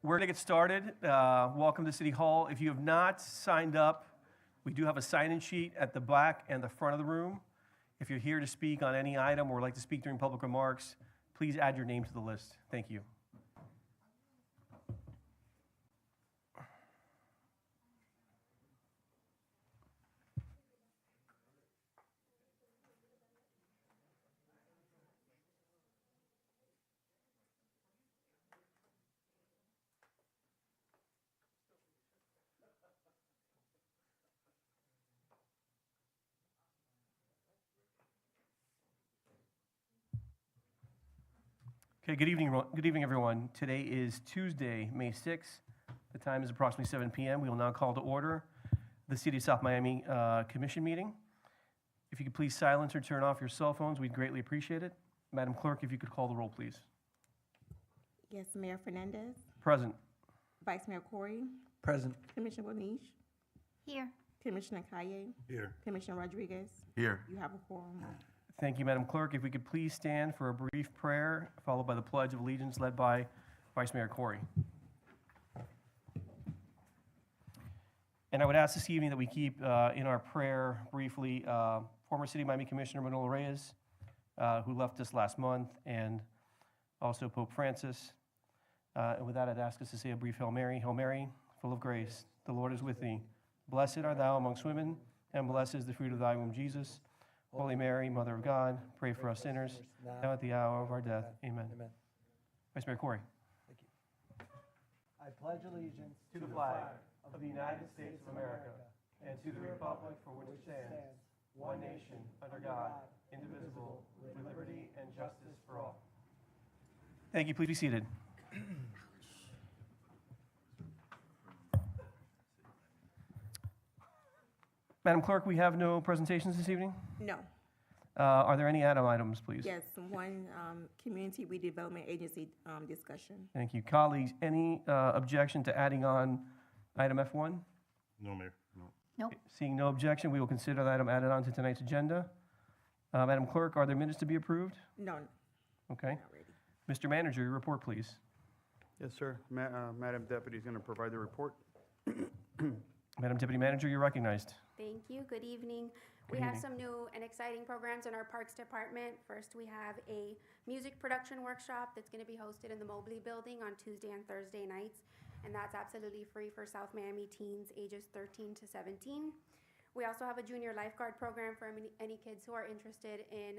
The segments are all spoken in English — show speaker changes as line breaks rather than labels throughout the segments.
We're going to get started. Welcome to City Hall. If you have not signed up, we do have a sign-in sheet at the back and the front of the room. If you're here to speak on any item or would like to speak during public remarks, please add your name to the list. Thank you. Okay, good evening, everyone. Today is Tuesday, May 6th. The time is approximately 7 p.m. We will now call to order the City of South Miami Commission meeting. If you could please silence or turn off your cell phones, we'd greatly appreciate it. Madam Clerk, if you could call the roll, please.
Yes, Mayor Fernandez,
Present.
Vice Mayor Corey,
Present.
Commissioner Bonish,
Here.
Commissioner Kaye,
Here.
Commissioner Rodriguez.
Here.
You have a quorum.
Thank you, Madam Clerk. If we could please stand for a brief prayer, followed by the Pledge of Allegiance led by Vice Mayor Corey. And I would ask this evening that we keep in our prayer briefly former City of Miami Commissioner Manolo Reyes, who left us last month, and also Pope Francis. And with that, I'd ask us to say a brief Hail Mary. Hail Mary, full of grace, the Lord is with thee. Blessed art thou amongst women, and blessed is the fruit of thy womb, Jesus. Holy Mary, Mother of God, pray for us sinners, now at the hour of our death. Amen.
Amen.
Vice Mayor Corey.
Thank you. I pledge allegiance
To the flag of the United States of America and to the republic for which it stands, one nation, under God, indivisible, with liberty and justice for all. Thank you. Please be seated. Madam Clerk, we have no presentations this evening.
No.
Are there any add-on items, please?
Yes, one Community Redevelopment Agency discussion.
Thank you. Colleagues, any objection to adding on item F1?
No, Mayor, no.
Nope.
Seeing no objection, we will consider that item added on to tonight's agenda. Madam Clerk, are there minutes to be approved?
No,
Okay.
not ready.
Mr. Manager, your report, please.
Yes, sir. Madam Deputy is going to provide the report.
Madam Deputy Manager, you're recognized.
Thank you. Good evening.
Good
We have
evening.
some new and exciting programs in our Parks Department. First, we have a music production workshop that's going to be hosted in the Mobley Building on Tuesday and Thursday nights, and that's absolutely free for South Miami teens ages 13 to 17. We also have a junior lifeguard program for any kids who are interested in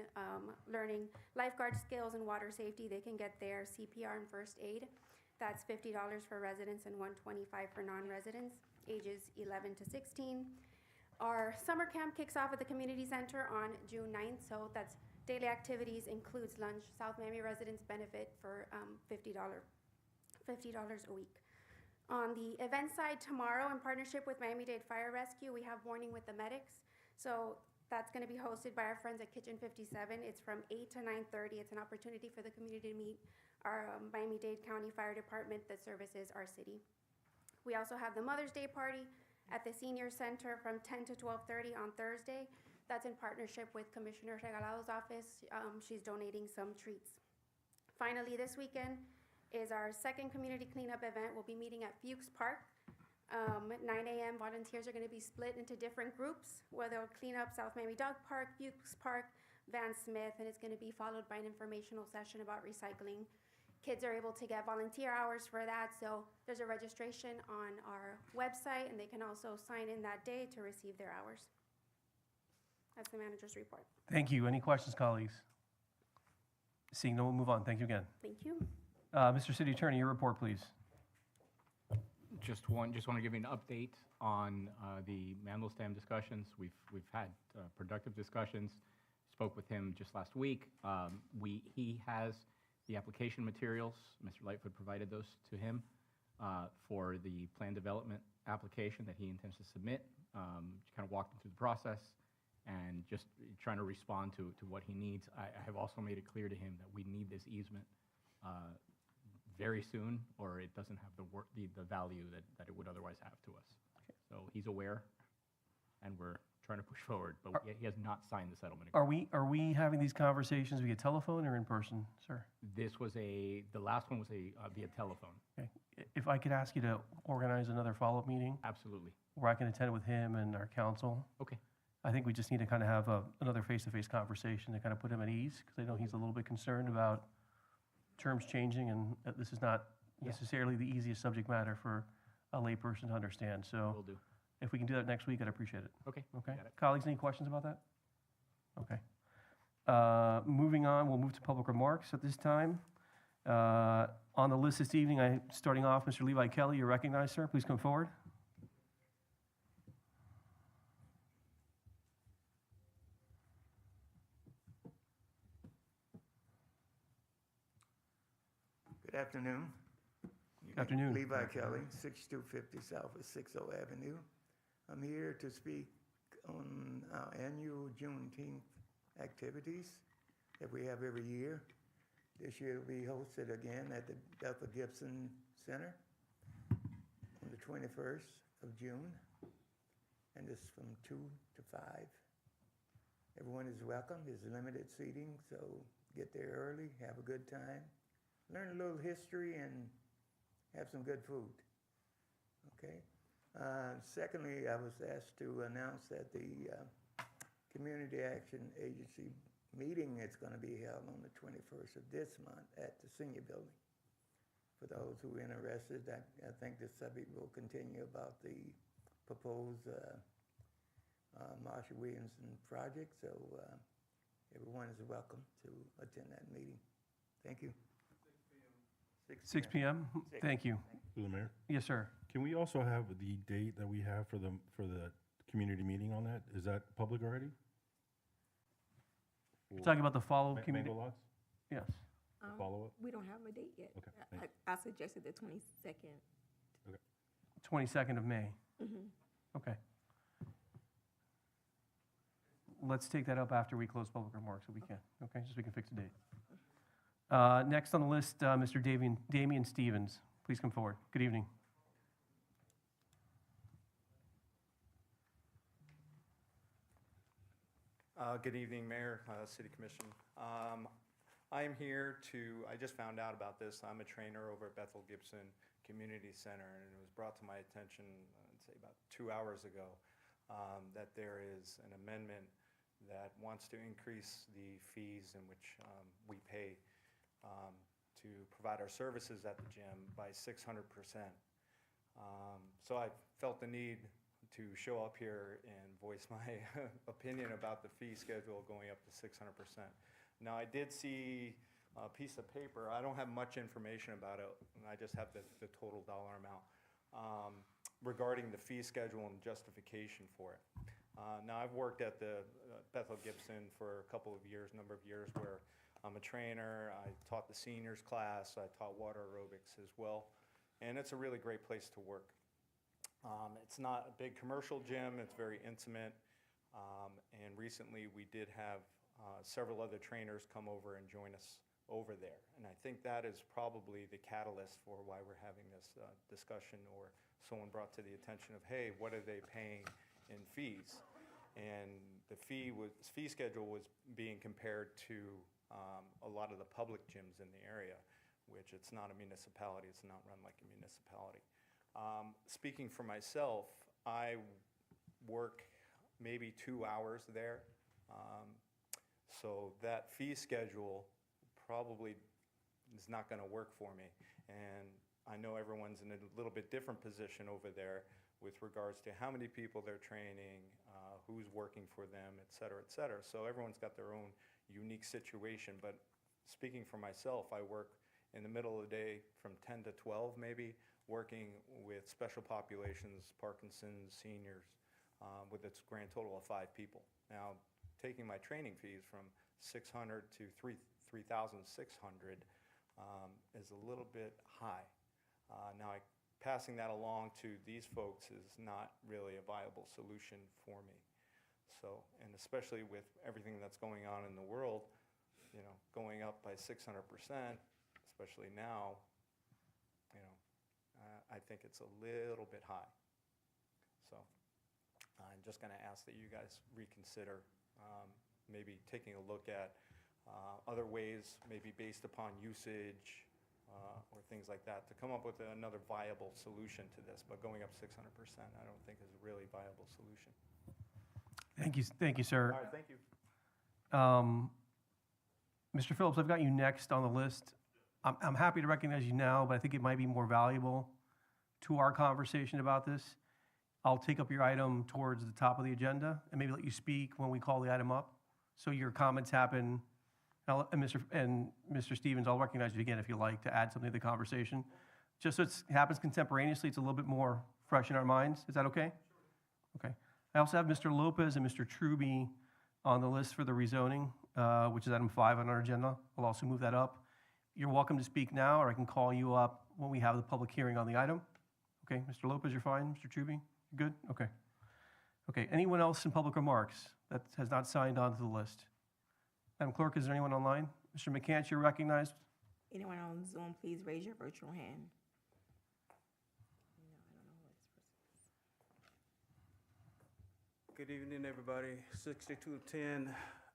learning lifeguard skills and water safety. They can get their CPR and first aid. That's $50 for residents and $125 for non-residents, ages 11 to 16. Our summer camp kicks off at the community center on June 9th, so that's daily activities, includes lunch. South Miami residents benefit for $50 a week. On the event side, tomorrow, in partnership with Miami-Dade Fire Rescue, we have Morning with the Medics. So that's going to be hosted by our friends at Kitchen 57. It's from 8 to 9:30. It's an opportunity for the community to meet our Miami-Dade County Fire Department that services our city. We also have the Mother's Day party at the Senior Center from 10 to 12:30 on Thursday. That's in partnership with Commissioner Regalado's office. She's donating some treats. Finally, this weekend is our second community cleanup event. We'll be meeting at Fuchs Park. 9 a.m. Volunteers are going to be split into different groups where they'll clean up South Miami Dog Park, Fuchs Park, Van Smith, and it's going to be followed by an informational session about recycling. Kids are able to get volunteer hours for that, so there's a registration on our website, and they can also sign in that day to receive their hours. That's the manager's report.
Thank you. Any questions, colleagues? Seeing no, we'll move on. Thank you again.
Thank you.
Mr. City Attorney, your report, please.
Just want to give you an update on the Mandelstam discussions. We've had productive discussions. Spoke with him just last week. He has the application materials. Mr. Lightfoot provided those to him for the plan development application that he intends to submit. Kind of walked him through the process and just trying to respond to what he needs. I have also made it clear to him that we need this easement very soon, or it doesn't have the value that it would otherwise have to us. So he's aware, and we're trying to push forward, but he has not signed the settlement agreement.
Are we having these conversations via telephone or in person, sir?
The last one was via telephone.
Okay. if I could ask you to organize another follow-up meeting
Absolutely.
where I can attend with him and our council.
Okay.
I think we just need to kind of have another face-to-face conversation to kind of put him at ease, because I know he's a little bit concerned about terms changing, and that this is not
Yeah.
necessarily the easiest subject matter for a layperson to understand. So
Will do.
if we can do that next week, I'd appreciate it.
Okay.
Okay?
Got it.
Colleagues, any questions about that? Okay. Moving on, we'll move to public remarks at this time. On the list this evening, starting off, Mr. Levi Kelly, you're recognized, sir. Please come forward.
Good afternoon.
Good afternoon.
Levi Kelly, 6250 South of 60 Avenue. I'm here to speak on our annual Juneteenth activities that we have every year. This year it'll be hosted again at the Bethel Gibson Center on the 21st of June, and it's from 2 to 5. Everyone is welcome. There's limited seating, so get there early, have a good time, learn a little history, and have some good food. Okay? Secondly, I was asked to announce that the Community Action Agency meeting is going to be held on the 21st of this month at the Senior Building. For those who are interested, I think the subject will continue about the proposed Marshall Williamson project, so everyone is welcome to attend that meeting. Thank you.
6 p.m.? Thank you.
Through the mayor,
Yes, sir.
can we also have the date that we have for the community meeting on that? Is that public already?
You're talking about the follow-up community?
Mango lots,
Yes.
follow-up?
We don't have a date yet.
Okay, thanks.
I suggested the 22nd.
22nd of May. Okay. Let's take that up after we close public remarks if we can, okay? Just so we can fix the date. Next on the list, Mr. Damian Stevens. Please come forward. Good evening.
Good evening, Mayor, City Commission. I am here I just found out about this. I'm a trainer over at Bethel Gibson Community Center, and it was brought to my attention, I'd say about 2 hours ago, that there is an amendment that wants to increase the fees in which we pay to provide our services at the gym by 600%. So I felt the need to show up here and voice my opinion about the fee schedule going up to 600%. Now, I did see a piece of paper. I don't have much information about it, and I just have the total dollar amount regarding the fee schedule and justification for it. Now, I've worked at the Bethel Gibson for a number of years, where I'm a trainer. I taught the seniors class. I taught water aerobics as well, and it's a really great place to work. It's not a big commercial gym. It's very intimate, and recently we did have several other trainers come over and join us over there, and I think that is probably the catalyst for why we're having this discussion, or someone brought to the attention of, hey, what are they paying in fees? And the fee schedule was being compared to a lot of the public gyms in the area, which it's not a municipality. It's not run like a municipality. Speaking for myself, I work maybe 2 hours there. So that fee schedule probably is not going to work for me. And I know everyone's in a little bit different position over there with regards to how many people they're training, who's working for them, et cetera, et cetera. So everyone's got their own unique situation. But speaking for myself, I work in the middle of the day from 10 to 12 maybe, working with special populations, Parkinson's, seniors, with its grand total of 5 people. Now, taking my training fees from $600 to $3,600 is a little bit high. Now, passing that along to these folks is not really a viable solution for me. So, and especially with everything that's going on in the world, you know, going up by 600%, especially now, you know, I think it's a little bit high. So I'm just going to ask that you guys reconsider maybe taking a look at other ways, maybe based upon usage, or things like that, to come up with another viable solution to this. But going up 600%, I don't think is a really viable solution.
Thank you, sir.
All right, thank you.
Mr. Phillips, I've got you next on the list. I'm happy to recognize you now, but I think it might be more valuable to our conversation about this. I'll take up your item towards the top of the agenda and maybe let you speak when we call the item up. So your comments happen. And Mr. Stevens, I'll recognize you again if you like to add something to the conversation. Just so it happens contemporaneously, it's a little bit more fresh in our minds. Is that okay? Okay. I also have Mr. Lopez and Mr. Truby on the list for the rezoning, which is item 5 on our agenda. I'll also move that up. You're welcome to speak now, or I can call you up when we have the public hearing on the item. Okay, Mr. Lopez, you're fine. Mr. Truby, you good? Okay. Okay, anyone else in public remarks that has not signed on to the list? Madam Clerk, is there anyone online? Mr. McCants, you're recognized.
Anyone on Zoom, please raise your virtual hand.
Good evening, everybody. 6210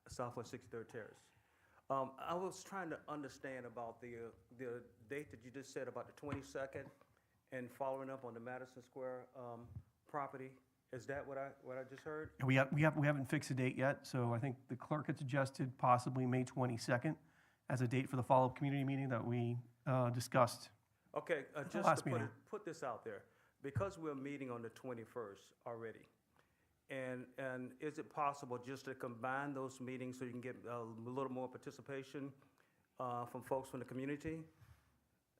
Southwest 63rd Terrace. I was trying to understand about the date that you just said about the 22nd and following up on the Madison Square property. Is that what I just heard?
We haven't fixed a date yet, so I think the clerk had suggested possibly May 22nd as a date for the follow-up community meeting that we discussed.
Okay, just
last
to
meeting.
put this out there, because we're meeting on the 21st already, and is it possible just to combine those meetings so you can get a little more participation from folks from the community?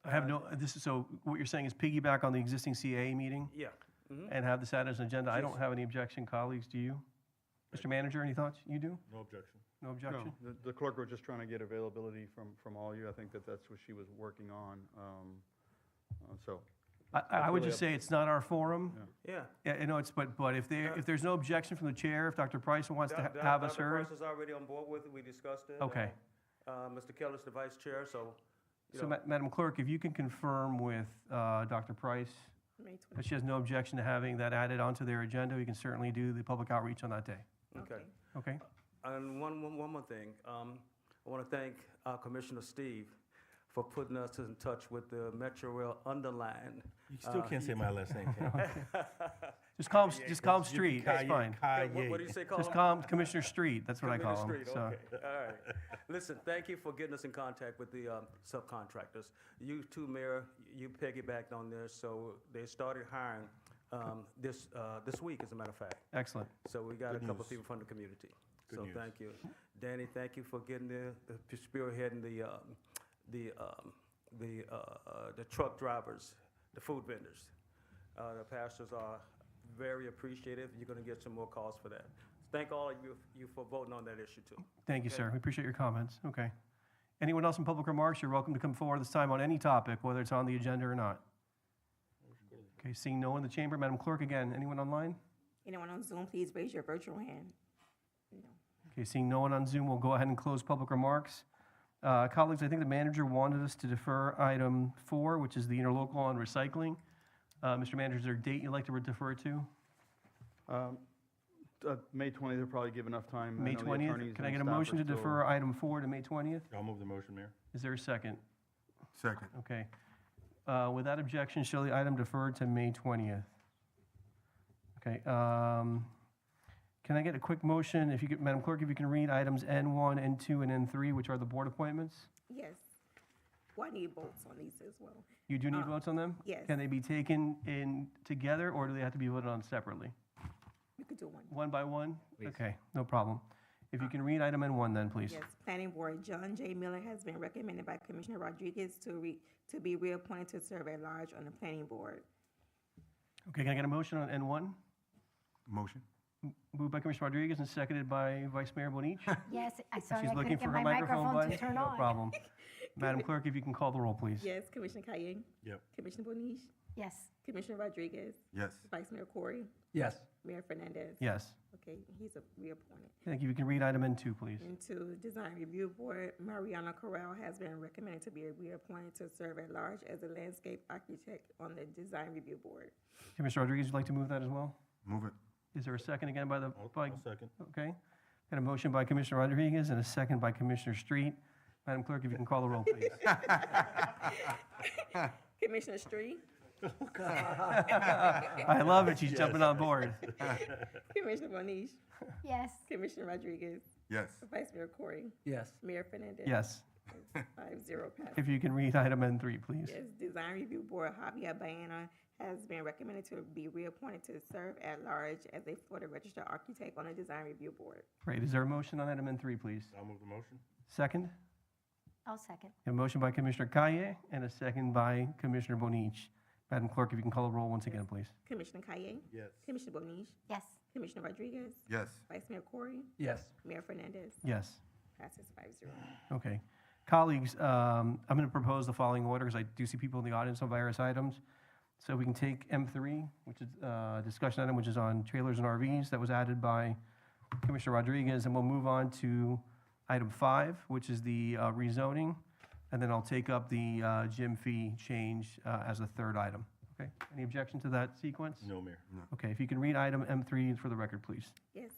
I have no, so what you're saying is piggyback on the existing CAA meeting
Yeah. Mhm.
and have this added as an agenda? I don't
Yes.
have any objection, colleagues, do you? Mr. Manager, any thoughts? You do?
No objection.
No objection?
No, the clerk was just trying to get availability from all you. I think that's what she was working on. So,
I would
really
just
up-
say it's not our forum.
Yeah.
Yeah, I know it's, but if there's no objection from the chair, if Dr. Price wants to have us
Dr.
heard.
Price is already on board with it, we discussed it.
Okay.
Mr. Keller's the vice chair, so, you
So,
know,
Madam Clerk, if you can confirm with Dr. Price
May
that she has no objection to having that added onto their agenda, we can certainly do the public outreach on that day.
okay.
Okay?
And one more thing, I want to thank Commissioner Steve for putting us in touch with the Metro Rail Underline.
You still can't say my last name, Ken.
Just call him Street, that's fine.
What do you say, call
Just
him?
call him Commissioner Street, that's what I call him.
Commissioner
So,
Street, okay, all right. Listen, thank you for getting us in contact with the subcontractors. You too, Mayor, you piggybacked on this, so they started hiring this week, as a matter of fact.
excellent.
So we got a
Good
couple
news.
people from the community.
Good
So
news.
thank you. Danny, thank you for getting the spearheading the truck drivers, the food vendors. The pastors are very appreciative. You're gonna get some more calls for that. Thank all of you for voting on that issue too.
Thank you, sir. We appreciate your comments. Okay. Anyone else in public remarks, you're welcome to come forward this time on any topic, whether it's on the agenda or not. Okay, seeing no one in the chamber, Madam Clerk, again, anyone online?
Anyone on Zoom, please raise your virtual hand. No.
Okay, seeing no one on Zoom, we'll go ahead and close public remarks. Colleagues, I think the manager wanted us to defer item 4, which is the interlocal on recycling. Mr. Manager, is there a date you'd like to defer to?
May 20th will probably give enough time. I
May
know the
20th?
attorneys
Can I
and
get a
staff
motion
are
to
still-
defer item 4 to May 20th?
I'll move the motion, Mayor.
Is there a second?
Second.
Okay. Without objection, shall the item deferred to May 20th? Okay. Can I get a quick motion, if you could, Madam Clerk, if you can read items N1, N2, and N3, which are the board appointments?
Yes. Well, I need votes on these as well.
You do need votes on them?
Yes.
Can they be taken in together, or do they have to be voted on separately?
You could do one.
One by one?
Please.
Okay, no problem. If you can read item N1 then, please.
Yes, Planning Board, John J. Miller has been recommended by Commissioner Rodriguez to be reappointed to serve at large on the Planning Board.
Okay, can I get a motion on N1?
Motion.
Moved by Commissioner Rodriguez and seconded by Vice Mayor Bonich.
Yes, I sorry,
She's
I
looking
couldn't
for
get
her
my
microphone
microphone
button.
to turn
No
on.
problem. Madam Clerk, if you can call the roll, please.
Yes, Commissioner Kaye,
Yep.
Commissioner Bonish,
Yes,
Commissioner Rodriguez,
Yes.
Vice Mayor Corey,
Yes.
Mayor Fernandez.
Yes.
Okay, he's a reappointed.
Thank you. You can read item N2, please.
Into Design Review Board, Mariana Corral has been recommended to be reappointed to serve at large as a landscape architect on the Design Review Board.
Commissioner Rodriguez, would you like to move that as well?
Move it.
Is there a second again by the,
I'll
by,
second.
okay. Got a motion by Commissioner Rodriguez and a second by Commissioner Street Madam Clerk, if you can call the roll, please.
Commissioner Street,
I love it, she's jumping on board.
Commissioner Moniz,
Yes.
Commissioner Rodriguez,
Yes.
Vice Mayor Corey,
Yes.
Mayor Fernandez.
Yes.
5-0 pass.
If you can read item N3, please.
Yes, Design Review Board, Javier Baena has been recommended to be reappointed to serve at large as a Florida Registered Architect on the Design Review Board.
Great. Is there a motion on item N3, please?
I'll move the motion.
Second?
I'll second.
A motion by Commissioner Kaye and a second by Commissioner Bonich. Madam Clerk, if you can call the roll once again, please.
Commissioner Kaye,
Yes.
Commissioner Bonish,
Yes.
Commissioner Rodriguez,
Yes.
Vice Mayor Corey,
Yes.
Mayor Fernandez.
Yes.
Passes 5-0.
Okay. Colleagues, I'm going to propose the following order because I do see people in the audience on various items. So we can take M3, which is a discussion item, which is on trailers and RVs. That was added by Commissioner Rodriguez. And we'll move on to item 5, which is the rezoning. And then I'll take up the gym fee change as a third item. Okay? Any objection to that sequence?
No, Mayor.
Okay, if you can read item M3 for the record, please.
Yes.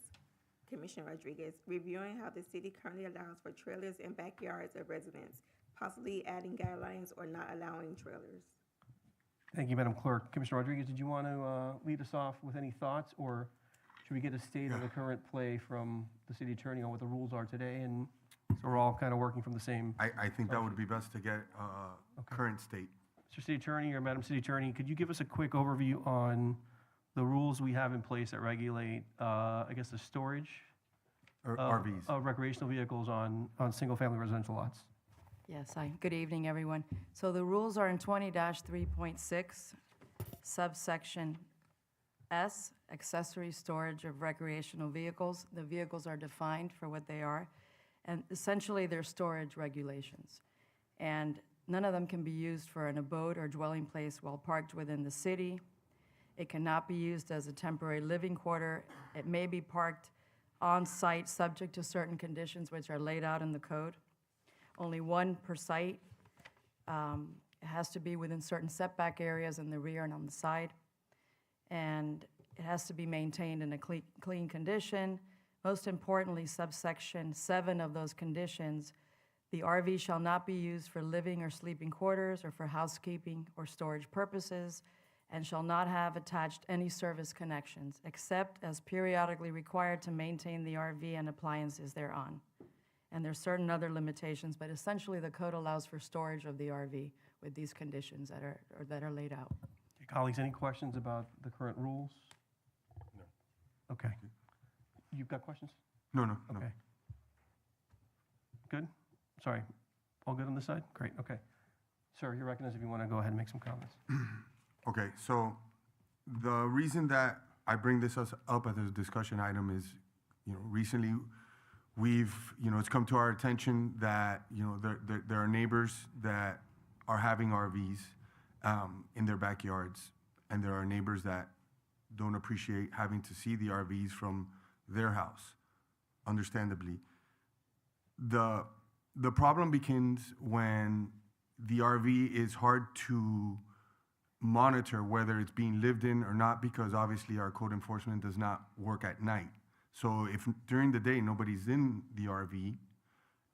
Commissioner Rodriguez, reviewing how the city currently allows for trailers in backyards of residents, possibly adding guidelines or not allowing trailers.
Thank you, Madam Clerk. Commissioner Rodriguez, did you want to lead us off with any thoughts, or should we get a state of the current play from the city attorney on what the rules are today, and so we're all kind of working from the same?
I think that would be best to get current state.
Mr. City Attorney or Madam City Attorney, could you give us a quick overview on the rules we have in place that regulate, I guess, the storage
Or
of
RVs.
of recreational vehicles on single-family residential lots?
Yes, good evening, everyone. So the rules are in 20-3.6, subsection S, accessory storage of recreational vehicles. The vehicles are defined for what they are, and essentially they're storage regulations. And none of them can be used for an abode or dwelling place while parked within the city. It cannot be used as a temporary living quarter. It may be parked on-site, subject to certain conditions which are laid out in the code. Only one per site. It has to be within certain setback areas in the rear and on the side. And it has to be maintained in a clean condition. Most importantly, subsection 7 of those conditions, the RV shall not be used for living or sleeping quarters or for housekeeping or storage purposes, and shall not have attached any service connections, except as periodically required to maintain the RV and appliances thereon. And there's certain other limitations, but essentially the code allows for storage of the RV with these conditions that are laid out.
Okay, colleagues, any questions about the current rules?
No.
Okay. You've got questions?
No.
Okay. Good? Sorry. All good on this side? Great, okay. Sir, you're recognized if you want to go ahead and make some comments.
Okay, so the reason that I bring this up as a discussion item is, recently it's come to our attention that, there are neighbors that are having RVs in their backyards, and there are neighbors that don't appreciate having to see the RVs from their house, understandably. The problem begins when the RV is hard to monitor whether it's being lived in or not, because obviously our code enforcement does not work at night. So if during the day nobody's in the RV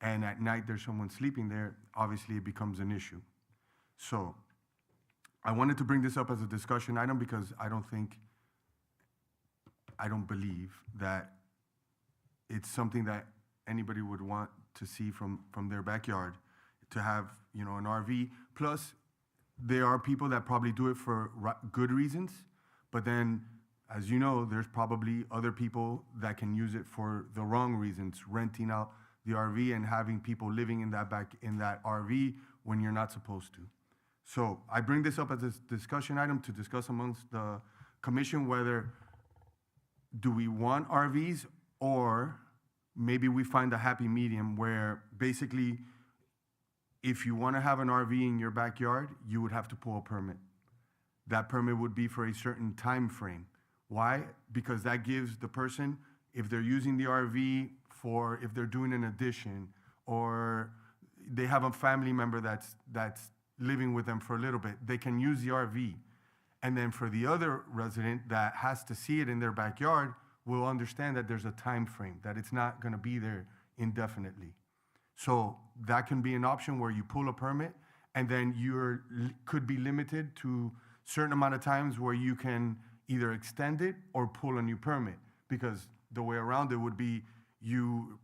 and at night there's someone sleeping there, obviously it becomes an issue. So I wanted to bring this up as a discussion item because I don't believe that it's something that anybody would want to see from their backyard, to have, an RV. Plus, there are people that probably do it for good reasons, but then, as you know, there's probably other people that can use it for the wrong reasons, renting out the RV and having people living in that RV when you're not supposed to. So I bring this up as a discussion item to discuss amongst the commission whether do we want RVs, or maybe we find a happy medium where basically if you want to have an RV in your backyard, you would have to pull a permit. That permit would be for a certain time frame. Why? Because that gives the person, if they're using the RV if they're doing an addition, or they have a family member that's living with them for a little bit, they can use the RV. And then for the other resident that has to see it in their backyard, will understand that there's a time frame, that it's not going to be there indefinitely. So that can be an option where you pull a permit and then could be limited to certain amount of times where you can either extend it or pull a new permit. Because the way around it would be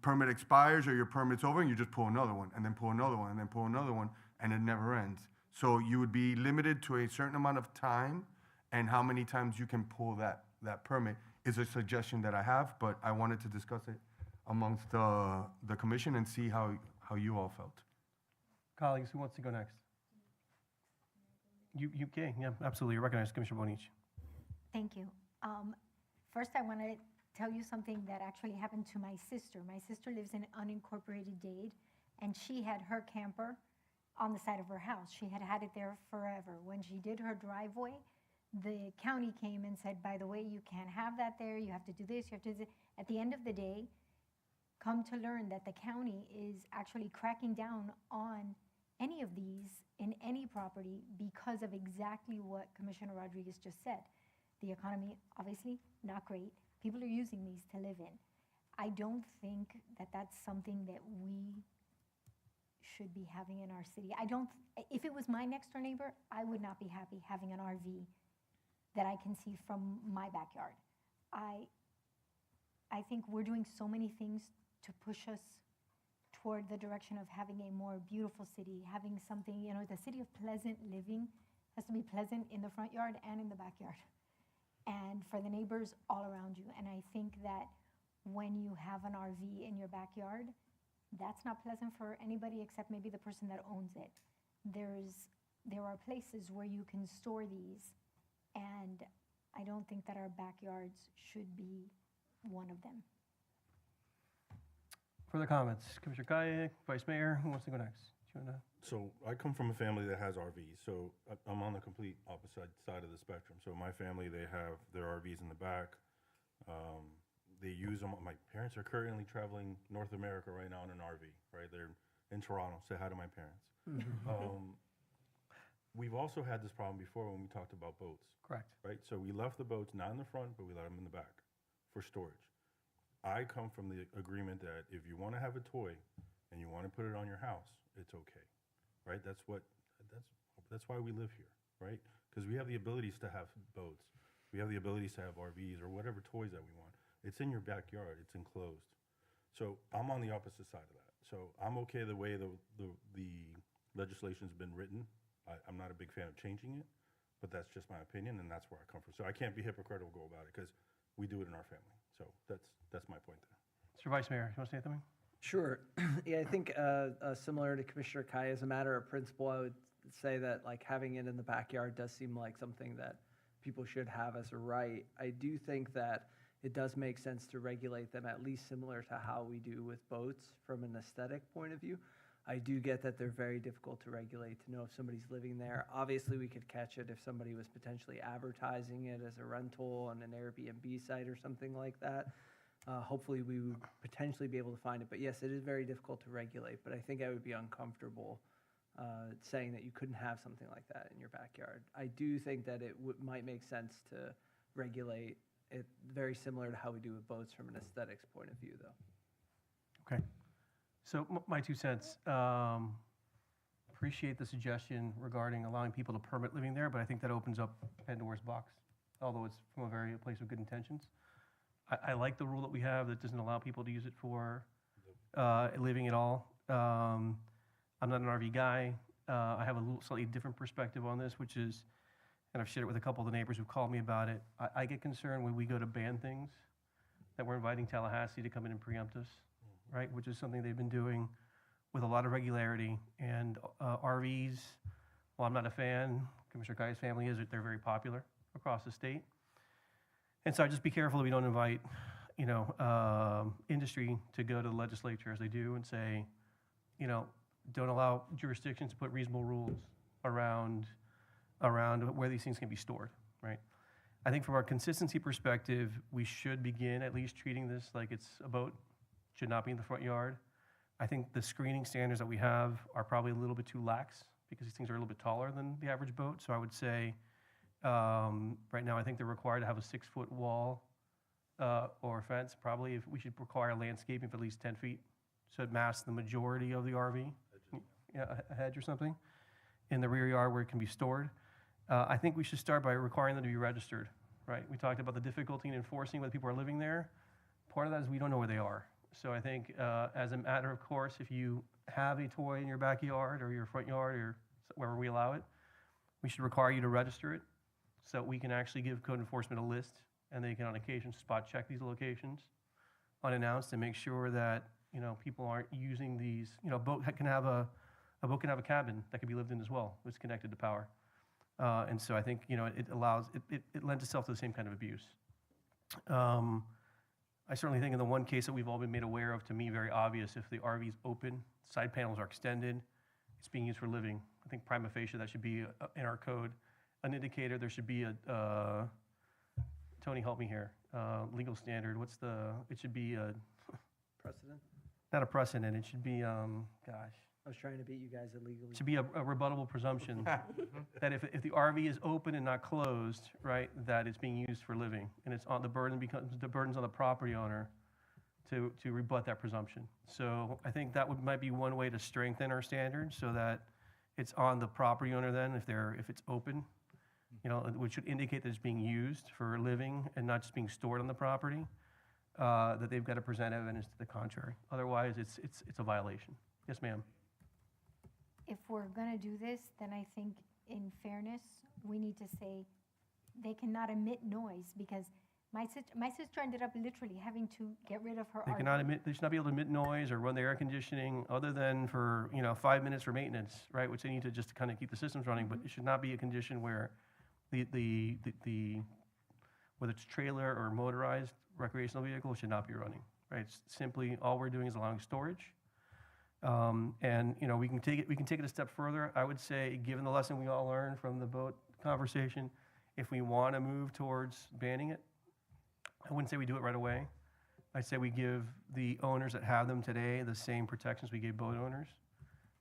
permit expires or your permit's over and you just pull another one and then pull another one and then pull another one and it never ends. So you would be limited to a certain amount of time and how many times you can pull that permit is a suggestion that I have, but I wanted to discuss it amongst the commission and see how you all felt.
Colleagues, who wants to go next? You can, yeah, absolutely. You're recognized, Commissioner Bonich.
Thank you. First, I want to tell you something that actually happened to my sister. My sister lives in unincorporated Dade, and she had her camper on the side of her house. She had had it there forever. When she did her driveway, the county came and said, by the way, you can't have that there. You have to do this. You have to do this. At the end of the day, come to learn that the county is actually cracking down on any of these in any property because of exactly what Commissioner Rodriguez just said. The economy, obviously, not great. People are using these to live in. I don't think that that's something that we should be having in our city. If it was my next door neighbor, I would not be happy having an RV that I can see from my backyard. I think we're doing so many things to push us toward the direction of having a more beautiful city, having something, the city of pleasant living has to be pleasant in the front yard and in the backyard, and for the neighbors all around you. And I think that when you have an RV in your backyard, that's not pleasant for anybody except maybe the person that owns it. There are places where you can store these, and I don't think that our backyards should be one of them.
Further comments? Commissioner Kaye, Vice Mayor, who wants to go next? Do you want to?
So I come from a family that has RVs, so I'm on the complete opposite side of the spectrum. So my family, they have their RVs in the back. They use them. My parents are currently traveling North America right now in an RV, right? They're in Toronto. Say hi to my parents. We've also had this problem before when we talked about boats.
Correct.
Right? So we left the boats not in the front, but we let them in the back for storage. I come from the agreement that if you want to have a toy and you want to put it on your house, it's okay, right? That's why we live here, right? Because we have the abilities to have boats. We have the abilities to have RVs or whatever toys that we want. It's in your backyard. It's enclosed. So I'm on the opposite side of that. So I'm okay the way the legislation's been written. I'm not a big fan of changing it, but that's just my opinion, and that's where I come from. So I can't be hypocritical about it because we do it in our family. So that's my point there.
Mr. Vice Mayor, you want to say something?
Sure. Yeah, I think similar to Commissioner Kaye, as a matter of principle, I would say that like having it in the backyard does seem like something that people should have as a right. I do think that it does make sense to regulate them at least similar to how we do with boats from an aesthetic point of view. I do get that they're very difficult to regulate, to know if somebody's living there. Obviously, we could catch it if somebody was potentially advertising it as a rental on an Airbnb site or something like that. Hopefully, we would potentially be able to find it. But yes, it is very difficult to regulate. But I think I would be uncomfortable saying that you couldn't have something like that in your backyard. I do think that it might make sense to regulate it very similar to how we do with boats from an aesthetics point of view, though.
Okay. So my 2 cents, appreciate the suggestion regarding allowing people to permit living there, but I think that opens up Pandora's box, although it's from a place of good intentions. I like the rule that we have that doesn't allow people to use it for living at all. I'm not an RV guy. I have a little slightly different perspective on this, which is, and I've shared it with a couple of the neighbors who've called me about it. I get concerned when we go to ban things that we're inviting Tallahassee to come in and preempt us, right? Which is something they've been doing with a lot of regularity. And RVs, while I'm not a fan, Commissioner Kaye's family is, they're very popular across the state. And so I just be careful that we don't invite, industry to go to the legislature as they do and say, don't allow jurisdictions to put reasonable rules around where these things can be stored, right? I think from our consistency perspective, we should begin at least treating this like it's a boat, should not be in the front yard. I think the screening standards that we have are probably a little bit too lax because these things are a little bit taller than the average boat. So I would say, right now, I think they're required to have a 6-foot wall or fence. Probably if we should require landscaping of at least 10 feet so it masks the majority of the RV. Yeah, a hedge or something, in the rear yard where it can be stored. I think we should start by requiring them to be registered, right? We talked about the difficulty in enforcing whether people are living there. Part of that is we don't know where they are. So I think, as a matter of course, if you have a toy in your backyard or your front yard or wherever we allow it, we should require you to register it so we can actually give code enforcement a list, and they can on occasion spot check these locations unannounced and make sure that, you know, people aren't using these, you know, a boat can have a cabin that can be lived in as well, it's connected to power. And so I think, you know, it lends itself to the same kind of abuse. I certainly think in the one case that we've all been made aware of, to me, very obvious, if the RV is open, side panels are extended, it's being used for living. I think prima facie, that should be in our code. An indicator, there should be a, Tony, help me here, legal standard, it should be
Precedent?
not a precedent, it should be, gosh.
I was trying to beat you guys illegally.
Should be a rebuttable presumption that if the RV is open and not closed, right, that it's being used for living, and it's on the burden's on the property owner to rebut that presumption. So I think that might be one way to strengthen our standards so that it's on the property owner then if it's open, you know, which should indicate that it's being used for living and not just being stored on the property, that they've got to present evidence to the contrary. Otherwise, it's a violation. Yes, ma'am.
If we're gonna do this, then I think in fairness, we need to say they cannot emit noise, because my sister ended up literally having to get rid of her RV.
They should not be able to emit noise or run the air conditioning other than for, 5 minutes for maintenance, right? Which they need to just kind of keep the systems running, but it should not be a condition where whether it's trailer or motorized recreational vehicle should not be running, right? It's simply, all we're doing is allowing storage. And, we can take it a step further. I would say, given the lesson we all learned from the boat conversation, if we want to move towards banning it, I wouldn't say we do it right away. I'd say we give the owners that have them today the same protections we gave boat owners,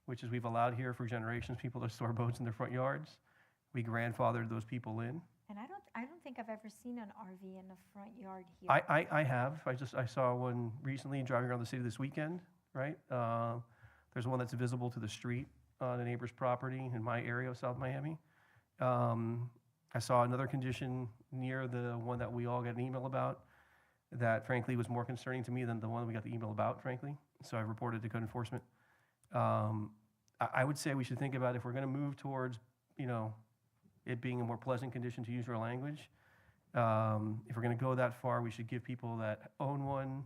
which is we've allowed here for generations people to store boats in their front yards. We grandfathered those people in.
And I don't think I've ever seen an RV in the front yard here.
I have. I saw one recently driving around the city this weekend, right? There's one that's visible to the street on a neighbor's property in my area of South Miami. I saw another condition near the one that we all got an email about that frankly was more concerning to me than the one we got the email about, frankly. So I reported to code enforcement. I would say we should think about if we're gonna move towards, it being a more pleasant condition, to use your language. If we're gonna go that far, we should give people that own one,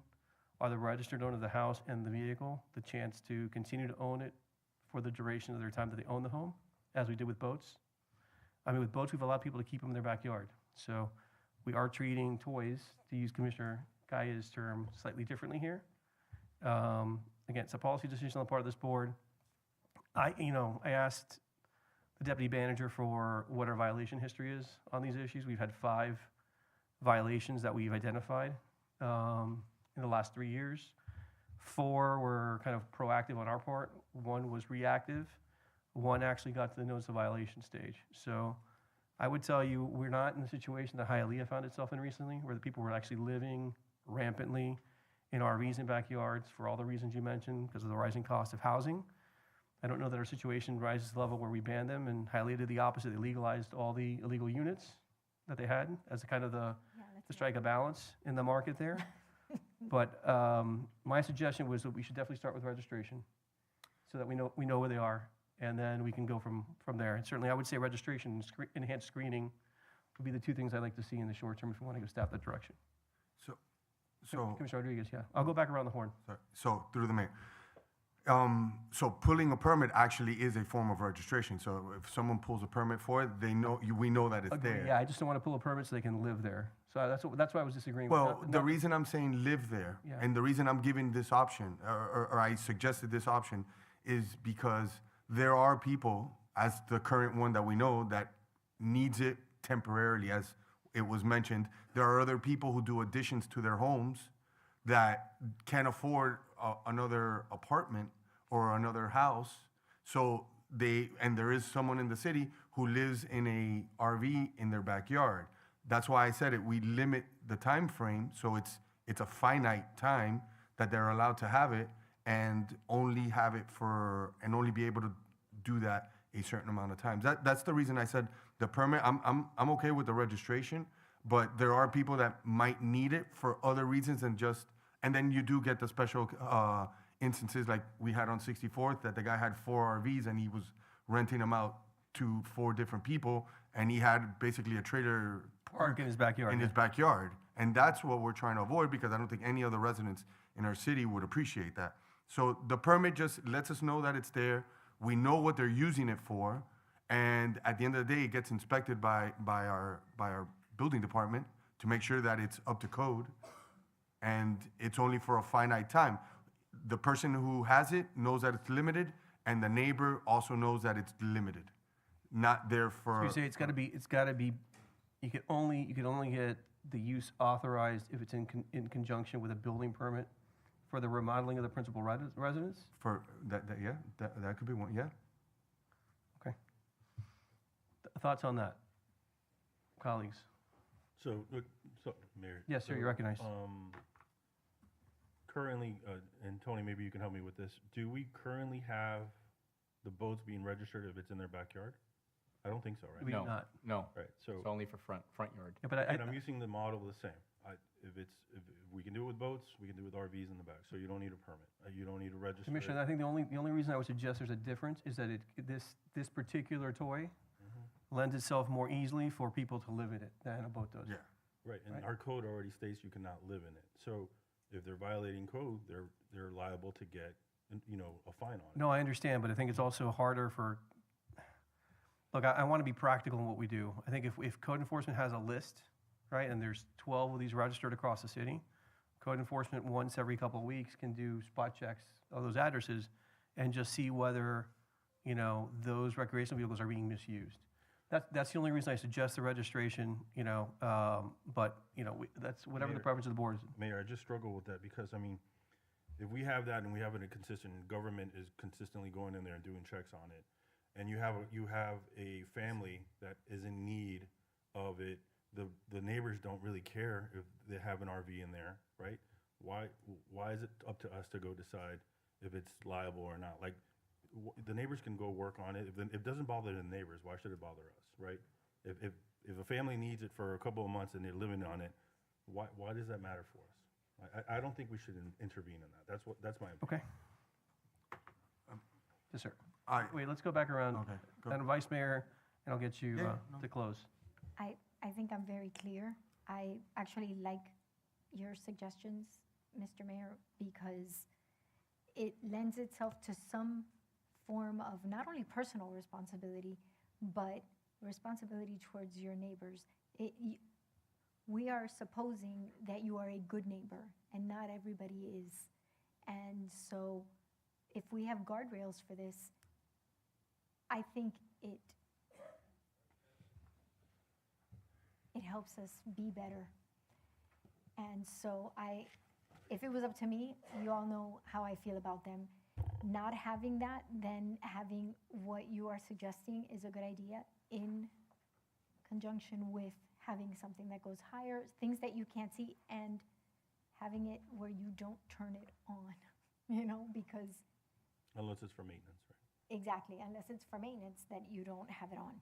are the registered owner of the house and the vehicle, the chance to continue to own it for the duration of their time that they own the home, as we did with boats. With boats, we've allowed people to keep them in their backyard. So we are treating toys, to use Commissioner Kaya's term, slightly differently here. Again, it's a policy decision on the part of this board. I asked the deputy manager for what our violation history is on these issues. We've had 5 violations that we've identified in the last 3 years. 4 were kind of proactive on our part. 1 was reactive. 1 actually got to the notice of violation stage. So I would tell you, we're not in the situation that Hialeah found itself in recently, where the people were actually living rampantly in RVs and backyards for all the reasons you mentioned, because of the rising cost of housing. I don't know that our situation rises to the level where we ban them, and Hialeah did the opposite. They legalized all the illegal units that they had as a kind of to strike a balance in the market there. But my suggestion was that we should definitely start with registration so that we know where they are, and then we can go from there. And certainly I would say registration and enhanced screening would be the 2 things I'd like to see in the short term if we want to go staff that direction.
So
Commissioner Rodriguez, yeah. I'll go back around the horn.
sorry. So through the mayor. So pulling a permit actually is a form of registration. So if someone pulls a permit for it, we know that it's there.
Yeah, I just don't want to pull a permit so they can live there. So that's why I was disagreeing.
Well, the reason I'm saying live there,
Yeah.
and the reason I'm giving this option, or I suggested this option, is because there are people, as the current one that we know, that needs it temporarily, as it was mentioned. There are other people who do additions to their homes that can't afford another apartment or another house. So there is someone in the city who lives in a RV in their backyard. That's why I said it, we limit the time frame, so it's a finite time that they're allowed to have it, and only have it and only be able to do that a certain amount of times. That's the reason I said the permit, I'm okay with the registration, but there are people that might need it for other reasons and then you do get the special instances like we had on 64th, that the guy had 4 RVs and he was renting them out to 4 different people, and he had basically a trailer
Park in his backyard.
in his backyard. And that's what we're trying to avoid, because I don't think any other residents in our city would appreciate that. So the permit just lets us know that it's there. We know what they're using it for. And at the end of the day, it gets inspected by our building department to make sure that it's up to code. And it's only for a finite time. The person who has it knows that it's limited, and the neighbor also knows that it's limited. Not there for.
So you say it's gotta be, you can only get the use authorized if it's in conjunction with a building permit for the remodeling of the principal residence?
For that could be one, yeah.
Okay. Thoughts on that, colleagues?
So, Mayor.
Yes, sir,
so,
you're recognized.
Currently, and Tony, maybe you can help me with this. Do we currently have the boats being registered if it's in their backyard? I don't think so, right?
We do
No,
not.
no.
Right, so,
It's only for front yard.
Yeah, but
and I'm using the model the same. If we can do it with boats, we can do it with RVs in the back, so you don't need a permit. You don't need to register.
Commissioner, I think the only reason I would suggest there's a difference is that this particular toy lends itself more easily for people to live in it than a boat does.
Yeah.
Right, and
Right.
our code already states you cannot live in it. So if they're violating code, they're liable to get, a fine on it.
No, I understand, but I think it's also harder for, look, I want to be practical in what we do. I think if code enforcement has a list, right, and there's 12 of these registered across the city, code enforcement once every couple of weeks can do spot checks of those addresses and just see whether, those recreational vehicles are being misused. That's the only reason I suggest the registration, but, that's whatever the
Mayor-
preference of the board is.
Mayor, I just struggle with that because, if we have that and we have it consistent, government is consistently going in there and doing checks on it, and you have a family that is in need of it, the neighbors don't really care if they have an RV in there, right? Why is it up to us to go decide if it's liable or not? Like, the neighbors can go work on it. If it doesn't bother the neighbors, why should it bother us, right? If a family needs it for a couple of months and they're living on it, why does that matter for us? I don't think we should intervene in that. That's my opinion.
Okay. Yes, sir.
I,
Wait, let's go back around.
okay, go.
Madam Vice Mayor, and I'll get you
Yeah, no.
to close.
I think I'm very clear. I actually like your suggestions, Mr. Mayor, because it lends itself to some form of not only personal responsibility, but responsibility towards your neighbors. We are supposing that you are a good neighbor, and not everybody is. And so if we have guardrails for this, I think it helps us be better. And so if it was up to me, you all know how I feel about them. Not having that, then having what you are suggesting is a good idea in conjunction with having something that goes higher, things that you can't see, and having it where you don't turn it on, because
Unless it's for maintenance, right?
exactly, unless it's for maintenance, that you don't have it on.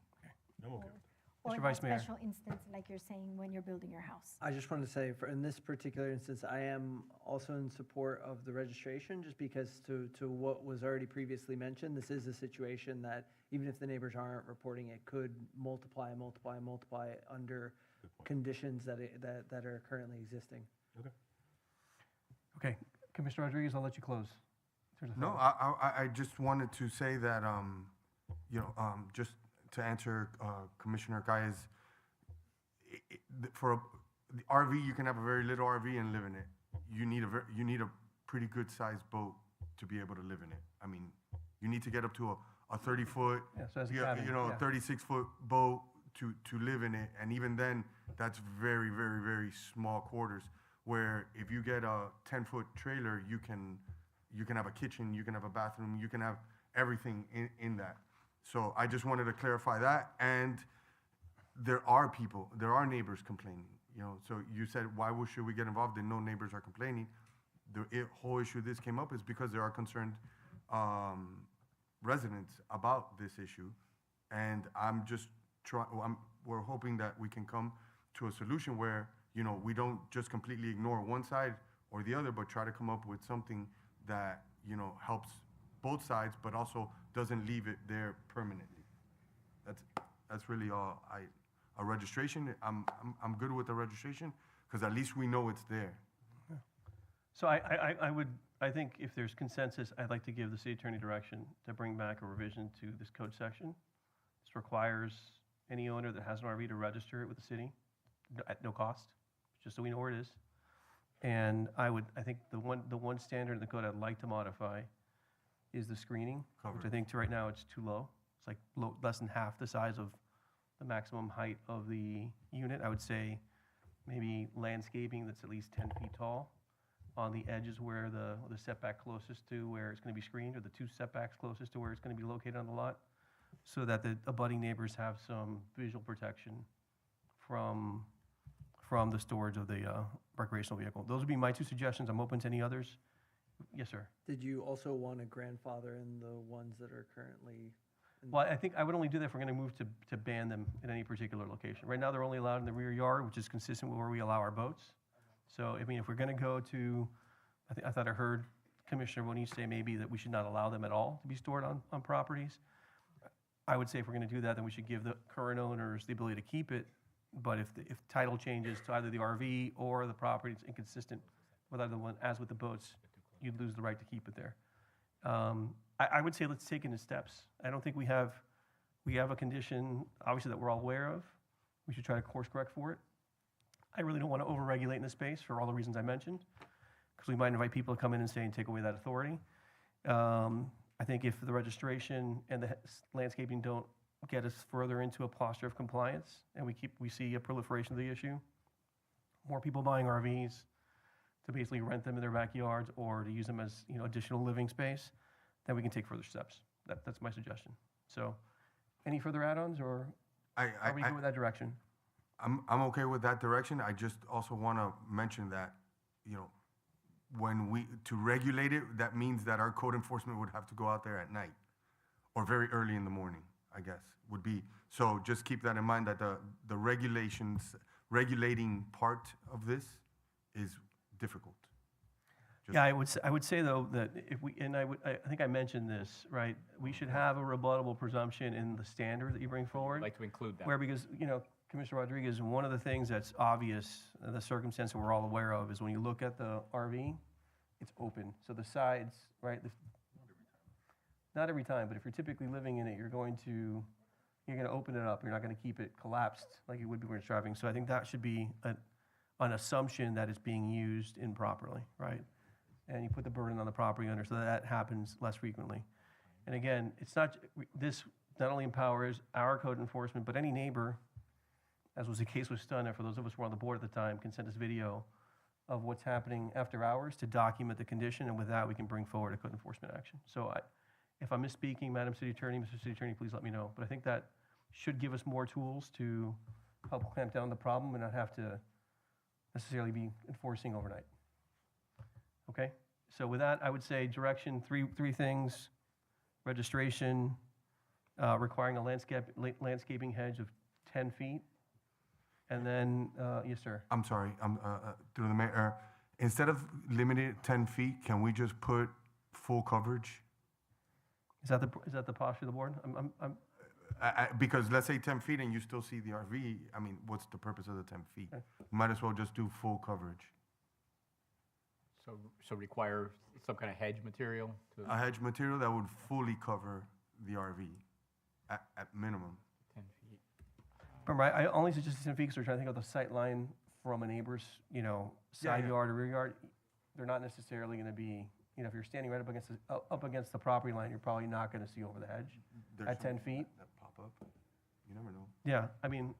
I'm okay with that.
Or
Mr.
in
Vice
that
Mayor.
special instance, like you're saying, when you're building your house.
I just wanted to say, in this particular instance, I am also in support of the registration, just because to what was already previously mentioned, this is a situation that even if the neighbors aren't reporting it, could multiply under conditions that are currently existing.
Okay, Commissioner Rodriguez, I'll let you close. There's a
No,
thought.
I just wanted to say that, just to answer Commissioner Kaya's, for the RV, you can have a very little RV and live in it. You need a pretty good sized boat to be able to live in it. I mean, you need to get up to a 30-foot,
Yeah, so as a cabin,
a
yeah.
36-foot boat to live in it. And even then, that's very, very, very small quarters. Where if you get a 10-foot trailer, you can have a kitchen, you can have a bathroom, you can have everything in that. So I just wanted to clarify that. And there are neighbors complaining. So you said, should we get involved? And no neighbors are complaining. whole issue this came up is because there are concerned residents about this issue. And I'm just we're hoping that we can come to a solution where, you know, we don't just completely ignore one side or the other, but try to come up with something that, you know, helps both sides, but also doesn't leave it there permanently. That's really all. A registration, I'm good with the registration, because at least we know it's there.
So I think if there's consensus, I'd like to give the city attorney direction to bring back a revision to this code section. This requires any owner that has an RV to register it with the city at no cost, just so we know where it is. And I think the one standard in the code I'd like to modify is the screening, which I think right now it's too low. It's like less than half the size of the maximum height of the unit. I would say maybe landscaping that's at least 10 feet tall on the edges where the setback closest to where it's going to be screened, or the two setbacks closest to where it's going to be located on the lot, so that the abutting neighbors have some visual protection from the storage of the recreational vehicle. Those would be my two suggestions. I'm open to any others. Yes, sir.
Did you also want to grandfather in the ones that are currently?
Well, I think I would only do that if we're going to move to ban them in any particular location. Right now, they're only allowed in the rear yard, which is consistent with where we allow our boats. So, I mean, if we're going to go to, I thought I heard Commissioner Moniz say maybe that we should not allow them at all to be stored on properties. I would say if we're going to do that, then we should give the current owners the ability to keep it. But if title changes to either the RV or the property is inconsistent with either one, as with the boats, you'd lose the right to keep it there. I would say let's take it in steps. I don't think we have a condition, obviously, that we're all aware of. We should try to course correct for it. I really don't want to overregulate in this space for all the reasons I mentioned, because we might invite people to come in and say and take away that authority. I think if the registration and the landscaping don't get us further into a posture of compliance, and we see a proliferation of the issue, more people buying RVs to basically rent them in their backyards or to use them as, you know, additional living space, then we can take further steps. That's my suggestion. So, any further add-ons, or are we good with that direction?
I'm okay with that direction. I just also want to mention that, you know, to regulate it, that means that our code enforcement would have to go out there at night or very early in the morning, I guess, would be. So just keep that in mind, that the regulating part of this is difficult.
Yeah, I would say though that I think I mentioned this, right? We should have a rebuttable presumption in the standard that you bring forward.
I'd like to include that.
Where, because, you know, Commissioner Rodriguez, one of the things that's obvious, the circumstance that we're all aware of, is when you look at the RV, it's open. So the sides, right? Not every time, but if you're typically living in it, you're going to open it up. You're not going to keep it collapsed like you would be when it's driving. So I think that should be an assumption that it's being used improperly, right? And you put the burden on the property owner so that happens less frequently. And again, this not only empowers our code enforcement, but any neighbor, as was the case with Stunna, for those of us who were on the board at the time, can send us video of what's happening after hours to document the condition, and with that, we can bring forward a code enforcement action. So if I'm misspeaking, Madam City Attorney, Mr. City Attorney, please let me know. But I think that should give us more tools to help clamp down the problem and not have to necessarily be enforcing overnight. Okay? So with that, I would say direction, three things: registration, requiring a landscaping hedge of 10 feet, and then, yes, sir.
I'm sorry, through the mayor, instead of limited 10 feet, can we just put full coverage?
Is that the posture of the board?
Because let's say 10 feet and you still see the RV, I mean, what's the purpose of the 10 feet?
Okay.
Might as well just do full coverage.
So require some kind of hedge material to
A hedge material that would fully cover the RV at minimum.
10 feet.
Remember, I only suggested 10 feet because we're trying to think of the sight line from a neighbor's, you know, side yard or rear yard. They're not necessarily going to be, you know, if you're standing right up against the property line, you're probably not going to see over the hedge at 10 feet.
That pop up, you never know.
Yeah, I mean,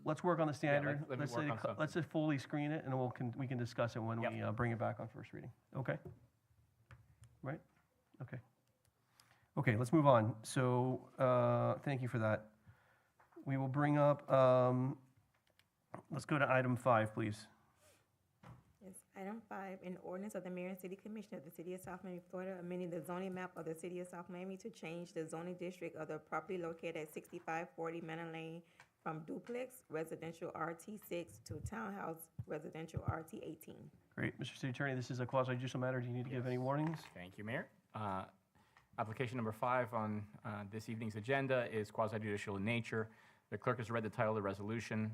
let's work on the standard.
let me work on something.
Let's just fully screen it, and then we can discuss it when we bring it back on first reading. Okay? Right? Okay. Okay, let's move on. So, thank you for that. We will bring up, let's go to item 5, please.
Yes, Item 5, an ordinance of the mayor and city commission of the city of South Miami, Florida, amending the zoning map of the city of South Miami to change the zoning district of the property located at 6540 Manor Lane from duplex residential RT6 to townhouse residential RT18.
Great. Mr. City Attorney, this is a quasi judicial matter. Do you need to give any warnings?
Thank you, Mayor. Application number 5 on this evening's agenda is quasi judicial in nature. The clerk has read the title of the resolution,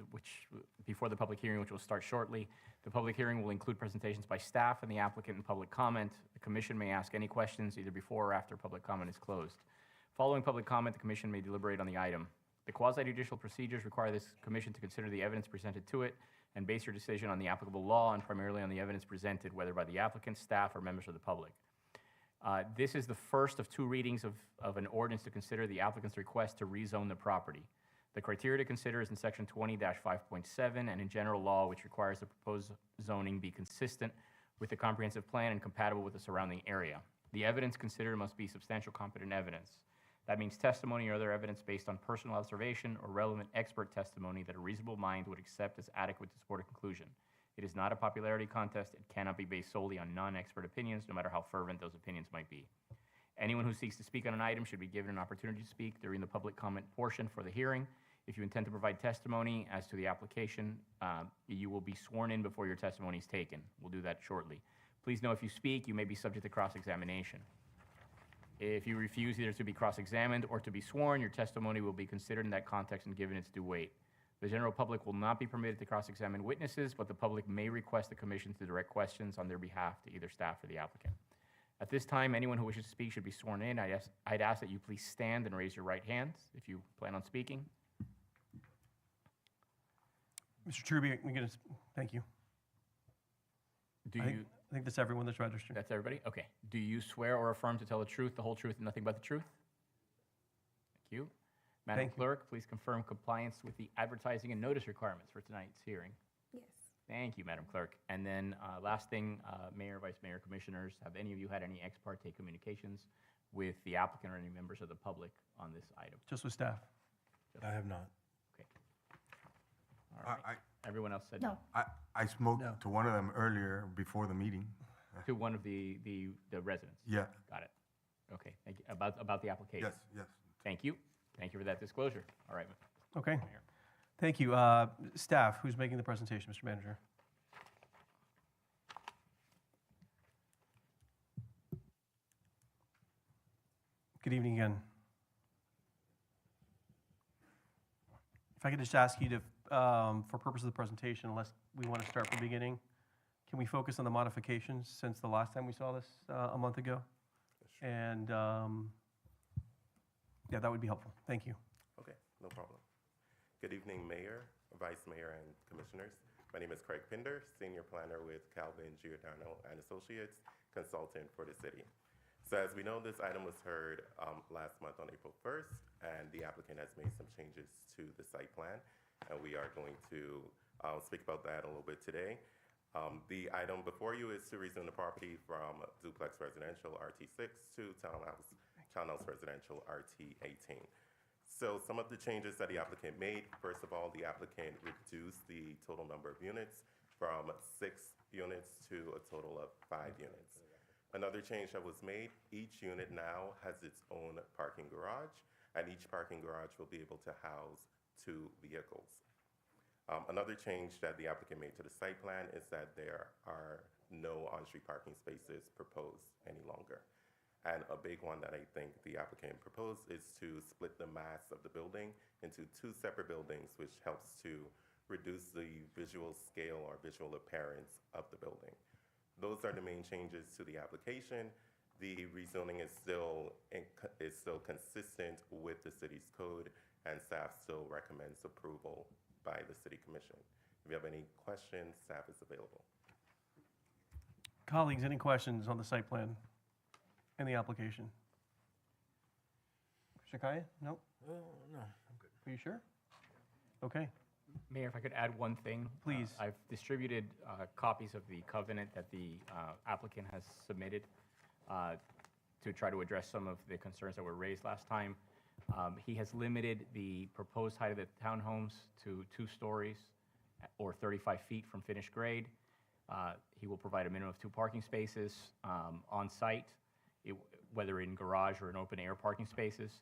which, before the public hearing, which will start shortly. The public hearing will include presentations by staff and the applicant and public comment. The commission may ask any questions either before or after public comment is closed. Following public comment, the commission may deliberate on the item. The quasi-judicial procedures require this commission to consider the evidence presented to it and base your decision on the applicable law and primarily on the evidence presented, whether by the applicant, staff, or members of the public. This is the first of 2 readings of an ordinance to consider the applicant's request to rezone the property. The criteria to consider is in section 20-5.7 and in general law, which requires the proposed zoning be consistent with the comprehensive plan and compatible with the surrounding area. The evidence considered must be substantial competent evidence. That means testimony or other evidence based on personal observation or relevant expert testimony that a reasonable mind would accept as adequate to support a conclusion. It is not a popularity contest. It cannot be based solely on non-expert opinions, no matter how fervent those opinions might be. Anyone who seeks to speak on an item should be given an opportunity to speak during the public comment portion for the hearing. If you intend to provide testimony as to the application, you will be sworn in before your testimony is taken. We'll do that shortly. Please know if you speak, you may be subject to cross-examination. If you refuse either to be cross-examined or to be sworn, your testimony will be considered in that context and given its due weight. The general public will not be permitted to cross-examine witnesses, but the public may request the commission to direct questions on their behalf to either staff or the applicant. At this time, anyone who wishes to speak should be sworn in. I'd ask that you please stand and raise your right hand if you plan on speaking.
Mr. Truby, thank you.
Do
I
you?
think that's everyone that's registered.
That's everybody? Okay. Do you swear or affirm to tell the truth, the whole truth, and nothing but the truth? Thank you. Madam
Thank you.
Clerk, please confirm compliance with the advertising and notice requirements for tonight's hearing.
Yes.
Thank you, Madam Clerk. And then last thing, Mayor, Vice Mayor, Commissioners, have any of you had any ex parte communications with the applicant or any members of the public on this item?
Just with staff.
I have not.
Okay. All right. Everyone else said
No.
I spoke
No.
to one of them earlier before the meeting.
to one of the residents?
Yeah,
Got it. Okay, thank you. About the application?
yes, yes.
Thank you. Thank you for that disclosure. All right.
Okay.
Mayor.
Thank you. Staff, who's making the presentation, Mr. Manager? Good evening again. If I could just ask you to, for purpose of the presentation, unless we want to start from the beginning, can we focus on the modifications since the last time we saw this a month ago? And, yeah, that would be helpful. Thank you.
Okay, no problem. Good evening, Mayor, Vice Mayor, and Commissioners. My name is Craig Pinder, Senior Planner with Calvin Giordano and Associates, Consultant for the city. So as we know, this item was heard last month on April 1st, and the applicant has made some changes to the site plan, and we are going to speak about that a little bit today. The item before you is to rezone the property from duplex residential RT6 to townhouse residential RT18. So some of the changes that the applicant made, first of all, the applicant reduced the total number of units from 6 units to a total of 5 units. Another change that was made, each unit now has its own parking garage, and each parking garage will be able to house 2 vehicles. Another change that the applicant made to the site plan is that there are no on-street parking spaces proposed any longer. And a big one that I think the applicant proposed is to split the mass of the building into 2 separate buildings, which helps to reduce the visual scale or visual appearance of the building. Those are the main changes to the application. The rezoning is still consistent with the city's code, and staff still recommends approval by the City Commission. If you have any questions, staff is available.
Colleagues, any questions on the site plan and the application? Mr. Kaya? No?
No, I'm good.
Are you sure? Okay.
Mayor, if I could add one thing.
Please.
I've distributed copies of the covenant that the applicant has submitted to try to address some of the concerns that were raised last time. He has limited the proposed height of the townhomes to 2 stories or 35 feet from finished grade. He will provide a minimum of 2 parking spaces on site, whether in garage or in open-air parking spaces.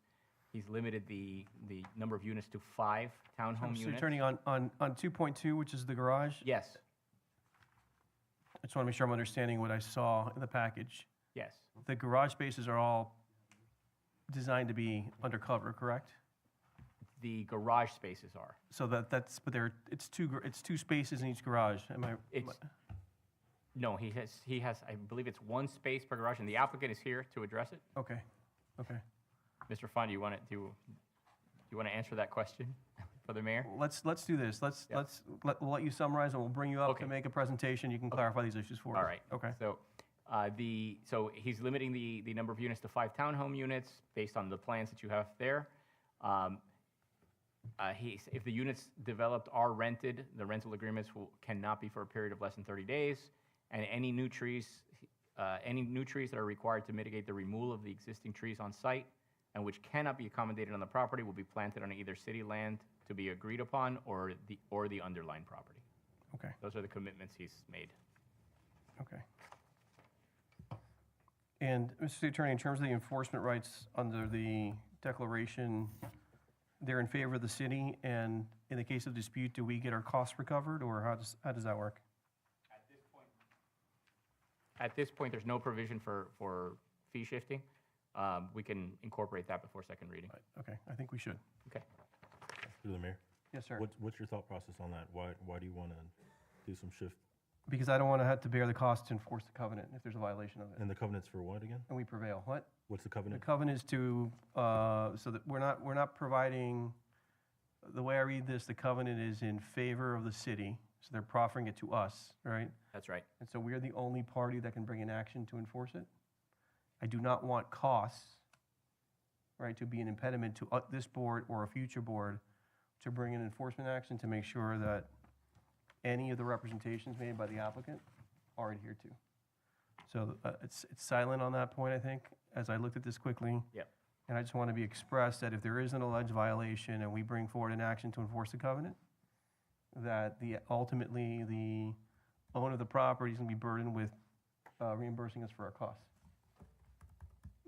He's limited the number of units to 5 townhome
So you're
units.
turning on 2.2, which is the garage?
Yes,
I just want to make sure I'm understanding what I saw in the package.
yes.
The garage spaces are all designed to be undercover, correct?
The garage spaces are.
So that's, but it's two spaces in each garage, am I?
It's, no, he has, I believe it's 1 space per garage, and the applicant is here to address it.
Okay, okay.
Mr. Fon, do you want to answer that question for the mayor?
Let's do this.
Yeah.
We'll let you summarize, and we'll bring you up
Okay.
to make a presentation. You can clarify these issues for us.
All right.
Okay.
So he's limiting the number of units to 5 townhome units based on the plans that you have there. If the units developed are rented, the rental agreements cannot be for a period of less than 30 days, and any new trees that are required to mitigate the removal of the existing trees on site and which cannot be accommodated on the property will be planted on either city land to be agreed upon or the underlying property.
Okay,
Those are the commitments he's made.
okay. And, Mr. City Attorney, in terms of the enforcement rights under the declaration, they're in favor of the city, and in the case of dispute, do we get our costs recovered, or how does that work?
At this point, there's no provision for fee shifting. We can incorporate that before second reading.
Okay, I think we should.
Okay.
Through the mayor.
Yes, sir.
What's your thought process on that? Why do you want to do some shift?
Because I don't want to have to bear the cost to enforce the covenant if there's a violation of it,
And the covenants for what again?
and we prevail. What?
What's the
The
covenant?
covenant is to, so that we're not providing, the way I read this, the covenant is in favor of the city, so they're proffering it to us, right?
That's right.
And so we're the only party that can bring an action to enforce it. I do not want costs, right, to be an impediment to this board or a future board to bring an enforcement action to make sure that any of the representations made by the applicant are adhered to. So it's silent on that point, I think, as I looked at this quickly.
Yep.
And I just want to be expressed that if there is an alleged violation and we bring forward an action to enforce the covenant, that ultimately the owner of the property is going to be burdened with reimbursing us for our costs.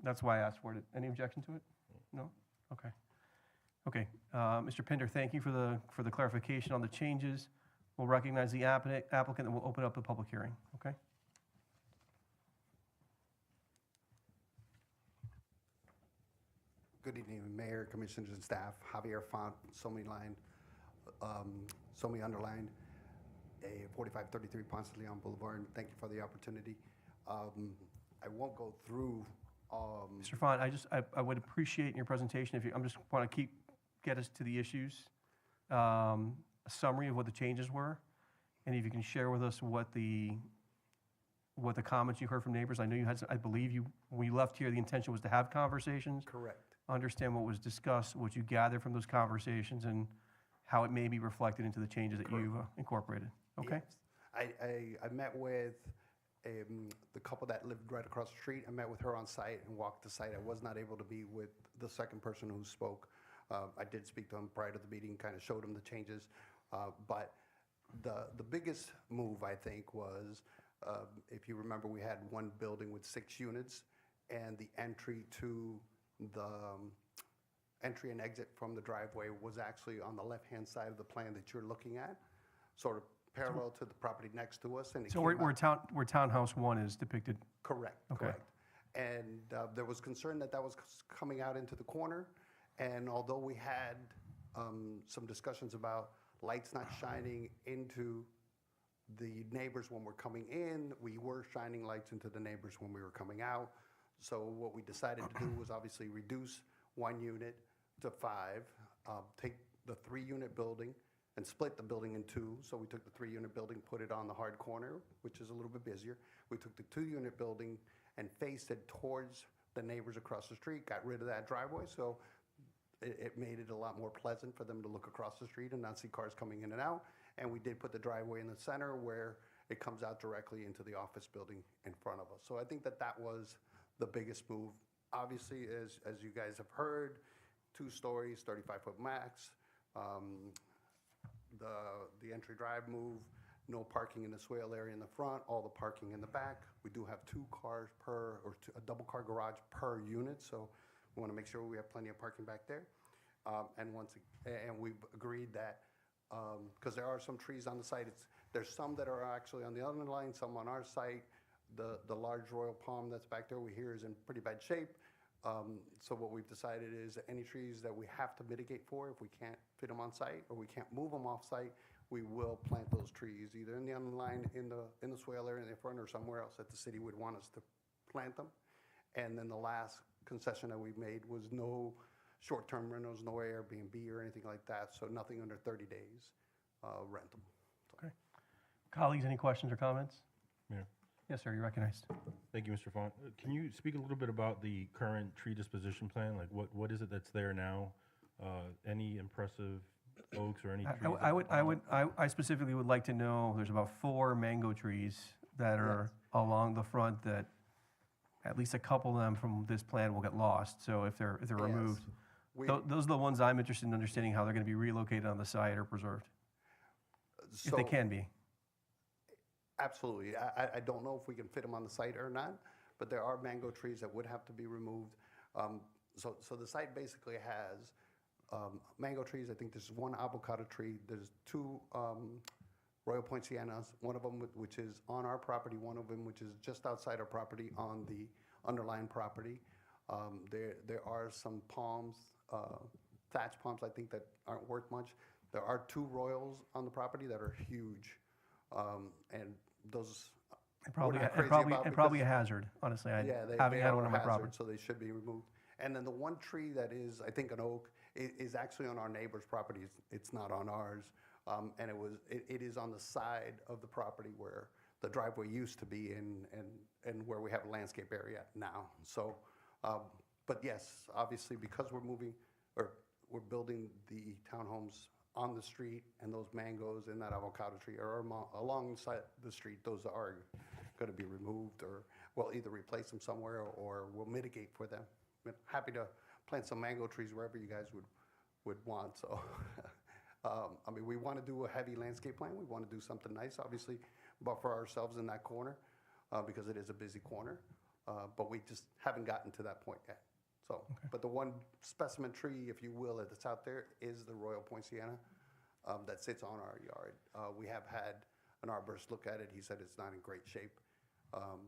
That's why I asked for it. Any objection to it? No? Okay. Okay. Mr. Pinder, thank you for the clarification on the changes. We'll recognize the applicant and we'll open up the public hearing. Okay?
Good evening, Mayor, Commissioners, and staff. Javier Font, Somi Line, Somi underlined, 4533 Ponce de Leon Boulevard. Thank you for the opportunity. I won't go through.
Mr. Font, I would appreciate in your presentation if you, I'm just want to get us to the issues, a summary of what the changes were, and if you can share with us what the comments you heard from neighbors. I know you had, I believe you, when you left here, the intention was to have conversations.
Correct.
Understand what was discussed, what you gathered from those conversations, and how it may be reflected into the changes that you've incorporated. Okay?
Yes. I met with the couple that lived right across the street. I met with her on site and walked the site. I was not able to be with the second person who spoke. I did speak to him prior to the meeting, kind of showed him the changes. But the biggest move, I think, was, if you remember, we had one building with 6 units, and the entry to the entry and exit from the driveway was actually on the left-hand side of the plan that you're looking at, sort of parallel to the property next to us. And it
So
came out-
where Townhouse 1 is depicted.
Correct,
Okay.
correct. And there was concern that was coming out into the corner, and although we had some discussions about lights not shining into the neighbors when we're coming in, we were shining lights into the neighbors when we were coming out. So what we decided to do was obviously reduce 1 unit to 5, take the 3-unit building and split the building in 2. So we took the 3-unit building, put it on the hard corner, which is a little bit busier. We took the 2-unit building and faced it towards the neighbors across the street, got rid of that driveway. So it made it a lot more pleasant for them to look across the street and not see cars coming in and out. And we did put the driveway in the center where it comes out directly into the office building in front of us. So I think that was the biggest move. Obviously, as you guys have heard, 2 stories, 35-foot max. The entry drive move, no parking in the swale area in the front, all the parking in the back. We do have 2 cars per, or a double car garage per unit, so we want to make sure we have plenty of parking back there. And we've agreed that, because there are some trees on the site, there's some that are actually on the other line, some on our site. The large royal palm that's back there, we hear is in pretty bad shape. So what we've decided is any trees that we have to mitigate for, if we can't fit them on site or we can't move them off site, we will plant those trees either in the underline, in the swale area in the front, or somewhere else that the city would want us to plant them. And then the last concession that we made was no short-term rentals, no Airbnb or anything like that, so nothing under 30 days, rent them.
Okay. Colleagues, any questions or comments?
Mayor.
Yes, sir, you're recognized.
Thank you, Mr. Font. Can you speak a little bit about the current tree disposition plan? Like, what is it that's there now? Any impressive oaks or any trees?
I specifically would like to know, there's about 4 mango trees that are along the front that at least a couple of them from this plan will get lost. So if they're removed, those are the ones I'm interested in understanding how they're going to be relocated on the site or preserved, if they can be.
Absolutely. I don't know if we can fit them on the site or not, but there are mango trees that would have to be removed. So the site basically has mango trees. I think there's 1 avocado tree. There's 2 Royal Point Siennas, one of them which is on our property, one of them which is just outside our property on the underlying property. There are some palms, thatch palms, I think, that aren't worth much. There are 2 Royals on the property that are huge. And those
Probably a hazard, honestly.
Yeah,
having
they
had
are
one
a
on my
hazard,
property.
so they should be removed. And then the one tree that is, I think, an oak, is actually on our neighbor's property. It's not on ours. And it is on the side of the property where the driveway used to be and where we have a landscape area now. So, but yes, obviously, because we're building the townhomes on the street, and those mangoes and that avocado tree are alongside the street, those are going to be removed, or we'll either replace them somewhere or we'll mitigate for them. I'm happy to plant some mango trees wherever you guys would want. So, I mean, we want to do a heavy landscape plan. We want to do something nice, obviously, buffer ourselves in that corner because it is a busy corner, but we just haven't gotten to that point yet. So, but the one specimen tree, if you will, that's out there is the Royal Point Sienna that sits on our yard. We have had an arborist look at it. He said it's not in great shape,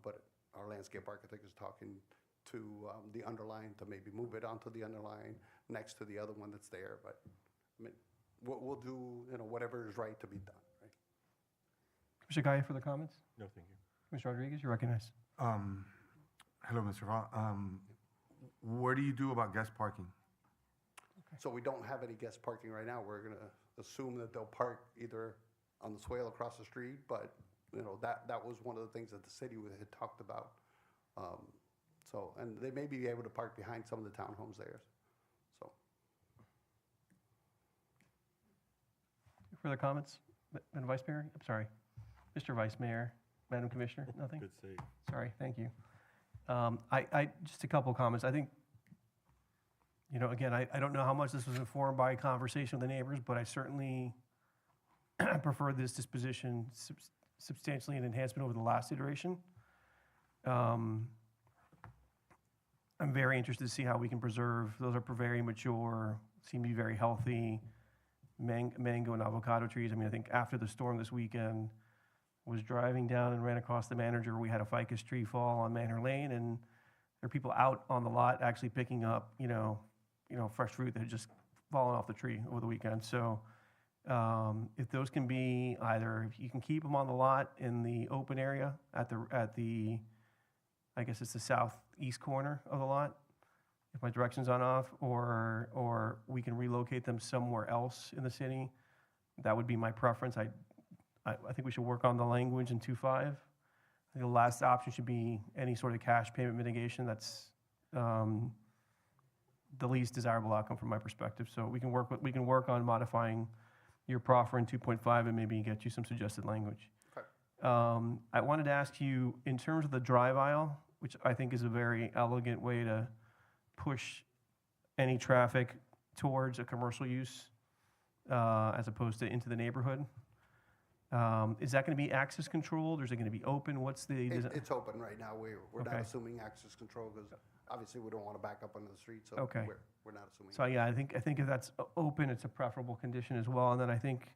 but our landscape architect is talking to the underline to maybe move it onto the underline next to the other one that's there. But I mean, we'll do whatever is right to be done. Right?
Commissioner Gaia, further comments?
No, thank you.
Commissioner Rodriguez, you're recognized.
Hello, Mr. Font. What do you do about guest parking?
So we don't have any guest parking right now. We're going to assume that they'll park either on the swale across the street, but that was one of the things that the city had talked about. So, and they may be able to park behind some of the townhomes there. So.
Further comments? Madam Vice Mayor? I'm sorry. Mr. Vice Mayor, Madam Commissioner, nothing?
Good save.
Sorry, thank you. Just a couple of comments. I think, again, I don't know how much this was informed by conversation with the neighbors, but I certainly prefer this disposition substantially an enhancement over the last iteration. I'm very interested to see how we can preserve, those are very mature, seem to be very healthy, mango and avocado trees. I mean, I think after the storm this weekend, was driving down and ran across the manager. We had a ficus tree fall on Manor Lane, and there are people out on the lot actually picking up, fresh fruit that had just fallen off the tree over the weekend. So if those can be either, if you can keep them on the lot in the open area at the I guess it's the southeast corner of the lot, if my direction's on off, or we can relocate them somewhere else in the city, that would be my preference. I think we should work on the language in 2.5. I think the last option should be any sort of cash payment mitigation. That's the least desirable outcome from my perspective. So we can work on modifying your proffer in 2.5 and maybe get you some suggested language.
Okay.
I wanted to ask you, in terms of the drive aisle, which I think is a very elegant way to push any traffic towards a commercial use as opposed to into the neighborhood. Is that going to be access controlled, or is it going to be open? What's the,
It's open right now. We're not
Okay.
assuming access control because obviously we don't want to back up onto the street, so
Okay.
we're not assuming.
so yeah, I think if that's open, it's a preferable condition as well. And then I think,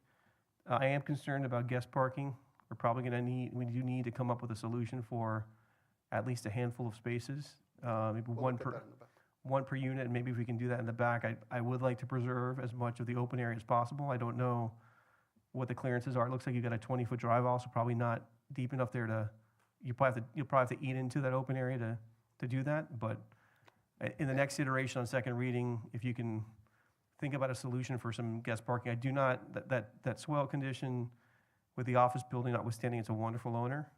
I am concerned about guest parking. We're probably going to we do need to come up with a solution for at least a handful of spaces. Maybe
We'll
one
look at
per,
that in the back.
one per unit, and maybe if we can do that in the back. I would like to preserve as much of the open area as possible. I don't know what the clearances are. It looks like you got a 20-foot drive also, probably not deep enough there to, you'll probably have to eat into that open area to do that. But in the next iteration on second reading, if you can think about a solution for some guest parking. I do not, that swell condition with the office building notwithstanding, it's a wonderful owner.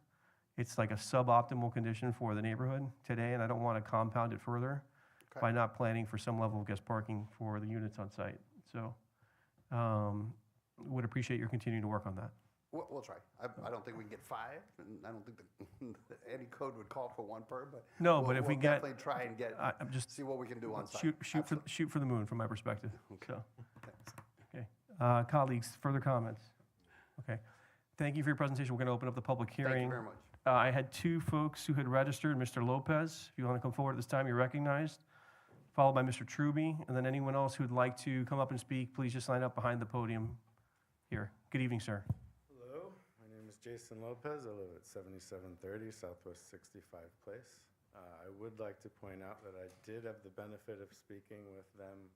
It's like a suboptimal condition for the neighborhood today, and I don't want to compound it further by not planning for some level of guest parking for the units on site. So, would appreciate your continuing to work on that.
We'll try. I don't think we can get 5, and I don't think that any code would call for 1 per, but.
No, but if we
we'll
get-
definitely try and get,
I'm just
see what we can do on site.
shoot for the moon from my perspective. So, okay. Colleagues, further comments? Okay. Thank you for your presentation. We're going to open up the public hearing.
Thank you very much.
I had 2 folks who had registered. Mr. Lopez, if you want to come forward at this time, you're recognized, followed by Mr. Truby, and then anyone else who'd like to come up and speak, please just line up behind the podium here. Good evening, sir.
Hello, my name is Jason Lopez. I live at 7730 Southwest 65 Place. I would like to point out that I did have the benefit of speaking with them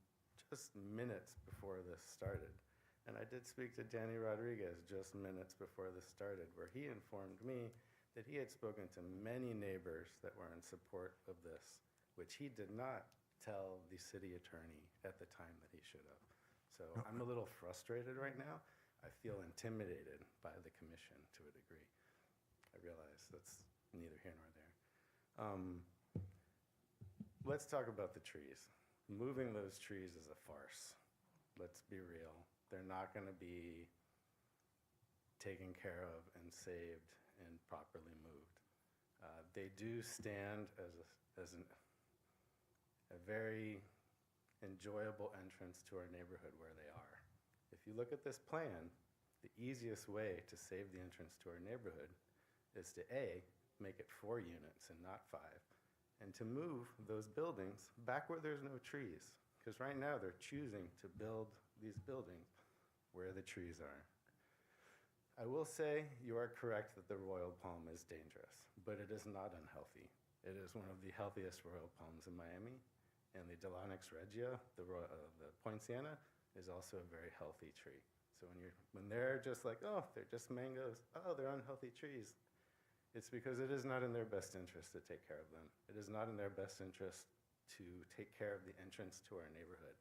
just minutes before this started. And I did speak to Danny Rodriguez just minutes before this started, where he informed me that he had spoken to many neighbors that were in support of this, which he did not tell the city attorney at the time that he should have. So I'm a little frustrated right now. I feel intimidated by the commission to a degree. I realize that's neither here nor there. Let's talk about the trees. Moving those trees is a farce. Let's be real. They're not going to be taken care of and saved and properly moved. They do stand as a very enjoyable entrance to our neighborhood where they are. If you look at this plan, the easiest way to save the entrance to our neighborhood is to A, make it 4 units and not 5, and to move those buildings back where there's no trees. Because right now they're choosing to build these buildings where the trees are. I will say you are correct that the royal palm is dangerous, but it is not unhealthy. It is one of the healthiest royal palms in Miami, and the Delaunix regia, the poinciana, is also a very healthy tree. So when they're just like, oh, they're just mangoes, oh, they're unhealthy trees, it's because it is not in their best interest to take care of them. It is not in their best interest to take care of the entrance to our neighborhood.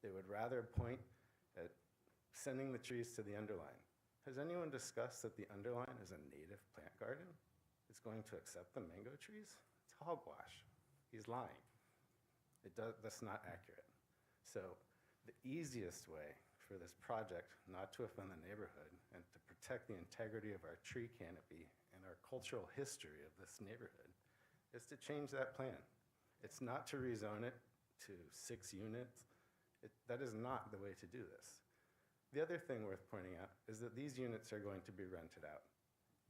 They would rather point at sending the trees to the underline. Has anyone discussed that the underline is a native plant garden? It's going to accept the mango trees? It's hogwash. He's lying. That's not accurate. So the easiest way for this project not to offend the neighborhood and to protect the integrity of our tree canopy and our cultural history of this neighborhood is to change that plan. It's not to rezone it to 6 units. That is not the way to do this. The other thing worth pointing out is that these units are going to be rented out.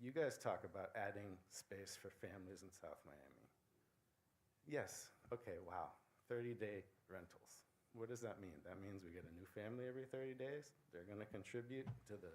You guys talk about adding space for families in South Miami. Yes, okay, wow, 30-day rentals. What does that mean? That means we get a new family every 30 days? They're going to contribute to the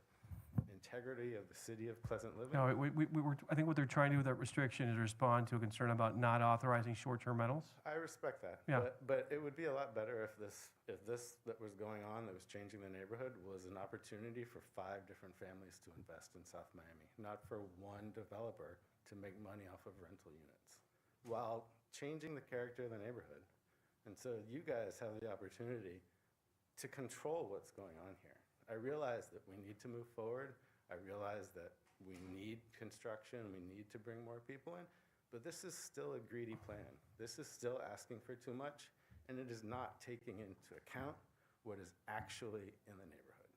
integrity of the city of Pleasant Living?
No, I think what they're trying to do with that restriction is respond to a concern about not authorizing short-term rentals.
I respect that.
Yeah.
But it would be a lot better if this that was going on, that was changing the neighborhood, was an opportunity for 5 different families to invest in South Miami, not for one developer to make money off of rental units, while changing the character of the neighborhood. And so you guys have the opportunity to control what's going on here. I realize that we need to move forward. I realize that we need construction, we need to bring more people in, but this is still a greedy plan. This is still asking for too much, and it is not taking into account what is actually in the neighborhood.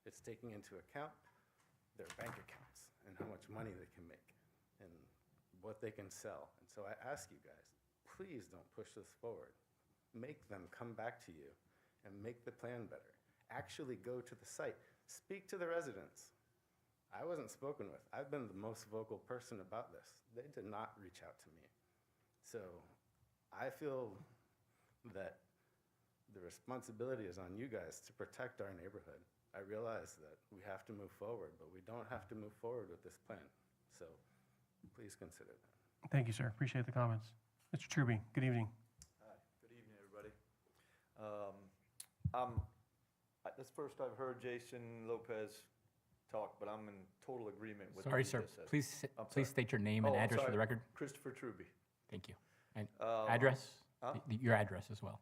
It's taking into account their bank accounts and how much money they can make and what they can sell. And so I ask you guys, please don't push this forward. Make them come back to you and make the plan better. Actually go to the site. Speak to the residents. I wasn't spoken with. I've been the most vocal person about this. They did not reach out to me. So I feel that the responsibility is on you guys to protect our neighborhood. I realize that we have to move forward, but we don't have to move forward with this plan. So please consider that.
Thank you, sir. Appreciate the comments. Mr. Truby, good evening.
Hi, good evening, everybody. This first I've heard Jason Lopez talk, but I'm in total agreement with what
Sorry,
he
sir.
just said. I'm
Please
sorry.
state your name and
Oh, I'm
address for the
sorry.
record.
Christopher Truby,
Thank you. And address?
huh?
Your address as well.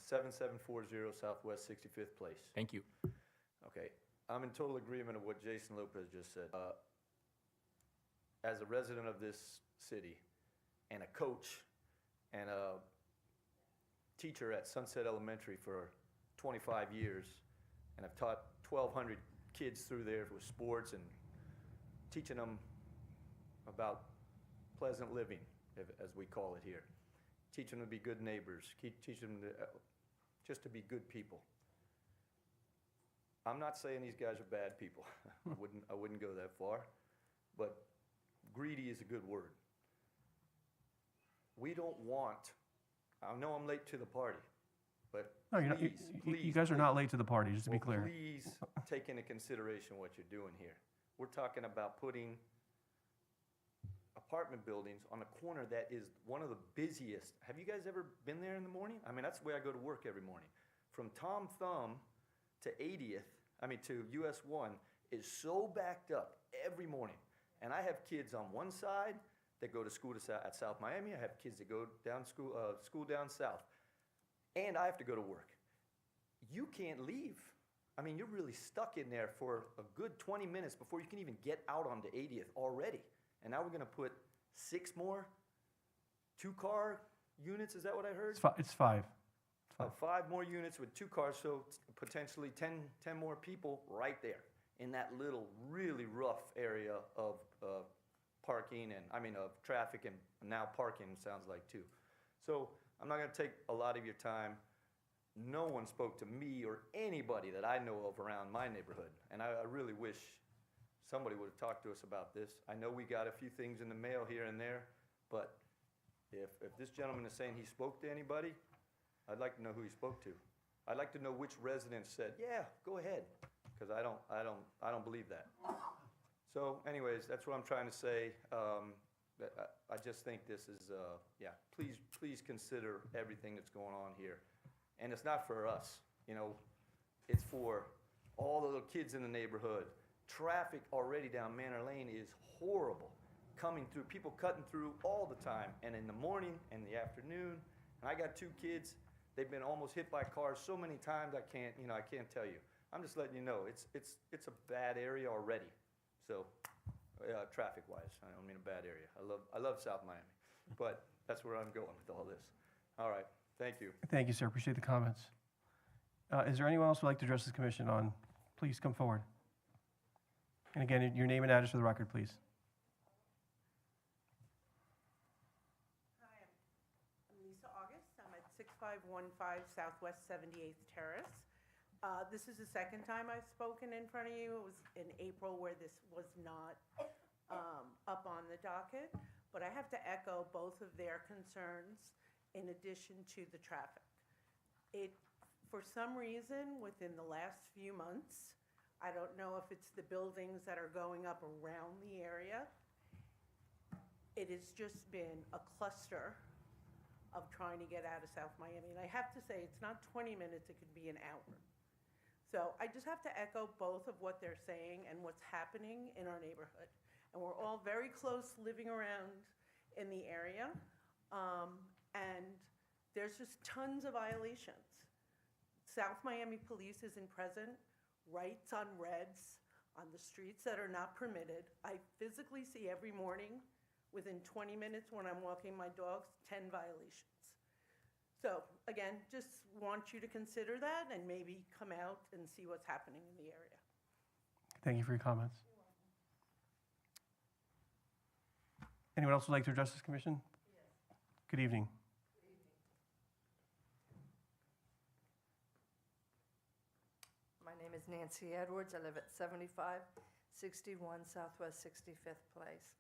7740 Southwest 65th Place.
Thank you.
Okay, I'm in total agreement of what Jason Lopez just said. As a resident of this city and a coach and a teacher at Sunset Elementary for 25 years, and I've taught 1,200 kids through there with sports and teaching them about pleasant living, as we call it here. Teaching them to be good neighbors, teaching them just to be good people. I'm not saying these guys are bad people. I wouldn't go that far, but greedy is a good word. We don't want, I know I'm late to the party, but
No, you're not, you guys are not late to the party, just to be clear.
Please take into consideration what you're doing here. We're talking about putting apartment buildings on a corner that is one of the busiest. Have you guys ever been there in the morning? I mean, that's the way I go to work every morning. From Tom Thumb to 80th, to US 1, is so backed up every morning. And I have kids on one side that go to school at South Miami. I have kids that go down school down south. And I have to go to work. You can't leave. You're really stuck in there for a good 20 minutes before you can even get out onto 80th already. And now we're going to put 6 more 2-car units, is that what I heard?
It's five.
5 more units with 2 cars, so potentially 10 more people right there in that little really rough area of parking and, of traffic and now parking sounds like too. So I'm not going to take a lot of your time. No one spoke to me or anybody that I know of around my neighborhood, and I really wish somebody would have talked to us about this. I know we got a few things in the mail here and there, but if this gentleman is saying he spoke to anybody, I'd like to know who he spoke to. I'd like to know which residents said, yeah, go ahead, because I don't believe that. So anyways, that's what I'm trying to say. I just think this is, please consider everything that's going on here. And it's not for us, it's for all the little kids in the neighborhood. Traffic already down Manor Lane is horrible. Coming through, people cutting through all the time, and in the morning and the afternoon. And I got 2 kids. They've been almost hit by cars so many times I can't tell you. I'm just letting you know it's a bad area already. So, traffic-wise, I don't mean a bad area. I love South Miami, but that's where I'm going with all this. All right, thank you.
Thank you, sir. Appreciate the comments. Is there anyone else who would like to address this commission on? Please come forward. And again, your name and address for the record, please.
Hi, I'm Lisa August. I'm at 6515 Southwest 78th Terrace. This is the second time I've spoken in front of you. It was in April where this was not up on the docket. But I have to echo both of their concerns in addition to the traffic. For some reason, within the last few months, I don't know if it's the buildings that are going up around the area, it has just been a cluster of trying to get out of South Miami. And I have to say, it's not 20 minutes, it could be an hour. So I just have to echo both of what they're saying and what's happening in our neighborhood. And we're all very close living around in the area. And there's just tons of violations. South Miami Police isn't present, writes on reds on the streets that are not permitted. I physically see every morning, within 20 minutes when I'm walking my dogs, 10 violations. So again, just want you to consider that and maybe come out and see what's happening in the area.
Thank you for your comments. Anyone else would like to address this commission? Yes. Good evening.
My name is Nancy Edwards. I live at 75
61 Southwest 65th Place.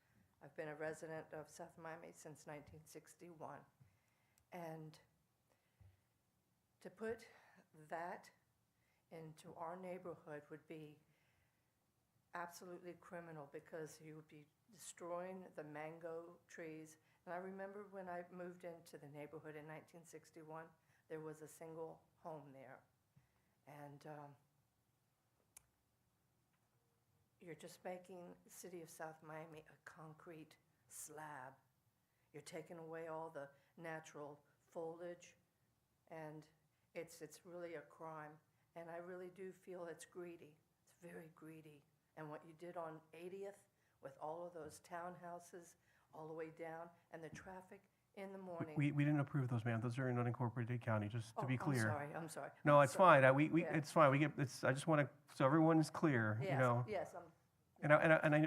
I've been a resident of South Miami since 1961. And to put that into our neighborhood would be absolutely criminal because you would be destroying the mango trees. And I remember when I moved into the neighborhood in 1961, there was a single home there. And you're just making the city of South Miami a concrete slab. You're taking away all the natural foliage, and it's really a crime. And I really do feel it's greedy. It's very greedy. And what you did on 80th with all of those townhouses all the way down and the traffic in the morning.
We didn't approve those, ma'am. Those are in unincorporated county, just to be clear.
I'm sorry.
No,
I'm
it's
sorry.
fine.
Yeah.
It's fine. I just want to, so everyone's clear, you
Yes,
know.
yes,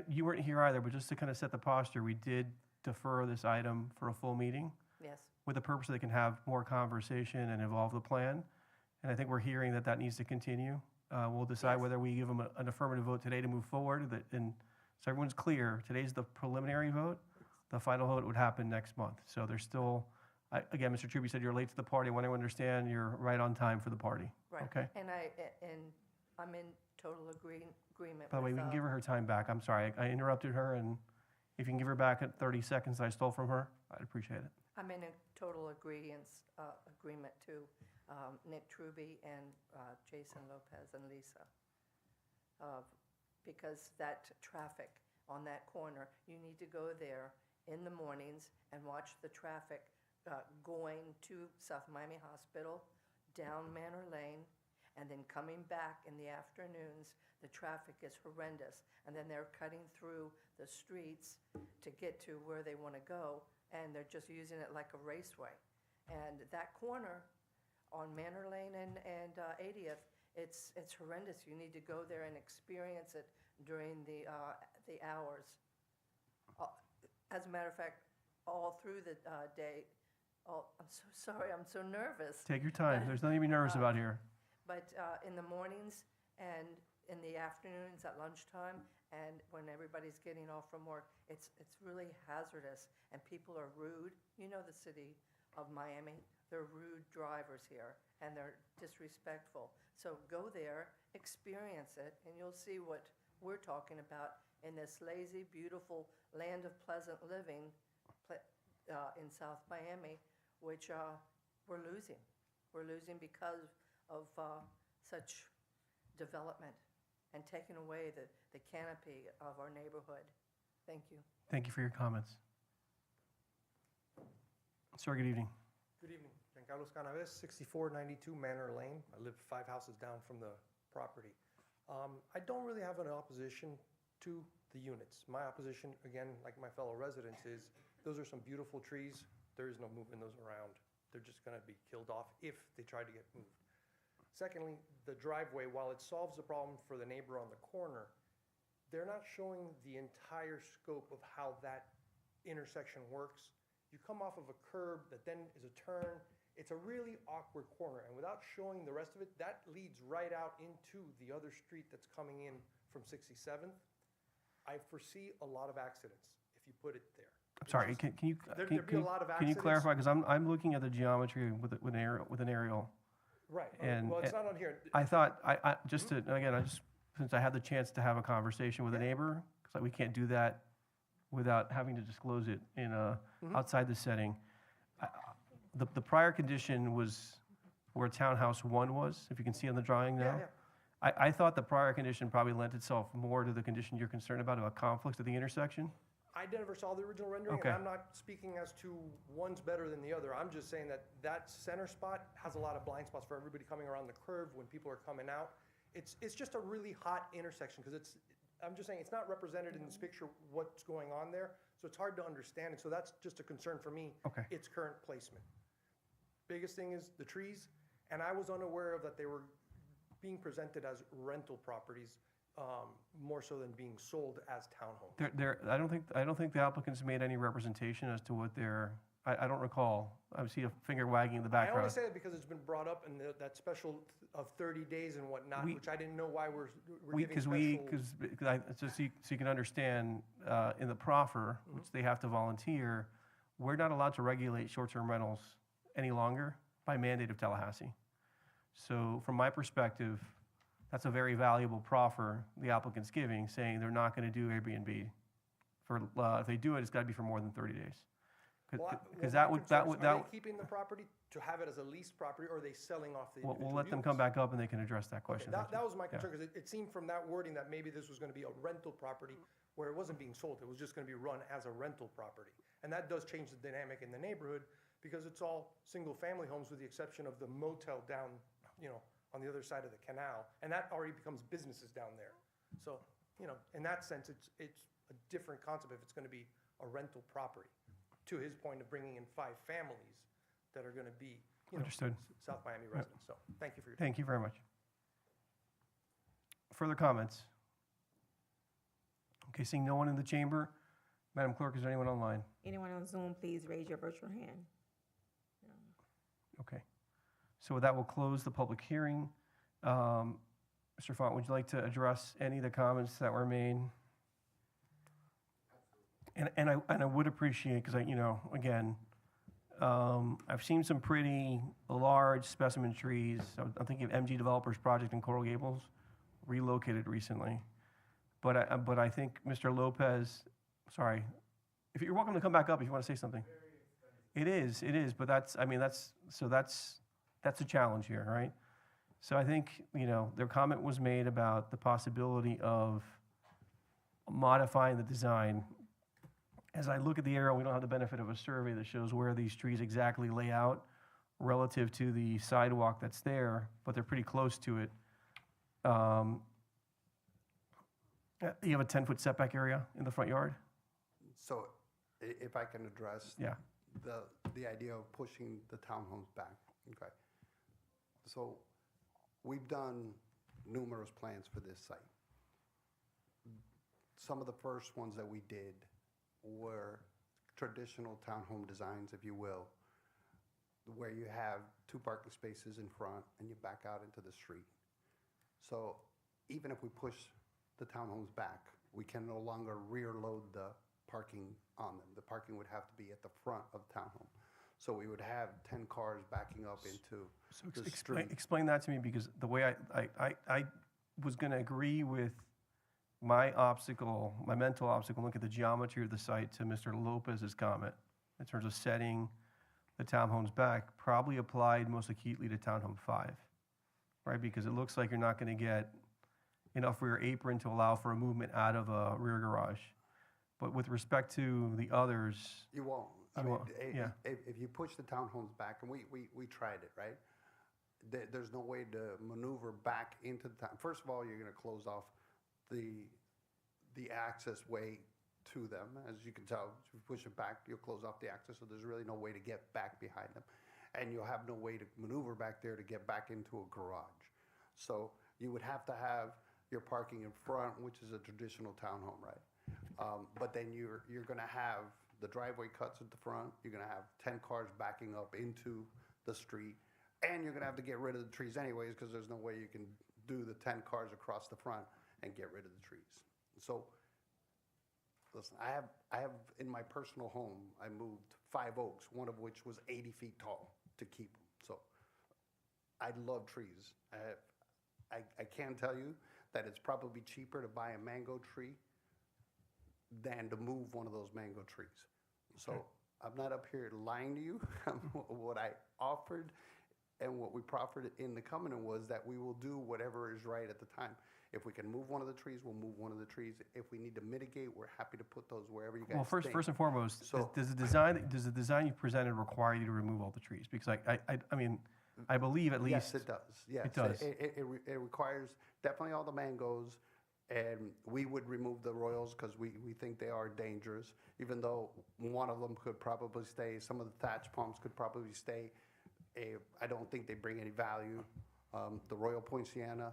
You weren't here either, but just to kind of set the posture, we did defer this item for a full meeting
yes.
with the purpose that they can have more conversation and evolve the plan. And I think we're hearing that that needs to continue. We'll decide
Yes.
whether we give them an affirmative vote today to move forward. And so everyone's clear, today's the preliminary vote. The final vote would happen next month. So there's still, again, Mr. Truby said you're late to the party. I want to understand you're right on time for the party.
Right.
Okay?
And I'm in total agreement.
By the way, we
with,
can give her time back. I'm sorry, I interrupted her, and if you can give her back at 30 seconds that I stole from her, I'd appreciate it.
I'm in a total agreement to Nick Truby and Jason Lopez and Lisa. Because that traffic on that corner, you need to go there in the mornings and watch the traffic going to South Miami Hospital, down Manor Lane, and then coming back in the afternoons. The traffic is horrendous. And then they're cutting through the streets to get to where they want to go, and they're just using it like a raceway. And that corner on Manor Lane and 80th, it's horrendous. You need to go there and experience it during the hours. As a matter of fact, all through the day, I'm so sorry, I'm so nervous.
Take your time. There's nothing to be nervous about here.
But in the mornings and in the afternoons at lunchtime, and when everybody's getting off from work, it's really hazardous, and people are rude. You know the city of Miami, they're rude drivers here, and they're disrespectful. So go there, experience it, and you'll see what we're talking about in this lazy, beautiful land of pleasant living in South Miami, which we're losing. We're losing because of such development and taking away the canopy of our neighborhood. Thank you.
Thank you for your comments. Sir, good evening.
Good evening. Giancarlo Canaves, 6492 Manor Lane. I live 5 houses down from the property. I don't really have an opposition to the units. My opposition, again, like my fellow residents, is those are some beautiful trees. There is no moving those around. They're just going to be killed off if they try to get moved. Secondly, the driveway, while it solves the problem for the neighbor on the corner, they're not showing the entire scope of how that intersection works. You come off of a curb that then is a turn. It's a really awkward corner, and without showing the rest of it, that leads right out into the other street that's coming in from 67th. I foresee a lot of accidents if you put it there.
I'm sorry, can you,
There'd
can
be a lot of
can you
accidents.
clarify? Because I'm looking at the geometry with an aerial.
Right,
And
well, it's not on here.
I thought, just to, again, since I had the chance to have a conversation with a neighbor, because we can't do that without having to disclose it in outside the setting. The prior condition was where Townhouse 1 was, if you can see on the drawing now.
Yeah.
I thought the prior condition probably lent itself more to the condition you're concerned about conflicts at the intersection.
I never saw the original rendering,
Okay.
and I'm not speaking as to one's better than the other. I'm just saying that that center spot has a lot of blind spots for everybody coming around the curve when people are coming out. It's just a really hot intersection because I'm just saying it's not represented in this picture what's going on there, so it's hard to understand. And so that's just a concern for me.
Okay.
Its current placement. Biggest thing is the trees, and I was unaware of that they were being presented as rental properties. More so than being sold as townhomes.
I don't think the applicants made any representation as to what their I don't recall. I see a finger wagging in the
I only
background.
say it because it's been brought up in that special of 30 days and whatnot,
We-
which I didn't know why we're
We,
giving
because
special.
so you can understand, in the proffer, which they have to volunteer, we're not allowed to regulate short-term rentals any longer by mandate of Tallahassee. So from my perspective, that's a very valuable proffer the applicant's giving, saying they're not going to do Airbnb. If they do it, it's got to be for more than 30 days. Because that would,
Are they keeping the property to have it as a leased property, or are they selling off the individual
we'll let them
units?
come back up and they can address that question.
Okay,
Thank you.
that was my
Yeah.
concern, because it seemed from that wording that maybe this was gonna be a rental property where it wasn't being sold, it was just gonna be run as a rental property. And that does change the dynamic in the neighborhood, because it's all single-family homes with the exception of the motel down, on the other side of the canal, and that already becomes businesses down there. So, in that sense, it's a different concept if it's gonna be a rental property, to his point of bringing in 5 families that are gonna be,
Understood.
South Miami residents. So, thank you for your time.
Thank you very much. Further comments? Okay, seeing no one in the chamber, Madam Clerk, is there anyone online?
Anyone on Zoom, please raise your virtual hand.
Okay. So with that, we'll close the public hearing. Mr. Font, would you like to address any of the comments that were made? And I would appreciate, because again, I've seen some pretty large specimen trees. I'm thinking of MG Developers Project in Coral Gables, relocated recently. But I think Mr. Lopez, sorry, if you're welcome to come back up if you want to say something. It is, but that's a challenge here, right? So I think, their comment was made about the possibility of modifying the design. As I look at the area, we don't have the benefit of a survey that shows where these trees exactly lay out relative to the sidewalk that's there, but they're pretty close to it. You have a 10-foot setback area in the front yard?
So if I can address
Yeah.
the idea of pushing the townhomes back. Okay. So we've done numerous plans for this site. Some of the first ones that we did were traditional townhome designs, if you will, where you have 2 parking spaces in front and you back out into the street. So even if we push the townhomes back, we can no longer rear load the parking on them. The parking would have to be at the front of the townhome. So we would have 10 cars backing up into the street.
Explain that to me, because the way I was going to agree with my mental obstacle, look at the geometry of the site, to Mr. Lopez's comment in terms of setting the townhomes back, probably applied most acutely to townhome 5, right? Because it looks like you're not going to get enough rear apron to allow for a movement out of a rear garage. But with respect to the others,
You won't.
yeah.
If you push the townhomes back, and we tried it, right? There's no way to maneuver back into the town. First of all, you're going to close off the access way to them. As you can tell, if you push it back, you'll close off the access, so there's really no way to get back behind them. And you'll have no way to maneuver back there to get back into a garage. So you would have to have your parking in front, which is a traditional townhome, right? But then you're going to have the driveway cuts at the front, you're going to have 10 cars backing up into the street, and you're going to have to get rid of the trees anyways, because there's no way you can do the 10 cars across the front and get rid of the trees. So, listen, I have in my personal home, I moved 5 oaks, one of which was 80 feet tall, to keep them. So I love trees. I can tell you that it's probably cheaper to buy a mango tree than to move one of those mango trees. So I'm not up here lying to you. What I offered and what we proffered in the covenant was that we will do whatever is right at the time. If we can move one of the trees, we'll move one of the trees. If we need to mitigate, we're happy to put those wherever you guys
Well, first and foremost,
So-
does the design you presented require you to remove all the trees? Because I believe at least.
Yes, it does. Yes,
It does.
It requires definitely all the mangoes, and we would remove the royals because we think they are dangerous, even though one of them could probably stay. Some of the thatch palms could probably stay. I don't think they bring any value. The Royal Poinciana,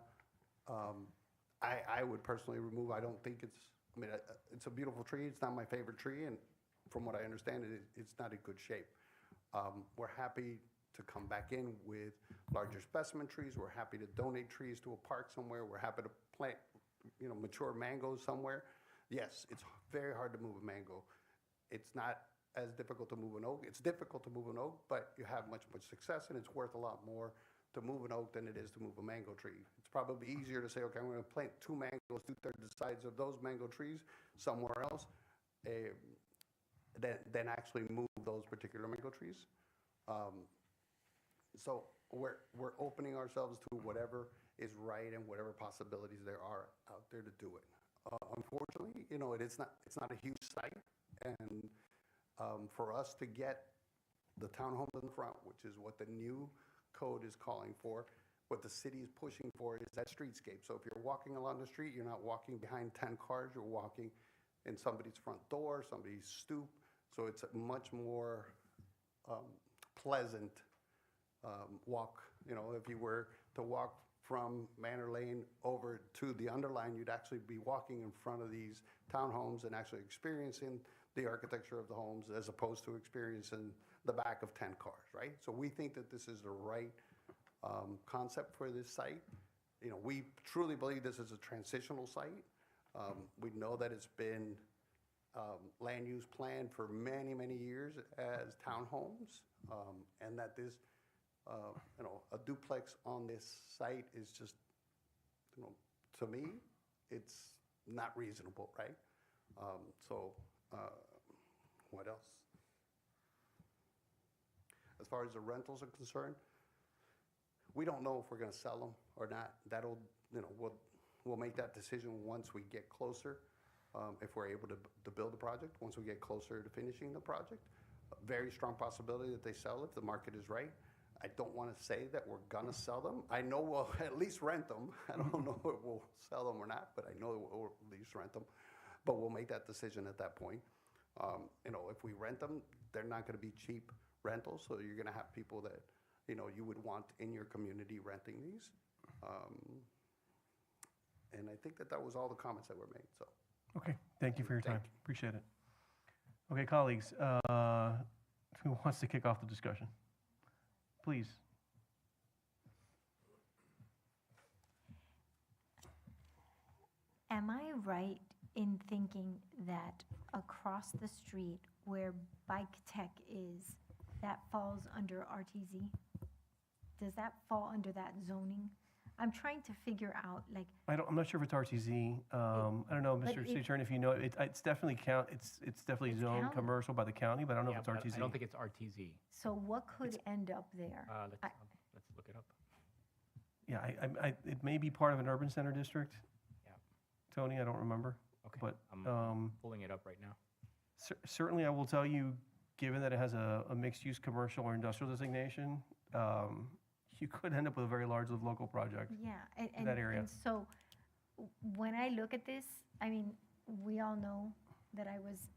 I would personally remove. I don't think it's a beautiful tree. It's not my favorite tree, and from what I understand, it's not in good shape. We're happy to come back in with larger specimen trees. We're happy to donate trees to a park somewhere. We're happy to plant, mature mangoes somewhere. Yes, it's very hard to move a mango. It's not as difficult to move an oak. It's difficult to move an oak, but you have much success, and it's worth a lot more to move an oak than it is to move a mango tree. It's probably easier to say, okay, I'm going to plant 2 mangoes, 2/3 the size of those mango trees somewhere else, than actually move those particular mango trees. So we're opening ourselves to whatever is right and whatever possibilities there are out there to do it. Unfortunately, it's not a huge site, and for us to get the townhomes in the front, which is what the new code is calling for, what the city is pushing for is that streetscape. So if you're walking along the street, you're not walking behind 10 cars, you're walking in somebody's front door, somebody's stoop. So it's a much more pleasant walk. If you were to walk from Manor Lane over to the Underline, you'd actually be walking in front of these townhomes and actually experiencing the architecture of the homes as opposed to experiencing the back of 10 cars, right? So we think that this is the right concept for this site. We truly believe this is a transitional site. We know that it's been land use planned for many, many years as townhomes, and that this, a duplex on this site is just, to me, it's not reasonable, right? What else? As far as the rentals are concerned, we don't know if we're going to sell them or not. That'll, we'll make that decision once we get closer, if we're able to build the project, once we get closer to finishing the project. A very strong possibility that they sell if the market is right. I don't want to say that we're going to sell them. I know we'll at least rent them. I don't know if we'll sell them or not, but I know we'll at least rent them. But we'll make that decision at that point. If we rent them, they're not going to be cheap rentals, so you're going to have people that, you would want in your community renting these. And I think that was all the comments that were made, so.
Okay, thank you for your time.
Thank you.
Appreciate it. Okay, colleagues, who wants to kick off the discussion? Please.
Am I right in thinking that across the street where Bike Tech is, that falls under RTZ? Does that fall under that zoning? I'm trying to figure out, like,
I'm not sure if it's RTZ. I don't know,
But
Mr. City Attorney, if you know, it's definitely it's definitely zoned
county.
commercial by the county, but I don't know
Yeah,
if
but
it's RTZ.
I don't think it's RTZ.
so what could end up there?
Let's look it up.
Yeah, it may be part of an urban center district.
Yeah.
Tony, I don't remember.
Okay,
But
I'm pulling it up right now.
certainly I will tell you, given that it has a mixed-use commercial or industrial designation, you could end up with a very large local project.
Yeah,
in that area.
and so when I look at this, I mean, we all know that I was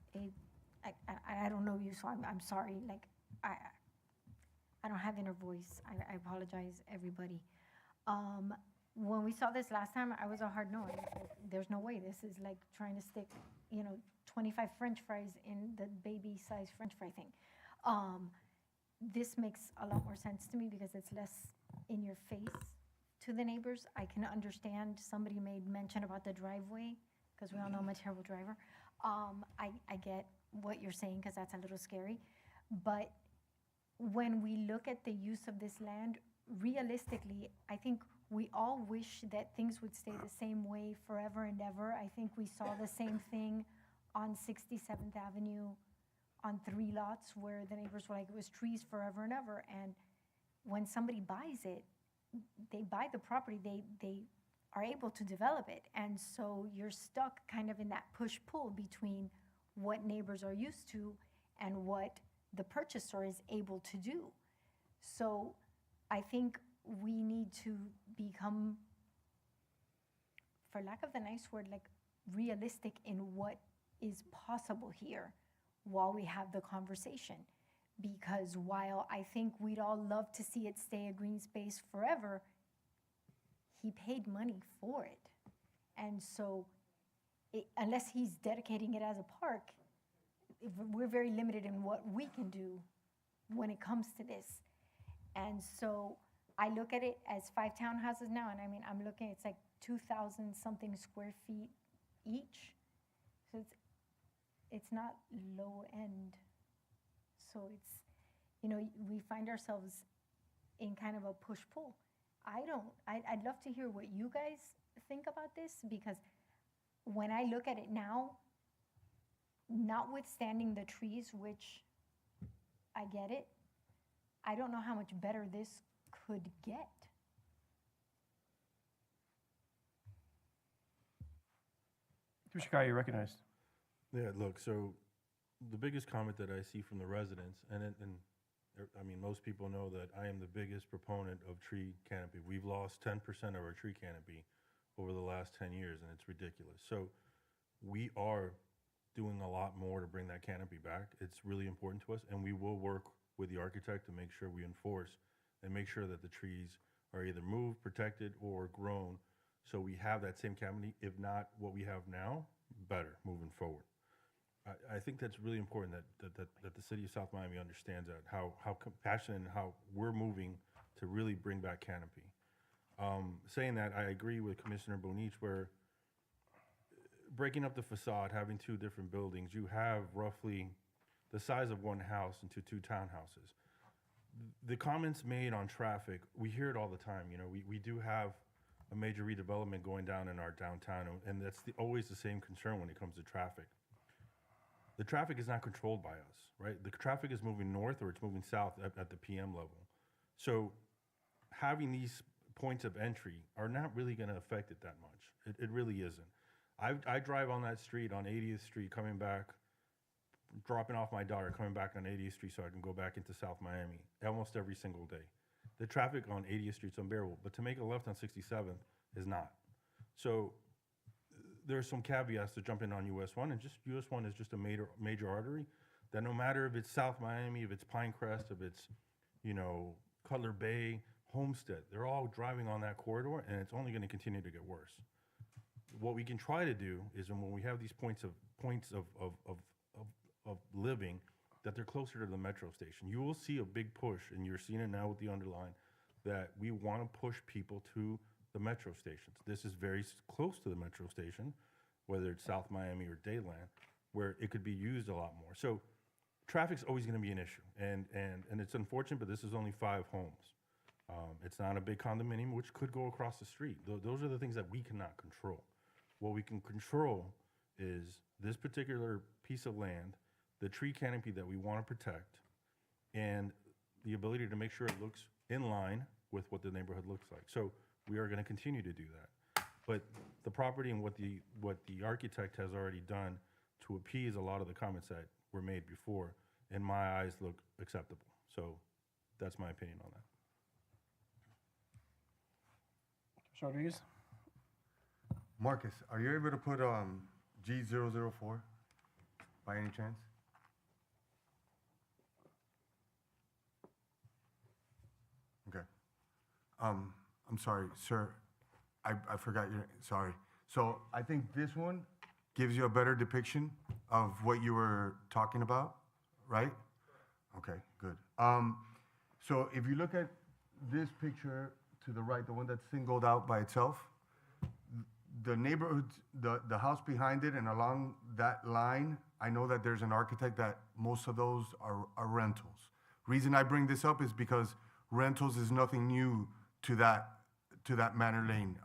I don't know you, so I'm sorry. Like, I don't have inner voice. I apologize, everybody. When we saw this last time, I was a hard no. I was like, there's no way. This is like trying to stick, 25 French fries in the baby-sized French fry thing. This makes a lot more sense to me because it's less in your face to the neighbors. I can understand somebody made mention about the driveway, because we all know I'm a terrible driver. I get what you're saying, because that's a little scary. But when we look at the use of this land, realistically, I think we all wish that things would stay the same way forever and ever. I think we saw the same thing on 67th Avenue on 3 lots where the neighbors were like, it was trees forever and ever. And when somebody buys it, they buy the property, they are able to develop it. And so you're stuck kind of in that push-pull between what neighbors are used to and what the purchaser is able to do. So I think we need to become, for lack of the nice word, like realistic in what is possible here while we have the conversation. Because while I think we'd all love to see it stay a green space forever, he paid money for it. And so unless he's dedicating it as a park, we're very limited in what we can do when it comes to this. And so I look at it as 5 townhouses now, and I mean, I'm looking, it's like 2,000 something square feet each. So it's not low end. So it's, you know, we find ourselves in kind of a push-pull. I'd love to hear what you guys think about this, because when I look at it now, notwithstanding the trees, which I get it, I don't know how much better this could get.
Commissioner Kaya, you're recognized.
Yeah, look, so the biggest comment that I see from the residents, I mean, most people know that I am the biggest proponent of tree canopy. We've lost 10% of our tree canopy over the last 10 years, and it's ridiculous. So we are doing a lot more to bring that canopy back. It's really important to us, and we will work with the architect to make sure we enforce and make sure that the trees are either moved, protected, or grown, so we have that same canopy, if not what we have now, better moving forward. I think that's really important that the city of South Miami understands that, how compassionate and how we're moving to really bring back canopy. Saying that, I agree with Commissioner Bonich, where breaking up the facade, having 2 different buildings, you have roughly the size of one house into 2 townhouses. The comments made on traffic, we hear it all the time. You know, we do have a major redevelopment going down in our downtown, and that's always the same concern when it comes to traffic. The traffic is not controlled by us, right? The traffic is moving north or it's moving south at the PM level. So having these points of entry are not really going to affect it that much. It really isn't. I drive on that street, on 80th Street, coming back, dropping off my daughter, coming back on 80th Street so I can go back into South Miami almost every single day. The traffic on 80th Street is unbearable, but to make a left on 67th is not. So there's some caveats to jumping on US 1, and just US 1 is just a major artery that no matter if it's South Miami, if it's Pinecrest, if it's, you know, Cutler Bay, Homestead, they're all driving on that corridor, and it's only going to continue to get worse. What we can try to do is when we have these points of living, that they're closer to the metro station. You will see a big push, and you're seeing it now with the underline, that we want to push people to the metro stations. This is very close to the metro station, whether it's South Miami or Dayland, where it could be used a lot more. So traffic's always going to be an issue, and it's unfortunate, but this is only 5 homes. It's not a big condominium, which could go across the street. Those are the things that we cannot control. What we can control is this particular piece of land, the tree canopy that we want to protect, and the ability to make sure it looks in line with what the neighborhood looks like. So we are going to continue to do that. But the property and what the architect has already done to appease a lot of the comments that were made before, in my eyes, look acceptable. So that's my opinion on that.
Commissioner Rodriguez?
Marcus, are you able to put G004 by any chance? Okay. I'm sorry, sir. I forgot your, sorry. So I think this one gives you a better depiction of what you were talking about, right? Okay, good. So if you look at this picture to the right, the one that's singled out by itself, the neighborhoods, the house behind it and along that line, I know that there's an architect that most of those are rentals. Reason I bring this up is because rentals is nothing new to that Manor Lane.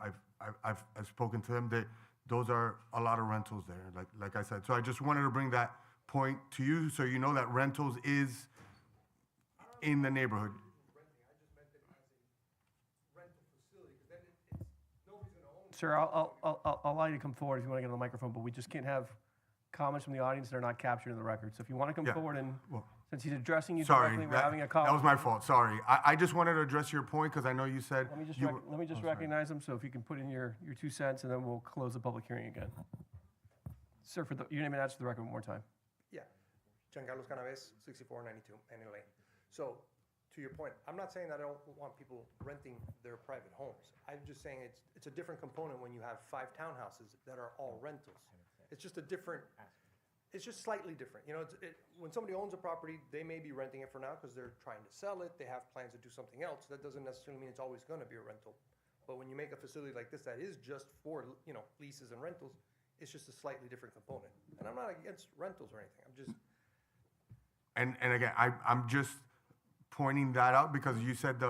I've spoken to them, that those are a lot of rentals there, like I said. So I just wanted to bring that point to you so you know that rentals is in the neighborhood.
Sir, I'll allow you to come forward if you want to get on the microphone, but we just can't have comments from the audience that are not captured in the record. So if you want to come
Yeah,
forward and,
well,
since he's addressing you
Sorry,
directly, we're having a call.
that was my fault, sorry. I just wanted to address your point because I know you said.
Let me just,
you were-
let me just
oh, sorry.
recognize him, so if you can put in your 2 cents, and then we'll close the public hearing again. Sir, for your name and address for the record one more time.
Yeah, Giancarlo Canaves, 6492 Annie Lane. So, to your point, I'm not saying that I don't want people renting their private homes. I'm just saying it's a different component when you have 5 townhouses that are all rentals. It's just a different it's just slightly different. You know, when somebody owns a property, they may be renting it for now because they're trying to sell it. They have plans to do something else. That doesn't necessarily mean it's always going to be a rental. But when you make a facility like this that is just for, you know, leases and rentals, it's just a slightly different component. And I'm not against rentals or anything. I'm just,
And again, I'm just pointing that out because you said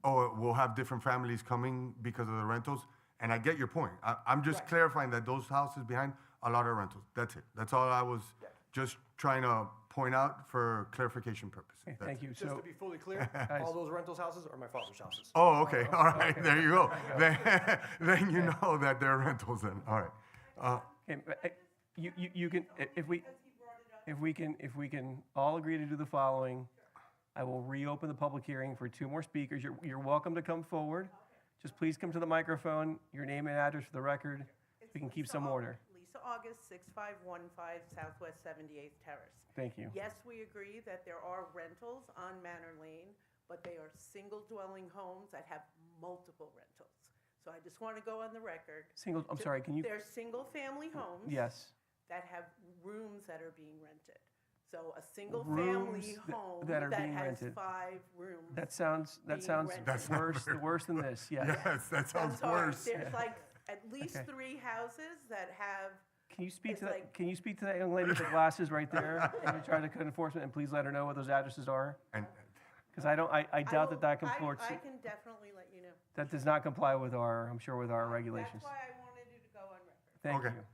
we'll have different families coming because of the rentals. And I get your point. I'm just clarifying that those houses behind, a lot of rentals. That's it. That's all I was just trying to point out for clarification purposes.
Okay, thank you.
just
So,
to be fully clear, all those rentals houses are my father's houses.
Oh, okay. All right. There you go. Then you know that they're rentals then. All right.
okay, you can, if we can all agree to do the following, I will reopen the public hearing for 2 more speakers. You're welcome to come forward. Just please come to the microphone, your name and address for the record, so we can keep some order.
Lisa August, 6515 Southwest 78th Terrace.
Thank you.
Yes, we agree that there are rentals on Manor Lane, but they are single-dwelling homes that have multiple rentals. So I just want to go on the record.
I'm sorry, can you?
They're single-family homes.
Yes.
That have rooms that are being rented. So a single-family home
that are
that
being
has
rented.
5 rooms.
That sounds
rented.
That's not
worse than this, yes.
Yes, that
I'm
sounds
sorry,
worse.
there's like at least
Okay.
3 houses that have,
Can you speak
It's
to that,
like-
can you speak to that young lady with the glasses right there? And you try to code enforcement, and please let her know what those addresses are?
And
Because I doubt that comports,
I can definitely let you know.
that does not comply with I'm sure with our regulations.
That's why I wanted you to go on record.
Thank you.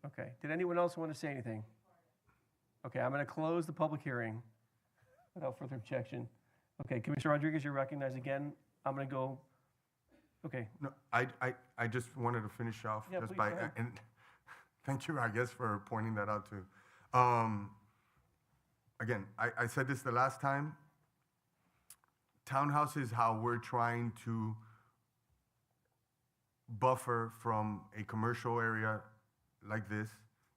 Okay. Did anyone else want to say anything? Okay, I'm going to close the public hearing without further objection. Okay, Commissioner Rodriguez, you're recognized again. I'm going to go, okay.
No, I just wanted to finish off
Yeah,
just
please,
by,
go ahead.
and thank you, I guess, for pointing that out too. Again, I said this the last time. Townhouse is how we're trying to buffer from a commercial area like this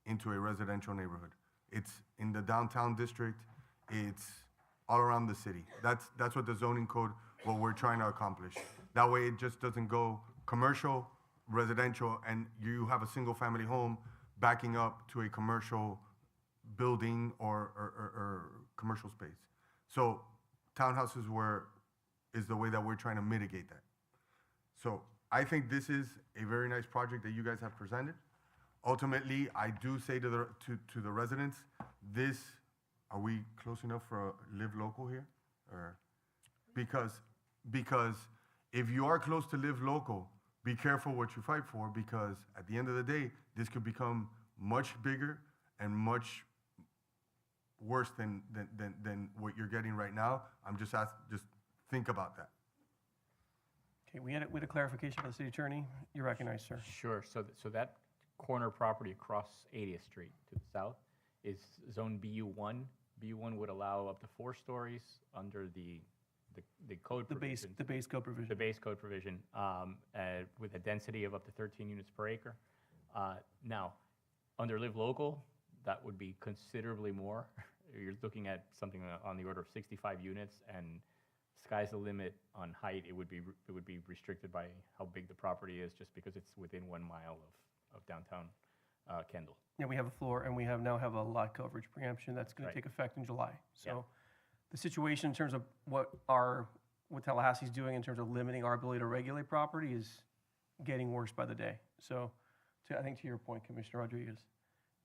into a residential neighborhood. It's in the downtown district, it's all around the city. That's what the zoning code, what we're trying to accomplish. That way it just doesn't go commercial, residential, and you have a single family home backing up to a commercial building or commercial space. So townhouses is the way that we're trying to mitigate that. So I think this is a very nice project that you guys have presented. Ultimately, I do say to the residents, are we close enough for a live local here? Or because if you are close to live local, be careful what you fight for, because at the end of the day, this could become much bigger and much worse than what you're getting right now. I'm just think about that.
Okay, we had a clarification from the city attorney. You're recognized, sir.
Sure, so that corner property across 80th Street to the south is zone BU1. BU1 would allow up to 4 stories under the code provisions.
The base code provision.
The base code provision, with a density of up to 13 units per acre. Now, under Live Local, that would be considerably more. You're looking at something on the order of 65 units, and sky's the limit on height. It would be restricted by how big the property is, just because it's within 1 mile of downtown Kendall.
Yeah, we have a floor, and we now have a lot coverage preemption that's going to take effect in July. So the situation in terms of what Tallahassee's doing in terms of limiting our ability to regulate property is getting worse by the day. So I think to your point, Commissioner Rodriguez.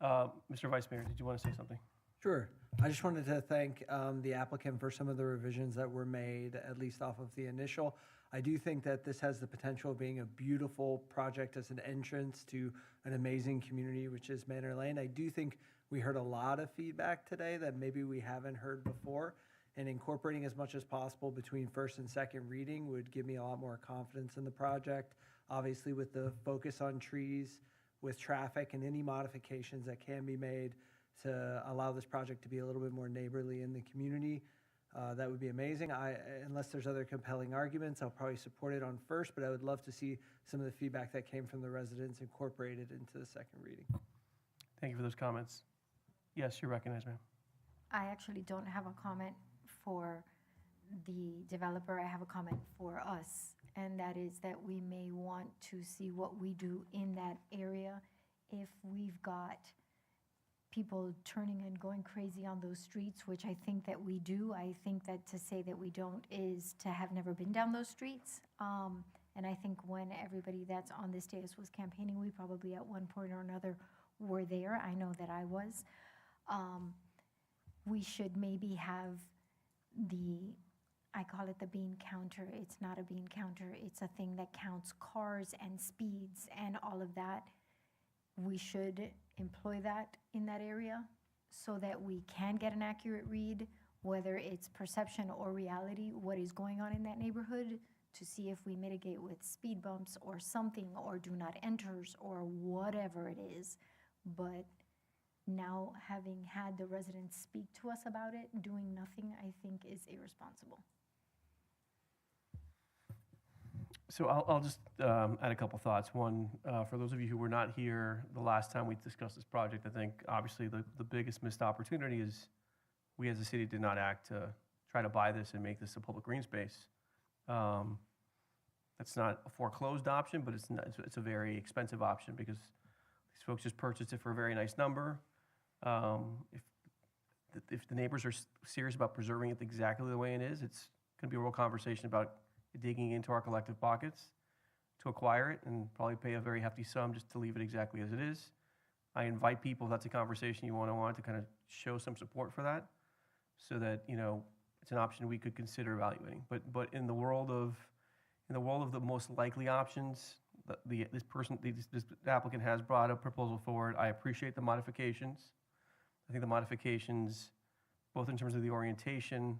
Mr. Vice Mayor, did you want to say something?
Sure. I just wanted to thank the applicant for some of the revisions that were made, at least off of the initial. I do think that this has the potential of being a beautiful project as an entrance to an amazing community, which is Manor Lane. I do think we heard a lot of feedback today that maybe we haven't heard before, and incorporating as much as possible between first and second reading would give me a lot more confidence in the project. Obviously, with the focus on trees, with traffic, and any modifications that can be made to allow this project to be a little bit more neighborly in the community, that would be amazing. Unless there's other compelling arguments, I'll probably support it on first, but I would love to see some of the feedback that came from the residents incorporated into the second reading.
Thank you for those comments. Yes, you're recognized, ma'am.
I actually don't have a comment for the developer. I have a comment for us, and that is that we may want to see what we do in that area if we've got people turning and going crazy on those streets, which I think that we do. I think that to say that we don't is to have never been down those streets. And I think when everybody that's on this dais was campaigning, we probably at one point or another were there. I know that I was. We should maybe have I call it the bean counter. It's not a bean counter. It's a thing that counts cars and speeds and all of that. We should employ that in that area so that we can get an accurate read, whether it's perception or reality, what is going on in that neighborhood, to see if we mitigate with speed bumps or something, or do not enters, or whatever it is. But now, having had the residents speak to us about it, doing nothing, I think, is irresponsible.
So I'll just add a couple thoughts. One, for those of you who were not here the last time we discussed this project, I think obviously the biggest missed opportunity is we as a city did not act to try to buy this and make this a public green space. That's not a foreclosed option, but it's a very expensive option because these folks just purchased it for a very nice number. If the neighbors are serious about preserving it exactly the way it is, it's going to be a real conversation about digging into our collective pockets to acquire it and probably pay a very hefty sum just to leave it exactly as it is. I invite people, if that's a conversation you want to kind of show some support for that so that, it's an option we could consider evaluating. But in the world of the most likely options, this applicant has brought a proposal forward. I appreciate the modifications. I think the modifications, both in terms of the orientation,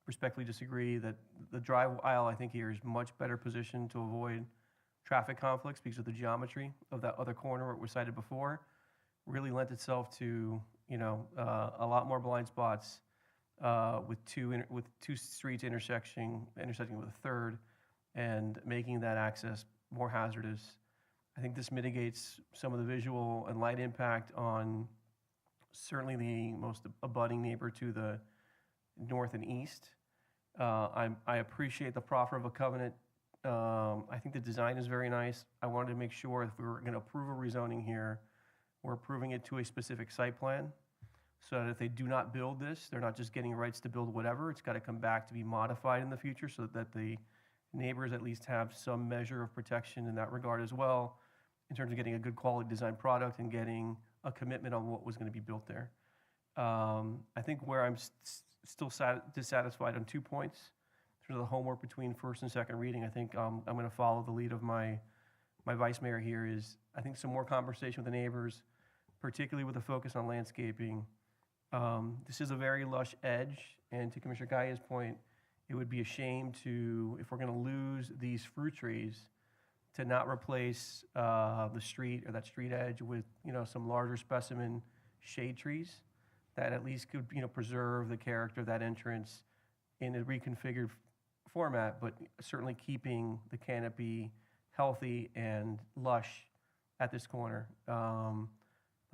respectfully disagree that the drive aisle, I think, here is much better positioned to avoid traffic conflicts because of the geometry of that other corner where it was cited before. Really lent itself to, a lot more blind spots with two streets intersecting with a third and making that access more hazardous. I think this mitigates some of the visual and light impact on certainly the most abutting neighbor to the north and east. I appreciate the proffer of a covenant. I think the design is very nice. I wanted to make sure if we were going to approve a rezoning here, we're approving it to a specific site plan so that if they do not build this, they're not just getting rights to build whatever. It's got to come back to be modified in the future so that the neighbors at least have some measure of protection in that regard as well, in terms of getting a good quality design product and getting a commitment on what was going to be built there. I think where I'm still dissatisfied on 2 points, in terms of the homework between first and second reading, I think I'm going to follow the lead of my vice mayor here is, I think some more conversation with the neighbors, particularly with a focus on landscaping. This is a very lush edge, and to Commissioner Gaya's point, it would be a shame to, if we're going to lose these fruit trees, to not replace the street or that street edge with, some larger specimen shade trees that at least could, preserve the character of that entrance in a reconfigured format, but certainly keeping the canopy healthy and lush at this corner.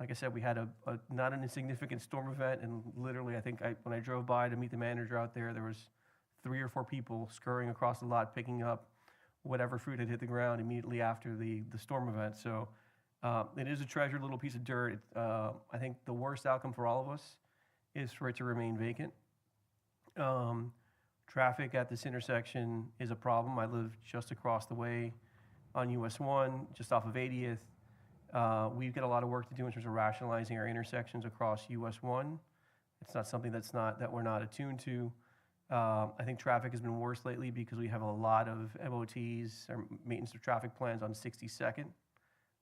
Like I said, we had a not an insignificant storm event, and literally, I think when I drove by to meet the manager out there, there was 3 or 4 people scurrying across the lot picking up whatever fruit had hit the ground immediately after the storm event. So it is a treasured little piece of dirt. I think the worst outcome for all of us is for it to remain vacant. Traffic at this intersection is a problem. I live just across the way on US 1, just off of 80th. We've got a lot of work to do in terms of rationalizing our intersections across US 1. It's not something that we're not attuned to. I think traffic has been worse lately because we have a lot of MOTs, or maintenance of traffic plans, on 62nd.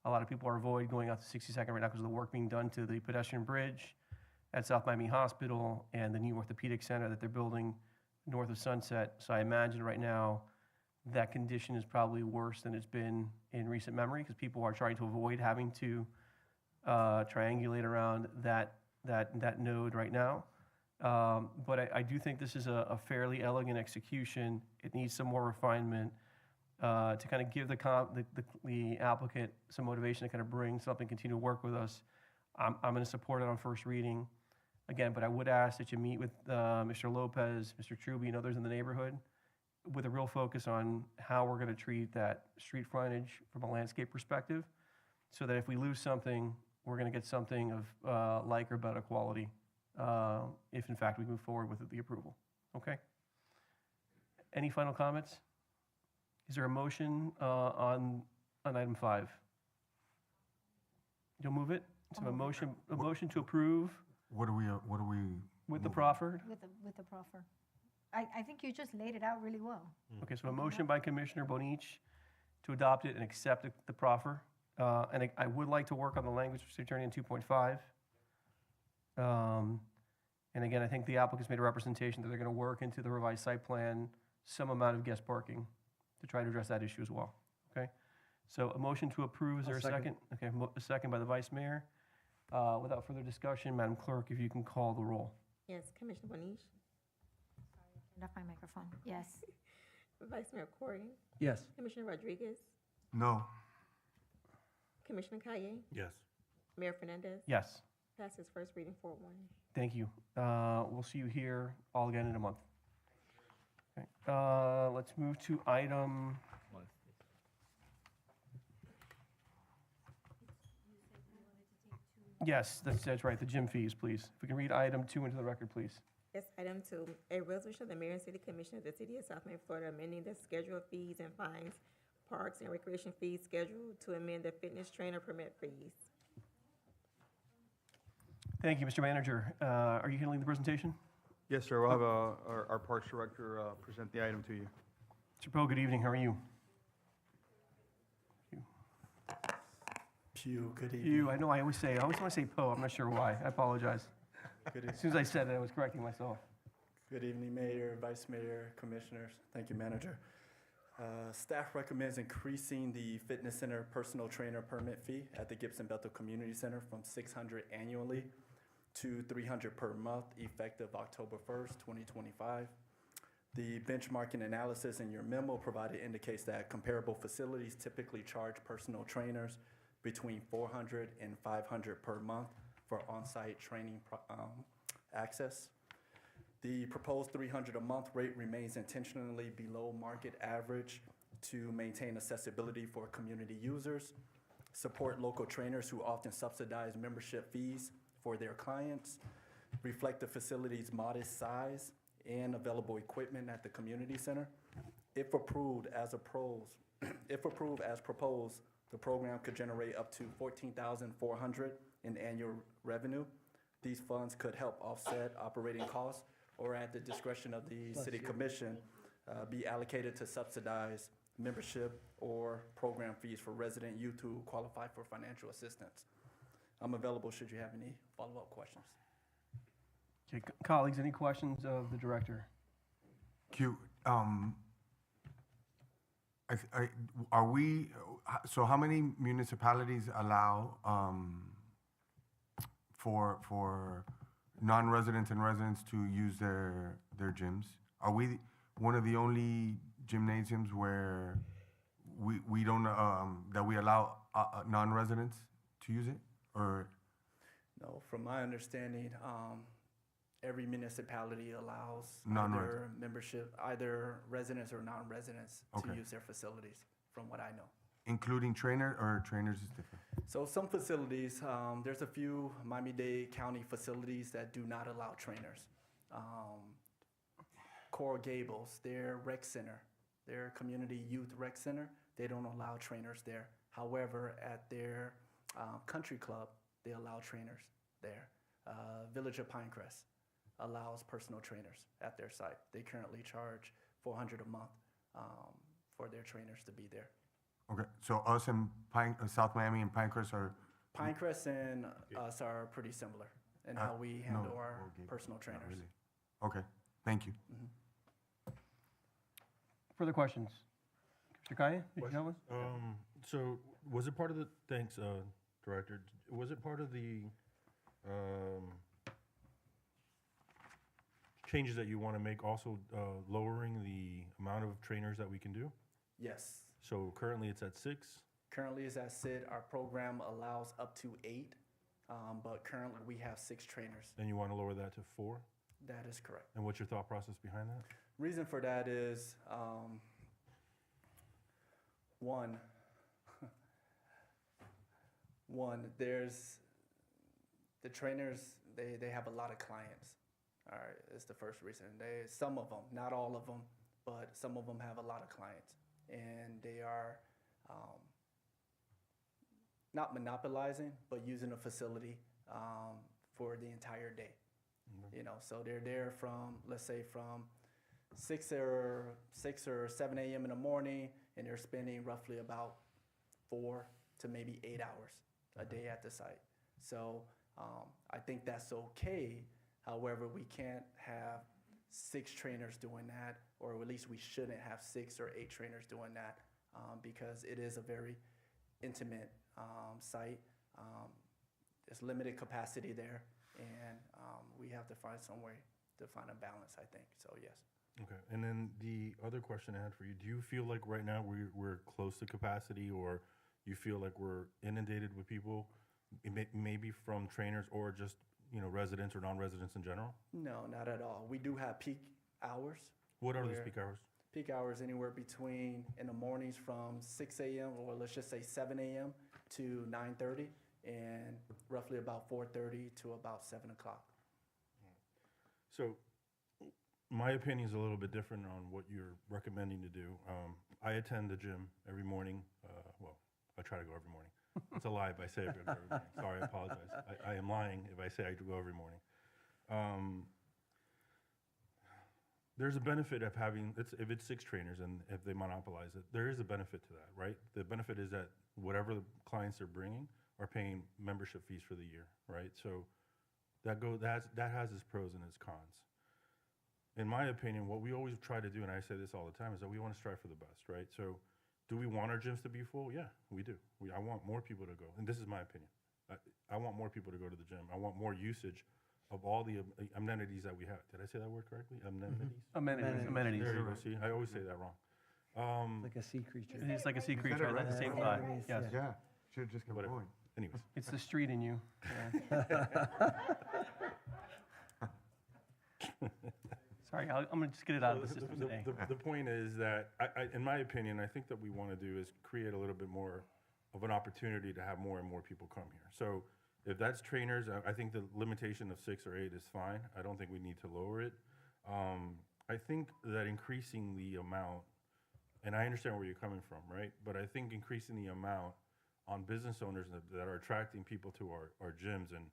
A lot of people are avoiding going out to 62nd right now because of the work being done to the pedestrian bridge at South Miami Hospital and the new orthopedic center that they're building north of Sunset. So I imagine right now that condition is probably worse than it's been in recent memory because people are trying to avoid having to triangulate around that node right now. But I do think this is a fairly elegant execution. It needs some more refinement to kind of give the applicant some motivation to kind of bring something, continue to work with us. I'm going to support it on first reading. Again, but I would ask that you meet with Mr. Lopez, Mr. Truby, and others in the neighborhood with a real focus on how we're going to treat that street frontage from a landscape perspective, so that if we lose something, we're going to get something of like or better quality if in fact we move forward with the approval. Okay? Any final comments? Is there a motion on item 5? You'll move it? So a motion to approve
What do we,
with the proffered?
With the proffer. I think you just laid it out really well.
Okay, so a motion by Commissioner Bonich to adopt it and accept the proffer. And I would like to work on the language, Mr. Attorney, in 2.5. And again, I think the applicant's made a representation that they're going to work into the revised site plan some amount of guest parking to try to address that issue as well. Okay? So a motion to approve, is there a second? Okay, a second by the Vice Mayor. Without further discussion, Madam Clerk, if you can call the roll.
Yes, Commissioner Bonich,
Turn off my microphone. Yes.
Vice Mayor Corrigan,
Yes.
Commissioner Rodriguez,
no.
Commissioner Kaye,
Yes.
Mayor Fernandez.
Yes,
Passes first reading 4-1.
thank you. We'll see you here all again in a month. Okay, let's move to item, yes, that's right, the gym fees, please. If we can read item 2 into the record, please.
Yes, item 2, a resolution of the Mayor and City Commission of the City of South Miami, Florida, amending the schedule of fees and fines, parks and recreation fees schedule to amend the fitness trainer permit fees.
Thank you, Mr. Manager. Are you handling the presentation?
Yes, sir. We'll have our Parks Director present the item to you.
Mr. Poe, good evening, how are you?
Pew, good evening.
You, I know I always want to say Poe, I'm not sure why, I apologize. As soon as I said it, I was correcting myself.
Good evening, Mayor, Vice Mayor, Commissioners. Thank you, Manager. Staff recommends increasing the fitness center personal trainer permit fee at the Gibson Bethel Community Center from $600 annually to $300 per month, effective October 1st, 2025. The benchmarking analysis in your memo provided indicates that comparable facilities typically charge personal trainers between $400 and $500 per month for on-site training access. The proposed $300 a month rate remains intentionally below market average to maintain accessibility for community users, support local trainers who often subsidize membership fees for their clients, reflect the facility's modest size and available equipment at the community center. If approved as proposed, the program could generate up to $14,400 in annual revenue. These funds could help offset operating costs or at the discretion of the City Commission, be allocated to subsidize membership or program fees for resident youth who qualify for financial assistance. I'm available should you have any follow-up questions.
Okay, colleagues, any questions of the director?
Q, are we, so how many municipalities allow for non-residents and residents to use their gyms? Are we one of the only gymnasiums where we don't, that we allow non-residents to use it, or?
No, from my understanding, every municipality allows
Non-resident.
either residents or non-residents to
Okay.
use their facilities, from what I know.
Including trainer, or trainers is different?
So some facilities, there's a few Miami-Dade County facilities that do not allow trainers. Coral Gables, their rec center, their community youth rec center, they don't allow trainers there. However, at their country club, they allow trainers there. Village of Pinecrest allows personal trainers at their site. They currently charge $400 a month for their trainers to be there.
Okay, so us and South Miami and Pinecrest are?
Pinecrest and us are pretty similar in how we handle our personal trainers.
Not really. Okay, thank you.
Further questions? Mr. Kaya, did you have one?
So was it part of the, thanks, Director, was it part of the changes that you want to make also lowering the amount of trainers that we can do?
Yes.
So currently it's at 6?
Currently, as I said, our program allows up to 8, but currently we have 6 trainers.
And you want to lower that to 4?
That is correct.
And what's your thought process behind that?
Reason for that is, one, there's the trainers, they have a lot of clients. All right, it's the first reason. Some of them, not all of them, but some of them have a lot of clients, and they are not monopolizing, but using the facility for the entire day. You know, so they're there from, let's say, from 6 or 7 a.m. in the morning, and they're spending roughly about 4 to maybe 8 hours a day at the site. So I think that's okay. However, we can't have 6 trainers doing that, or at least we shouldn't have 6 or 8 trainers doing that, because it is a very intimate site. There's limited capacity there, and we have to find some way to find a balance, I think. So yes.
Okay, and then the other question I had for you, do you feel like right now we're close to capacity, or you feel like we're inundated with people, maybe from trainers or just, you know, residents or non-residents in general?
No, not at all. We do have peak hours.
What are those
where-
peak hours?
Peak hours anywhere between, in the mornings from 6 a.m., or let's just say 7 a.m. to 9:30, and roughly about 4:30 to about 7 o'clock.
So my opinion is a little bit different on what you're recommending to do. I attend the gym every morning. Well, I try to go every morning. It's a lie if I say I go every morning. Sorry, I apologize. I am lying if I say I go every morning. There's a benefit of having, if it's 6 trainers and if they monopolize it, there is a benefit to that, right? The benefit is that whatever the clients are bringing are paying membership fees for the year, right? So that has its pros and its cons. In my opinion, what we always try to do, and I say this all the time, is that we want to strive for the best, right? So do we want our gyms to be full? Yeah, we do. I want more people to go, and this is my opinion. I want more people to go to the gym. I want more usage of all the amenities that we have. Did I say that word correctly? Amenities?
Amenities.
There you go. See, I always say that wrong.
Like a sea creature.
It's like a sea
You said
creature
it right.
at the same time. Yes.
Yeah, should just kept
Whatever.
going.
Anyways,
It's the street in you. Yeah. Sorry, I'm gonna just get it out of the system today.
the point is that, in my opinion, I think that we want to do is create a little bit more of an opportunity to have more and more people come here. So if that's trainers, I think the limitation of 6 or 8 is fine. I don't think we need to lower it. I think that increasing the amount, and I understand where you're coming from, right? But I think increasing the amount on business owners that are attracting people to our gyms and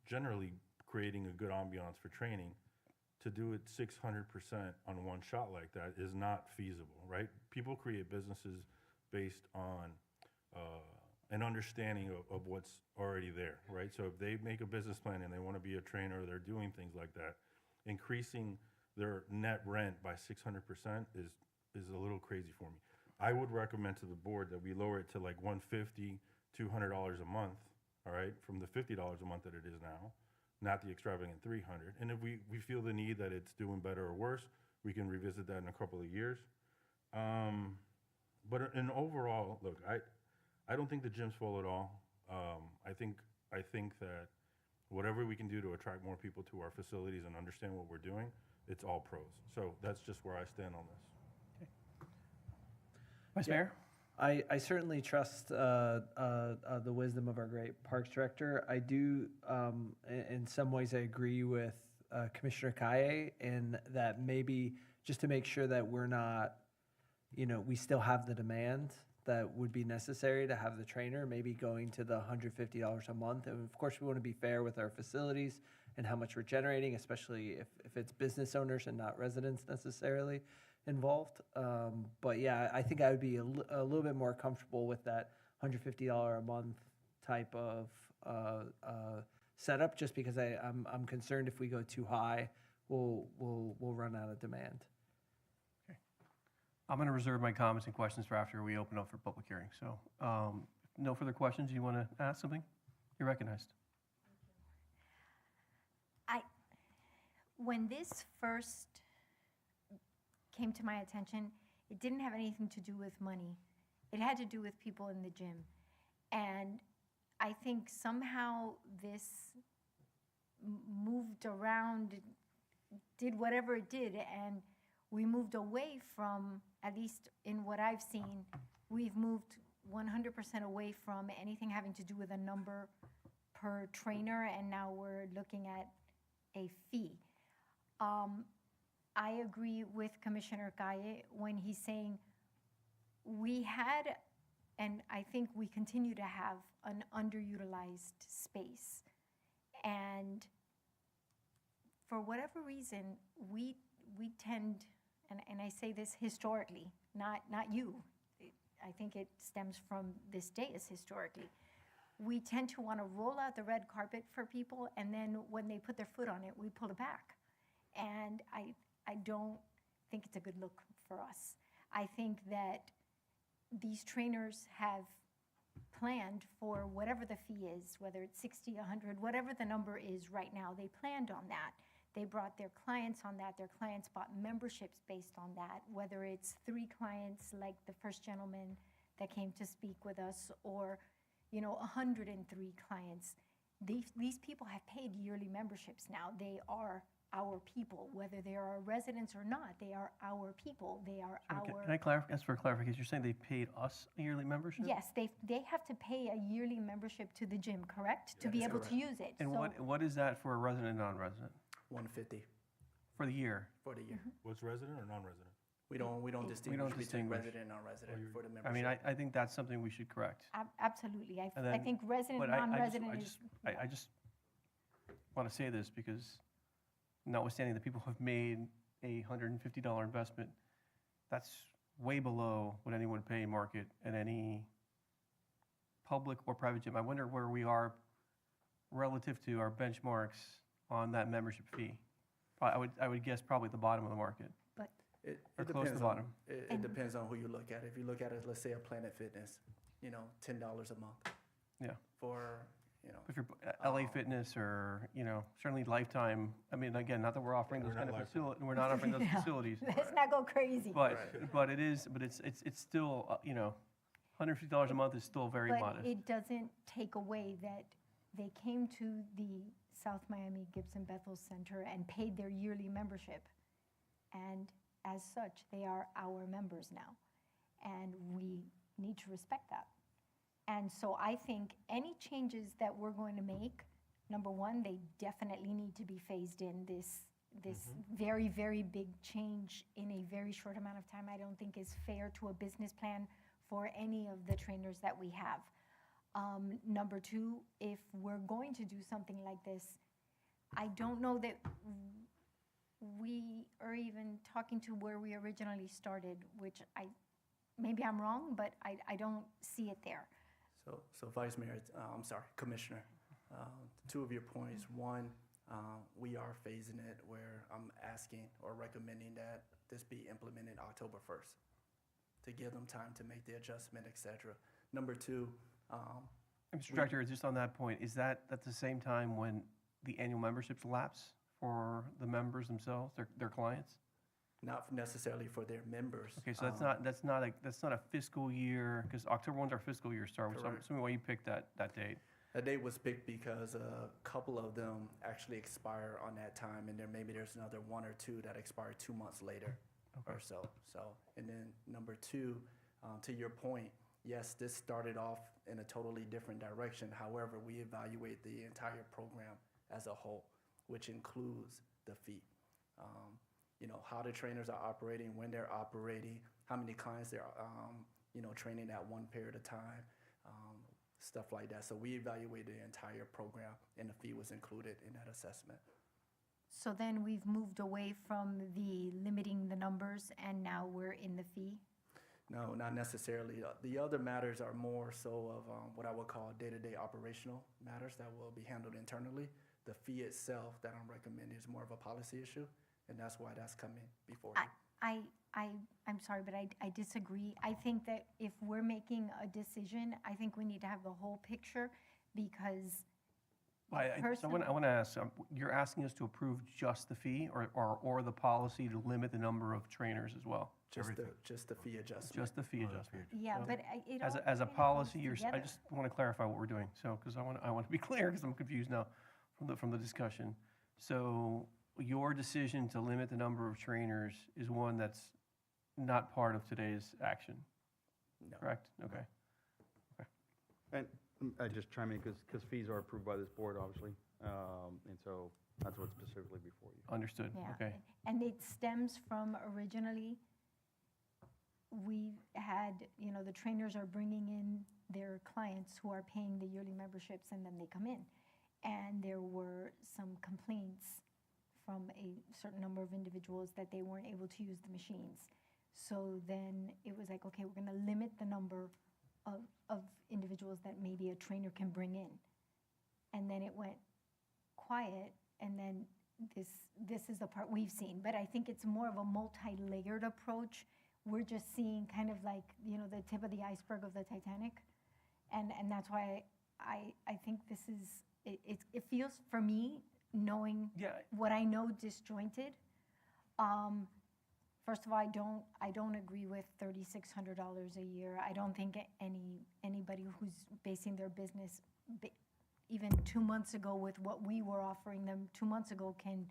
generally creating a good ambiance for training, to do it 600% on one shot like that is not feasible, right? People create businesses based on an understanding of what's already there, right? So if they make a business plan and they want to be a trainer, or they're doing things like that, increasing their net rent by 600% is a little crazy for me. I would recommend to the board that we lower it to like $150, $200 a month, all right, from the $50 a month that it is now, not the extravagant $300. And if we feel the need that it's doing better or worse, we can revisit that in a couple of years. But in overall, look, I don't think the gym's full at all. I think that whatever we can do to attract more people to our facilities and understand what we're doing, it's all pros. So that's just where I stand on this.
Vice Mayor?
I certainly trust the wisdom of our great Parks Director. I do, in some ways, I agree with Commissioner Kaye in that maybe just to make sure that we're not, we still have the demand that would be necessary to have the trainer, maybe going to the $150 a month. And of course, we want to be fair with our facilities and how much we're generating, especially if it's business owners and not residents necessarily involved. But yeah, I think I would be a little bit more comfortable with that $150 a month type of setup, just because I'm concerned if we go too high, we'll run out of demand.
I'm going to reserve my comments and questions for after we open up for public hearing. So no further questions. You want to ask something? You're recognized.
When this first came to my attention, it didn't have anything to do with money. It had to do with people in the gym. And I think somehow this moved around, did whatever it did, and we moved away from, at least in what I've seen, we've moved 100% away from anything having to do with a number per trainer, and now we're looking at a fee. I agree with Commissioner Calle when he's saying we had, and I think we continue to have, an underutilized space. And for whatever reason, we tend, and I say this historically, not you. I think it stems from this dais historically. We tend to want to roll out the red carpet for people, and then when they put their foot on it, we pull it back. And I don't think it's a good look for us. I think that these trainers have planned for whatever the fee is, whether it's 60, 100, whatever the number is right now, they planned on that. They brought their clients on that. Their clients bought memberships based on that, whether it's 3 clients like the first gentleman that came to speak with us, or 103 clients. These people have paid yearly memberships now. They are our people, whether they are our residents or not. They are our people. They are our.
Can I ask for clarification? You're saying they paid us a yearly membership?
Yes, they have to pay a yearly membership to the gym, correct? To be able to use it.
And
So-
what is that for a resident and non-resident?
$150
For the year?
for the year.
What's resident or non-resident?
We don't distinguish between
distinguish.
resident and non-resident for the
I
membership.
mean, I think that's something we should correct.
Absolutely.
And
I
then-
think resident,
but I
non-resident is.
just want to say this because notwithstanding that people have made a $150 investment, that's way below what anyone would pay market at any public or private gym. I wonder where we are relative to our benchmarks on that membership fee. I would guess probably at the bottom of the market.
But
It
or close to
depends
the
on,
bottom.
it depends on who you look at. If you look at it, let's say a Planet Fitness, $10 a month
Yeah.
for,
If you're LA Fitness or, certainly Lifetime, I mean, again, not that we're offering those kind of facilities, we're not offering those
Yeah.
facilities.
Let's not go crazy.
But it's still, $150 a month is still very
But
modest.
it doesn't take away that they came to the South Miami Gibson Bethel Center and paid their yearly membership. And as such, they are our members now. And we need to respect that. And so I think any changes that we're going to make, number one, they definitely need to be phased in. This very, very big change in a very short amount of time, I don't think is fair to a business plan for any of the trainers that we have. Number two, if we're going to do something like this, I don't know that we are even talking to where we originally started, which maybe I'm wrong, but I don't see it there.
So Vice Mayor, Commissioner, 2 of your points. One, we are phasing it where I'm asking or recommending that this be implemented October 1st to give them time to make the adjustment, et cetera. Number 2.
Mr. Director, just on that point, is that at the same time when the annual memberships lapse for the members themselves, their clients?
Not necessarily for their members.
Okay, so that's not a fiscal year, because October 1's our fiscal year start, which I'm
Correct.
assuming why you picked that date.
That date was picked because a couple of them actually expire on that time, and there's another 1 or 2 that expire 2 months later or so. And then number 2, to your point, yes, this started off in a totally different direction. However, we evaluate the entire program as a whole, which includes the fee. How the trainers are operating, when they're operating, how many clients they're, training at one period of time, stuff like that. So we evaluated the entire program, and the fee was included in that assessment.
So then we've moved away from the limiting the numbers, and now we're in the fee?
No, not necessarily. The other matters are more so of what I would call day-to-day operational matters that will be handled internally. The fee itself that I'm recommending is more of a policy issue, and that's why that's coming before you.
I'm sorry, but I disagree. I think that if we're making a decision, I think we need to have the whole picture, because
So I want to ask, you're asking us to approve just the fee or the policy to limit the number of trainers as well?
Just the fee adjustment.
Just the fee adjustment.
Yeah, but it all
As a
kinda
policy,
goes
I
together.
just want to clarify what we're doing, so, because I want to be clear, because I'm confused now from the discussion. So your decision to limit the number of trainers is one that's not part of today's action?
No.
Correct? Okay.
I just chime in because fees are approved by this board, obviously. And so that's what's specifically before you.
Understood,
Yeah.
okay.
And it stems from originally, we had, the trainers are bringing in their clients who are paying the yearly memberships, and then they come in. And there were some complaints from a certain number of individuals that they weren't able to use the machines. So then it was like, okay, we're gonna limit the number of individuals that maybe a trainer can bring in. And then it went quiet, and then this is the part we've seen. But I think it's more of a multi-layered approach. We're just seeing kind of like, the tip of the iceberg of the Titanic. And that's why I think this is, it feels, for me, knowing what I know disjointed. First of all, I don't agree with $3,600 a year. I don't think anybody who's basing their business even 2 months ago with what we were offering them 2 months ago can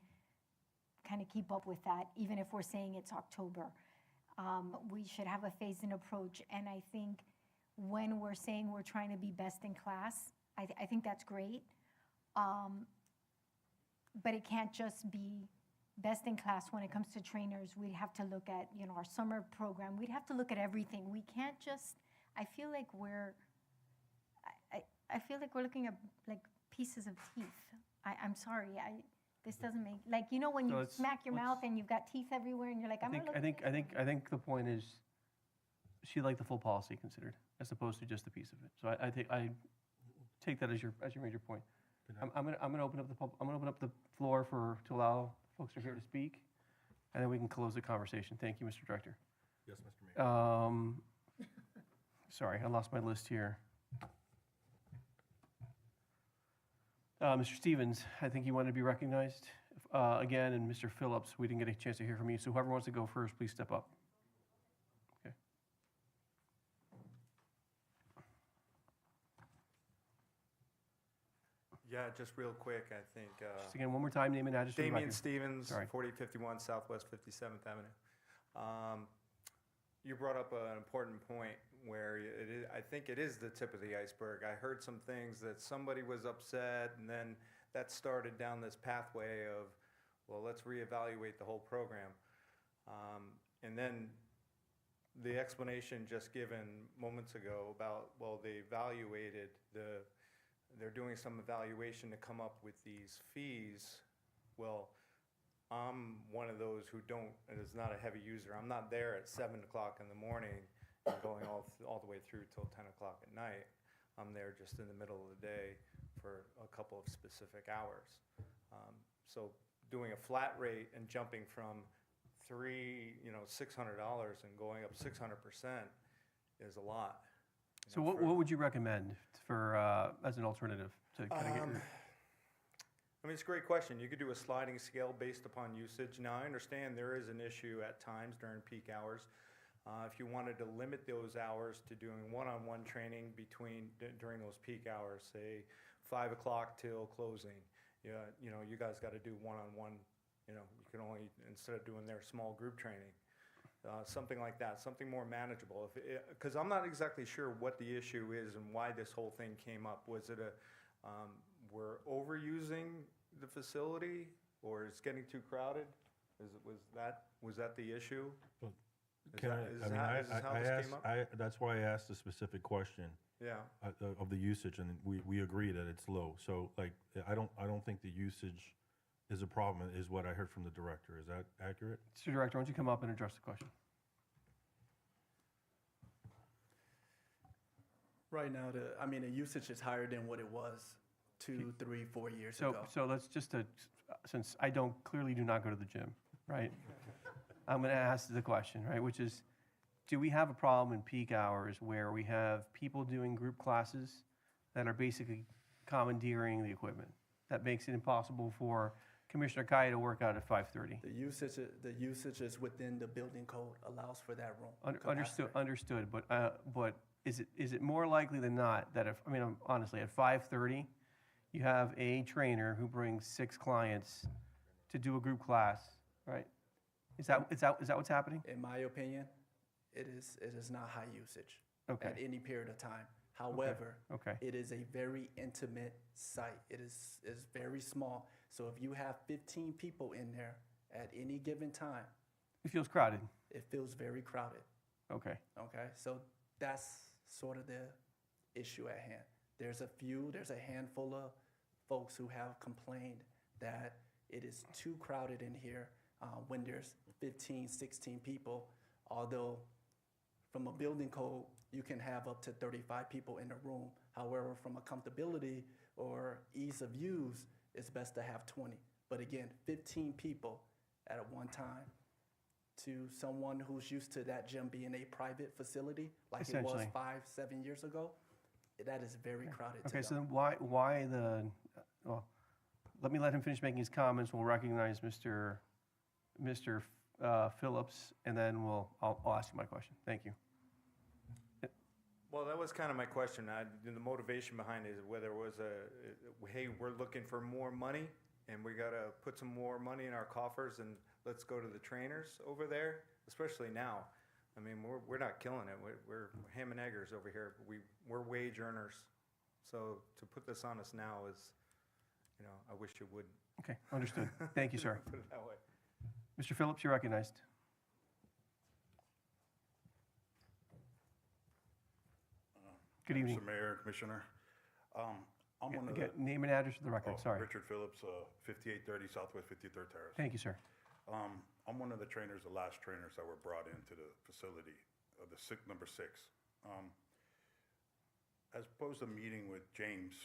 kind of keep up with that, even if we're saying it's October. We should have a phased-in approach, and I think when we're saying we're trying to be best in class, I think that's great. But it can't just be best in class when it comes to trainers. We'd have to look at, our summer program. We'd have to look at everything. We can't just, I feel like we're looking at like pieces of teeth. I'm sorry, this doesn't make, when you smack your mouth and you've got teeth everywhere and you're like, I'm not looking at
I think the point is, she'd like the full policy considered, as opposed to just a piece of it. So I take that as your major point. I'm gonna open up the floor to allow folks who are here to speak, and then we can close the conversation. Thank you, Mr. Director.
Yes, Mr. Mayor.
Sorry, I lost my list here. Mr. Stevens, I think you wanted to be recognized again, and Mr. Phillips, we didn't get a chance to hear from you, so whoever wants to go first, please step up. Okay.
Yeah, just real quick, I think.
Just again, one more time, name and address for the
Damian
record.
Stevens,
Sorry.
4051 Southwest 57th Avenue. You brought up an important point where I think it is the tip of the iceberg. I heard some things that somebody was upset, and then that started down this pathway of, well, let's reevaluate the whole program. And then the explanation just given moments ago about, well, they evaluated they're doing some evaluation to come up with these fees. Well, I'm one of those who is not a heavy user. I'm not there at 7 o'clock in the morning and going all the way through till 10 o'clock at night. I'm there just in the middle of the day for a couple of specific hours. So doing a flat rate and jumping from $600 and going up 600% is a lot.
So what would you recommend for, as an alternative to kind of get your...
I mean, it's a great question. You could do a sliding scale based upon usage. Now, I understand there is an issue at times during peak hours. If you wanted to limit those hours to doing one-on-one training during those peak hours, say 5 o'clock till closing, you guys got to do one-on-one. You can only, instead of doing their small group training, something like that, something more manageable. Because I'm not exactly sure what the issue is and why this whole thing came up. Was it we're overusing the facility, or it's getting too crowded? Was that the issue?
That's why I asked a specific question.
Yeah.
Of the usage, and we agree that it's low. So I don't think the usage is a problem, is what I heard from the director. Is that accurate?
Mr. Director, why don't you come up and address the question?
Right now, the usage is higher than what it was 2, 3, 4 years ago.
So let's just, since I clearly do not go to the gym, right? I'm going to ask the question, right, which is, do we have a problem in peak hours where we have people doing group classes that are basically commandeering the equipment? That makes it impossible for Commissioner Kaya to work out at 5:30.
The usage is within the building code, allows for that room.
Understood, but is it more likely than not that honestly, at 5:30, you have a trainer who brings 6 clients to do a group class, right? Is that what's happening?
In my opinion, it is not high usage at any period of time. However,
Okay.
it is a very intimate site. It is very small. So if you have 15 people in there at any given time,
It feels crowded.
it feels very crowded.
Okay.
Okay, so that's sort of the issue at hand. There's a handful of folks who have complained that it is too crowded in here when there's 15, 16 people, although from a building code, you can have up to 35 people in a room. However, from a comfortability or ease of use, it's best to have 20. But again, 15 people at one time, to someone who's used to that gym being a private facility, like it was
Essentially.
5-7 years ago, that is very crowded to
Okay, so
go.
then why well, let me let him finish making his comments. We'll recognize Mr. Phillips, and then I'll ask you my question. Thank you.
Well, that was kind of my question. The motivation behind it is whether it was hey, we're looking for more money and we got to put some more money in our coffers and let's go to the trainers over there, especially now. I mean, we're not killing it. We're ham and eggers over here. We're wage earners. So to put this on us now is, I wish it would.
Okay, understood. Thank you, sir.
Put it that way.
Mr. Phillips, you're recognized. Good evening.
Mr. Mayor, Commissioner. I'm one of the.
Get name and address for the record, sorry.
Richard Phillips, 5830 Southwest 53rd Terrace.
Thank you, sir.
I'm one of the trainers, the last trainers that were brought into the facility, number 6. As opposed to meeting with James,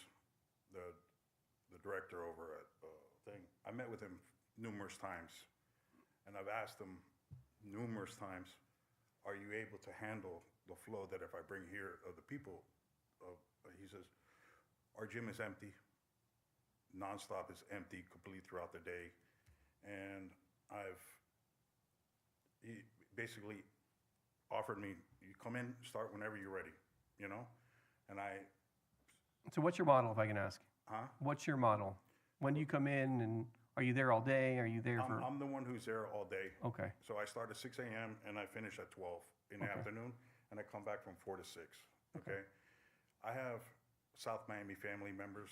the director over at thing, I met with him numerous times, and I've asked him numerous times, are you able to handle the flow that if I bring here of the people? He says, our gym is empty, nonstop is empty, complete throughout the day, and he basically offered me, you come in, start whenever you're ready, and
So what's your model, if I can ask?
Huh?
What's your model? When do you come in, and are you there all day? Are you there for?
I'm the one who's there all day.
Okay.
So I start at 6 a.m. and I finish at 12 in the
Okay.
afternoon, and I come back from 4 to 6, okay? I have South Miami family members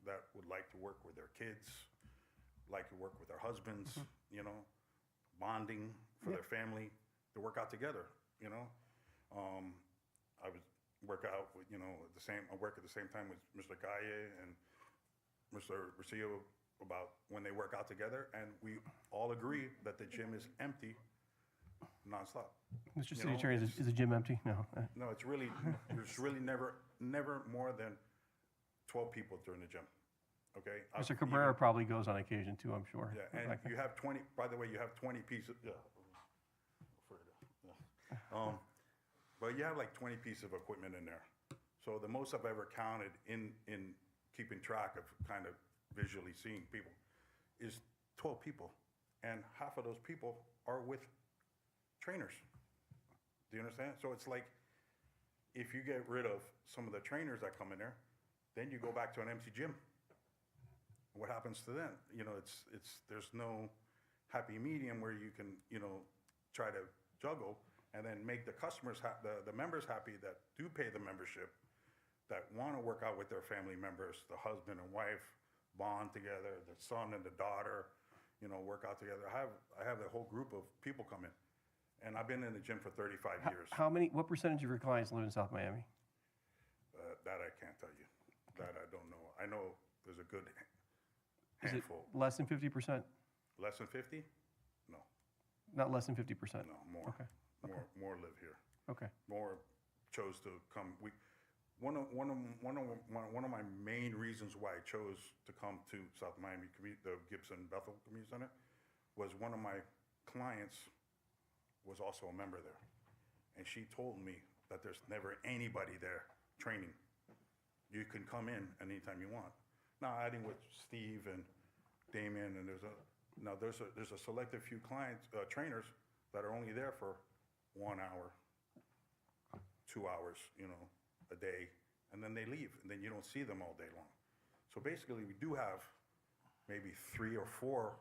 that would like to work with their kids, like to work with their husbands, bonding for their family, to work out together, I would work out with, I work at the same time with Mr. Gaye and Mr. Rosillo about when they work out together, and we all agree that the gym is empty nonstop.
Mr. City Attorney, is the gym empty? No.
No, there's really never more than 12 people during the gym, okay?
Mr. Cabrera probably goes on occasion too, I'm sure.
Yeah, and you have 20, by the way, you have 20 pieces, yeah. But you have like 20 pieces of equipment in there. So the most I've ever counted in keeping track of kind of visually seeing people is 12 people. And half of those people are with trainers. Do you understand? So it's like, if you get rid of some of the trainers that come in there, then you go back to an empty gym. What happens to them? There's no happy medium where you can, try to juggle and then make the customers, the members happy that do pay the membership, that want to work out with their family members, the husband and wife bond together, the son and the daughter, work out together. I have a whole group of people come in, and I've been in the gym for 35 years.
What percentage of your clients live in South Miami?
That I can't tell you. That I don't know. I know there's a good
Is it
handful.
less than 50%?
Less than 50? No.
Not less than 50%?
No, more.
Okay.
More live here.
Okay.
More chose to come. One of my main reasons why I chose to come to South Miami, the Gibson Bethel Community Center, was one of my clients was also a member there, and she told me that there's never anybody there training. You can come in anytime you want. Now, adding with Steve and Damien, and there's a selective few trainers that are only there for 1 hour, 2 hours, a day, and then they leave, and then you don't see them all day long. So basically, we do have maybe 3 or 4,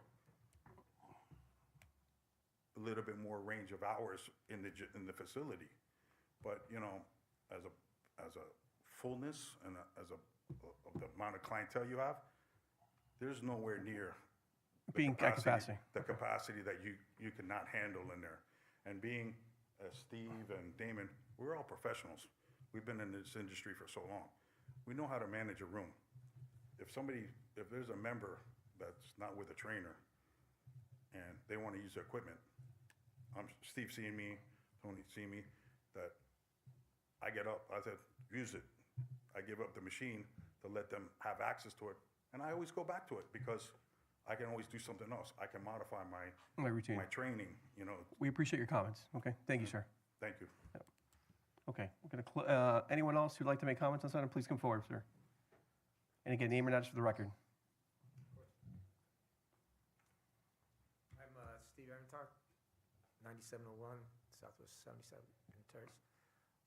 a little bit more range of hours in the facility. But as a fullness and as a, of the amount of clientele you have, there's nowhere near
Being at capacity.
the capacity that you cannot handle in there. And being Steve and Damon, we're all professionals. We've been in this industry for so long. We know how to manage a room. If there's a member that's not with a trainer and they want to use the equipment, Steve seeing me, Tony seeing me, that I get up, I said, use it. I give up the machine to let them have access to it. And I always go back to it because I can always do something else. I can modify
My routine.
my training,
We appreciate your comments. Okay, thank you, sir.
Thank you.
Okay, we're gonna, anyone else who'd like to make comments on something, please come forward, sir. And again, name and address for the record.
I'm Steve Arentar, 9701 Southwest 77 in Terrace.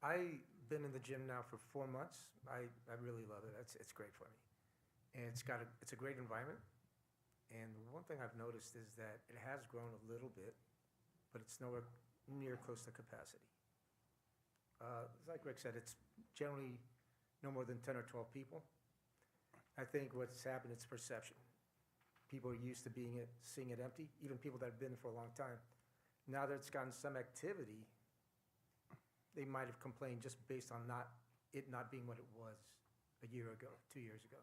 I've been in the gym now for 4 months. I really love it. It's great for me. And it's a great environment. And one thing I've noticed is that it has grown a little bit, but it's nowhere near close to capacity. Like Rick said, it's generally no more than 10 or 12 people. I think what's happened, it's perception. People are used to seeing it empty, even people that have been for a long time. Now that it's gotten some activity, they might have complained just based on it not being what it was a year ago, 2 years ago.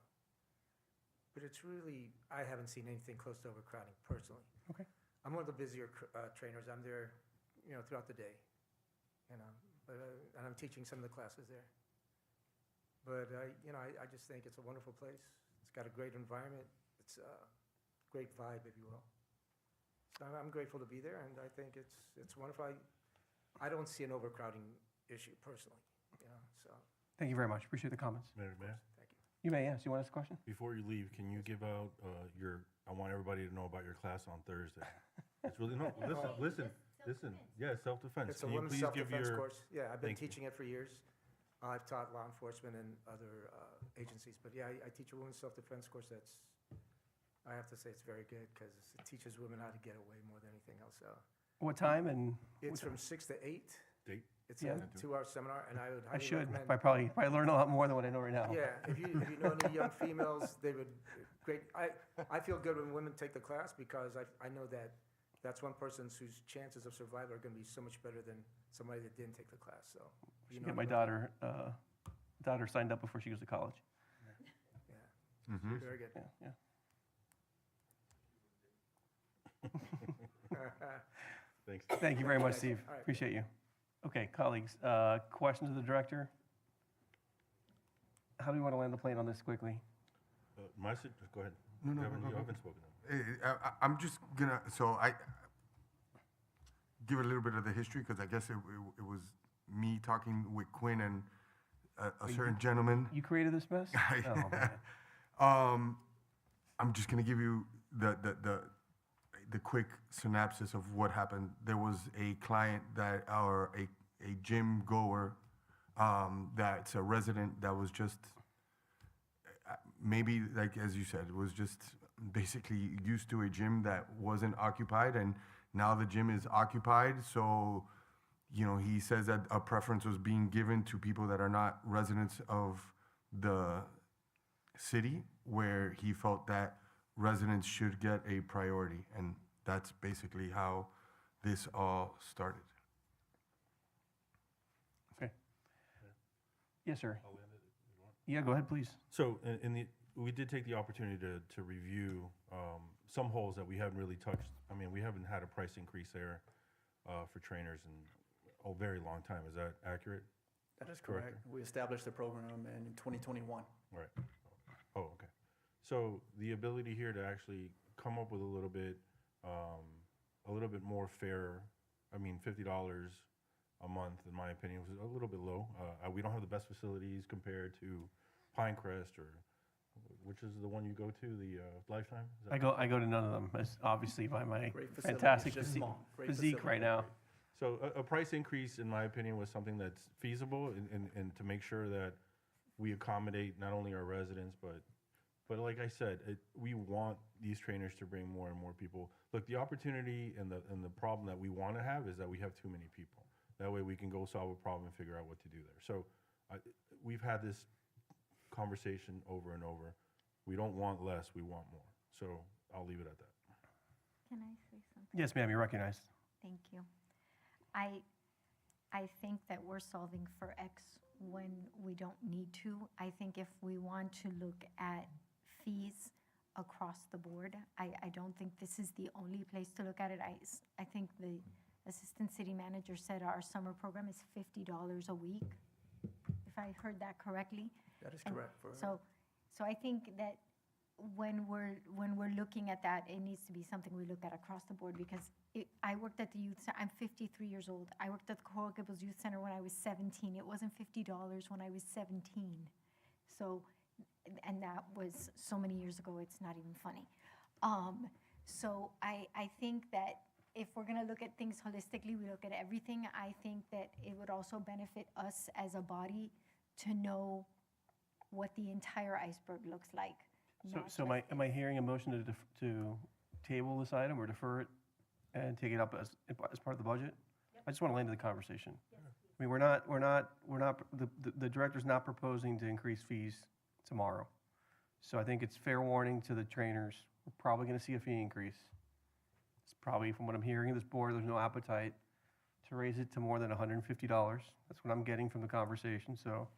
But it's really, I haven't seen anything close to overcrowding personally.
Okay.
I'm one of the busier trainers. I'm there, throughout the day, and I'm teaching some of the classes there. But I just think it's a wonderful place. It's got a great environment. It's a great vibe, if you will. So I'm grateful to be there, and I think it's wonderful. I don't see an overcrowding issue personally, so.
Thank you very much. Appreciate the comments.
Mayor,
Thank you.
You may, yes. You want to ask a question?
before you leave, can you give out I want everybody to know about your class on Thursday. It's really, no, listen. Yeah, self-defense.
It's a
Can you
women's
please give
self-defense
your-
course. Yeah, I've been
Thank you.
teaching it for years. I've taught law enforcement and other agencies, but yeah, I teach a women's self-defense course I have to say it's very good because it teaches women how to get away more than anything else, so.
What time and?
It's from 6 to 8.
Date?
It's
Yeah.
a 2-hour seminar, and I would
I
highly
should.
recommend.
I probably learn a lot more than what I know right now.
Yeah, if you know any young females, they would, great. I feel good when women take the class because I know that that's one person whose chances of survival are going to be so much better than somebody that didn't take the class, so.
I should get my daughter signed up before she goes to college.
Yeah,
Mhm.
very good.
Yeah.
Thanks.
Thank you very much,
Thanks.
Steve.
All right.
Appreciate you. Okay, colleagues, questions of the director? How do we want to land the plane on this quickly?
Go ahead.
No,
You haven't
go.
spoken.
I'm just gonna, so I give a little bit of the history, because I guess it was me talking with Quinn and a certain gentleman.
You created this mess? Oh, man.
I'm just gonna give you the quick synopsis of what happened. There was a client or a gym goer that's a resident that was just maybe, like as you said, was just basically used to a gym that wasn't occupied, and now the gym is occupied. So, he says that a preference was being given to people that are not residents of the city, where he felt that residents should get a priority, and that's basically how this all started.
Okay. Yes, sir. Yeah, go ahead, please.
So, we did take the opportunity to review some holes that we haven't really touched. I mean, we haven't had a price increase there for trainers in a very long time. Is that accurate?
That is correct. We established the program in 2021.
Right. Oh, okay. So the ability here to actually come up with a little bit more fair, I mean, $50 a month, in my opinion, was a little bit low. We don't have the best facilities compared to Pinecrest, or which is the one you go to, the Lifetime? Is that
I go to none of them, as obviously by my
Great facility,
fantastic
just small. Great
physique
facility.
right now.
So a price increase, in my opinion, was something that's feasible, and to make sure that we accommodate not only our residents, but like I said, we want these trainers to bring more and more people. Look, the opportunity and the problem that we want to have is that we have too many people. That way we can go solve a problem and figure out what to do there. So we've had this conversation over and over. We don't want less, we want more. So I'll leave it at that.
Can I say something?
Yes, ma'am, you're recognized.
Thank you. I think that we're solving for X when we don't need to. I think if we want to look at fees across the board, I don't think this is the only place to look at it. I think the assistant city manager said our summer program is $50 a week, if I heard that correctly.
That is
And
correct.
So I think that when we're looking at that, it needs to be something we look at across the board, because I worked at the youth center. I'm 53 years old. I worked at the Coral Gables Youth Center when I was 17. It wasn't $50 when I was 17. So, and that was so many years ago, it's not even funny. So I think that if we're gonna look at things holistically, we look at everything. I think that it would also benefit us as a body to know what the entire iceberg looks like.
So am I hearing a motion to table this item or defer it and take it up as part of the budget? I just want to land the conversation. I mean, the director's not proposing to increase fees tomorrow. So I think it's fair warning to the trainers. We're probably going to see a fee increase. It's probably, from what I'm hearing in this board, there's no appetite to raise it to more than $150. That's what I'm getting from the conversation. So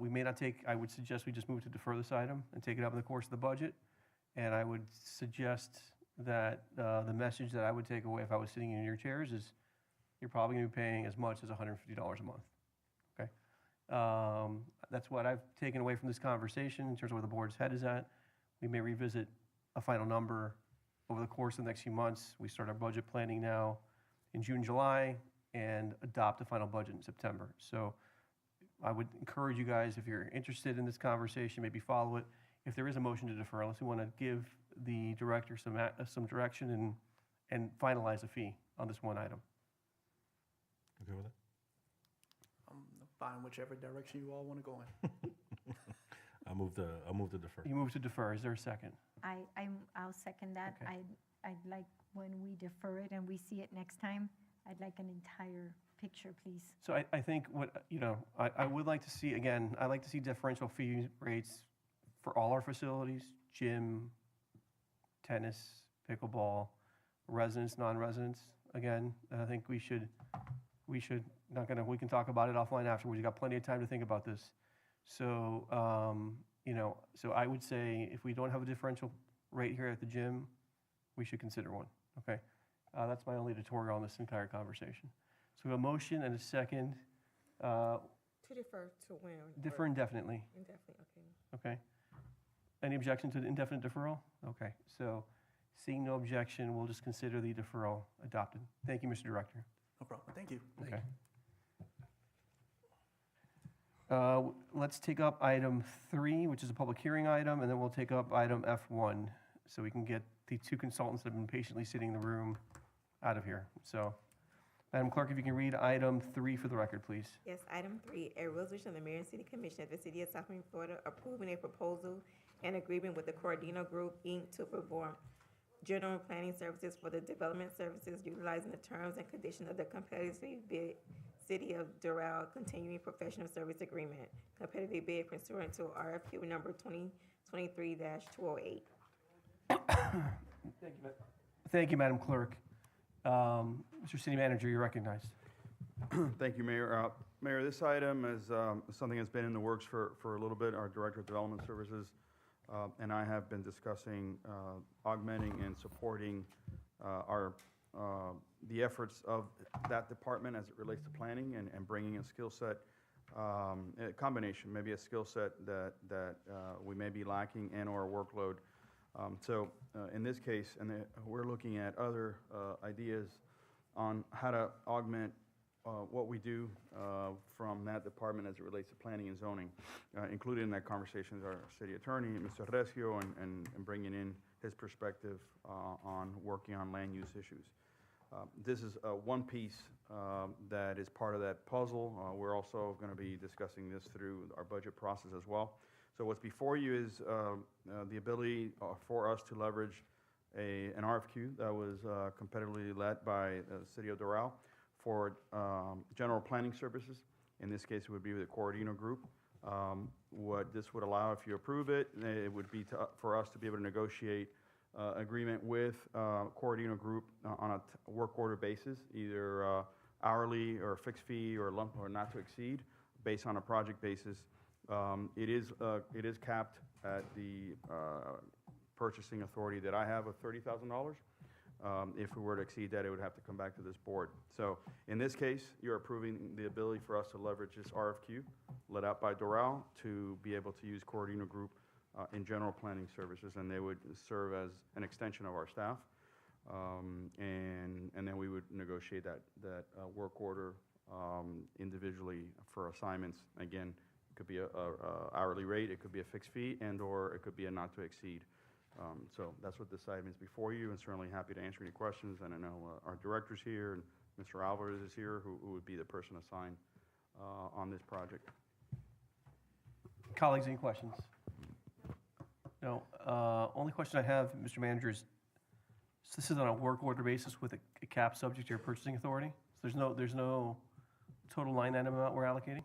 we may not take, I would suggest we just move to defer this item and take it up in the course of the budget. And I would suggest that the message that I would take away if I was sitting in your chairs is you're probably going to be paying as much as $150 a month. Okay? That's what I've taken away from this conversation in terms of where the board's head is at. We may revisit a final number over the course of the next few months. We start our budget planning now in June, July, and adopt a final budget in September. So I would encourage you guys, if you're interested in this conversation, maybe follow it. If there is a motion to defer, unless we want to give the director some direction and finalize a fee on this one item.
Okay with that?
I'm fine whichever direction you all want to go in.
I'll move to defer.
You move to defer. Is there a second?
I'll second that.
Okay.
I'd like, when we defer it and we see it next time, I'd like an entire picture, please.
So I think I would like to see, again, I'd like to see differential fee rates for all our facilities, gym, tennis, pickleball, residents, non-residents. Again, I think we can talk about it offline afterwards. We've got plenty of time to think about this. So, so I would say if we don't have a differential rate here at the gym, we should consider one, okay? That's my only editorial on this entire conversation. So we have a motion and a second.
To defer to when?
Defer indefinitely.
Indefinitely, okay.
Okay. Any objection to the indefinite deferral? Okay. So seeing no objection, we'll just consider the deferral adopted. Thank you, Mr. Director.
No problem. Thank you.
Okay. Let's take up item 3, which is a public hearing item, and then we'll take up item F1, so we can get the 2 consultants that have been patiently sitting in the room out of here. So, Madam Clerk, if you can read item 3 for the record, please.
Yes, item 3, a resolution of the Mayor and City Commission of the City of South Miami, Florida, approving a proposal and agreement with the Cordino Group, Inc. to perform general planning services for the development services utilizing the terms and conditions of the competitively bid City of Doral Continuing Professional Service Agreement, competitive bid pursuant to RFQ number 2023-208.
Thank you, Madam Clerk. Mr. City Manager, you're recognized.
Thank you, Mayor. Mayor, this item is something that's been in the works for a little bit. Our Director of Development Services and I have been discussing augmenting and supporting the efforts of that department as it relates to planning and bringing a skill set, a combination, maybe a skill set that we may be lacking and or a workload. So in this case, and we're looking at other ideas on how to augment what we do from that department as it relates to planning and zoning. Included in that conversation is our city attorney, Mr. Recio, and bringing in his perspective on working on land use issues. This is one piece that is part of that puzzle. We're also going to be discussing this through our budget process as well. So what's before you is the ability for us to leverage an RFQ that was competitively led by the City of Doral for general planning services In this case, it would be with the Corradino Group. What this would allow, if you approve it, it would be for us to be able to negotiate agreement with Corradino Group on a work order basis, either hourly or fixed fee or lump or not to exceed, based on a project basis. It is capped at the purchasing authority that I have of $30,000. If we were to exceed that, it would have to come back to this board. So in this case, you're approving the ability for us to leverage this RFQ let out by Doral to be able to use Corradino Group in general planning services, and they would serve as an extension of our staff. And then we would negotiate that work order individually for assignments. Again, it could be a hourly rate, it could be a fixed fee, and/or it could be a not to exceed. So that's what this item is before you, and certainly happy to answer any questions. And I know our director's here, and Mr. Alvarez is here, who would be the person assigned on this project.
Colleagues, any questions? No. Only question I have, Mr. Manager, is so this is on a work order basis with a cap subject to your purchasing authority? So there's no total line item amount we're allocating?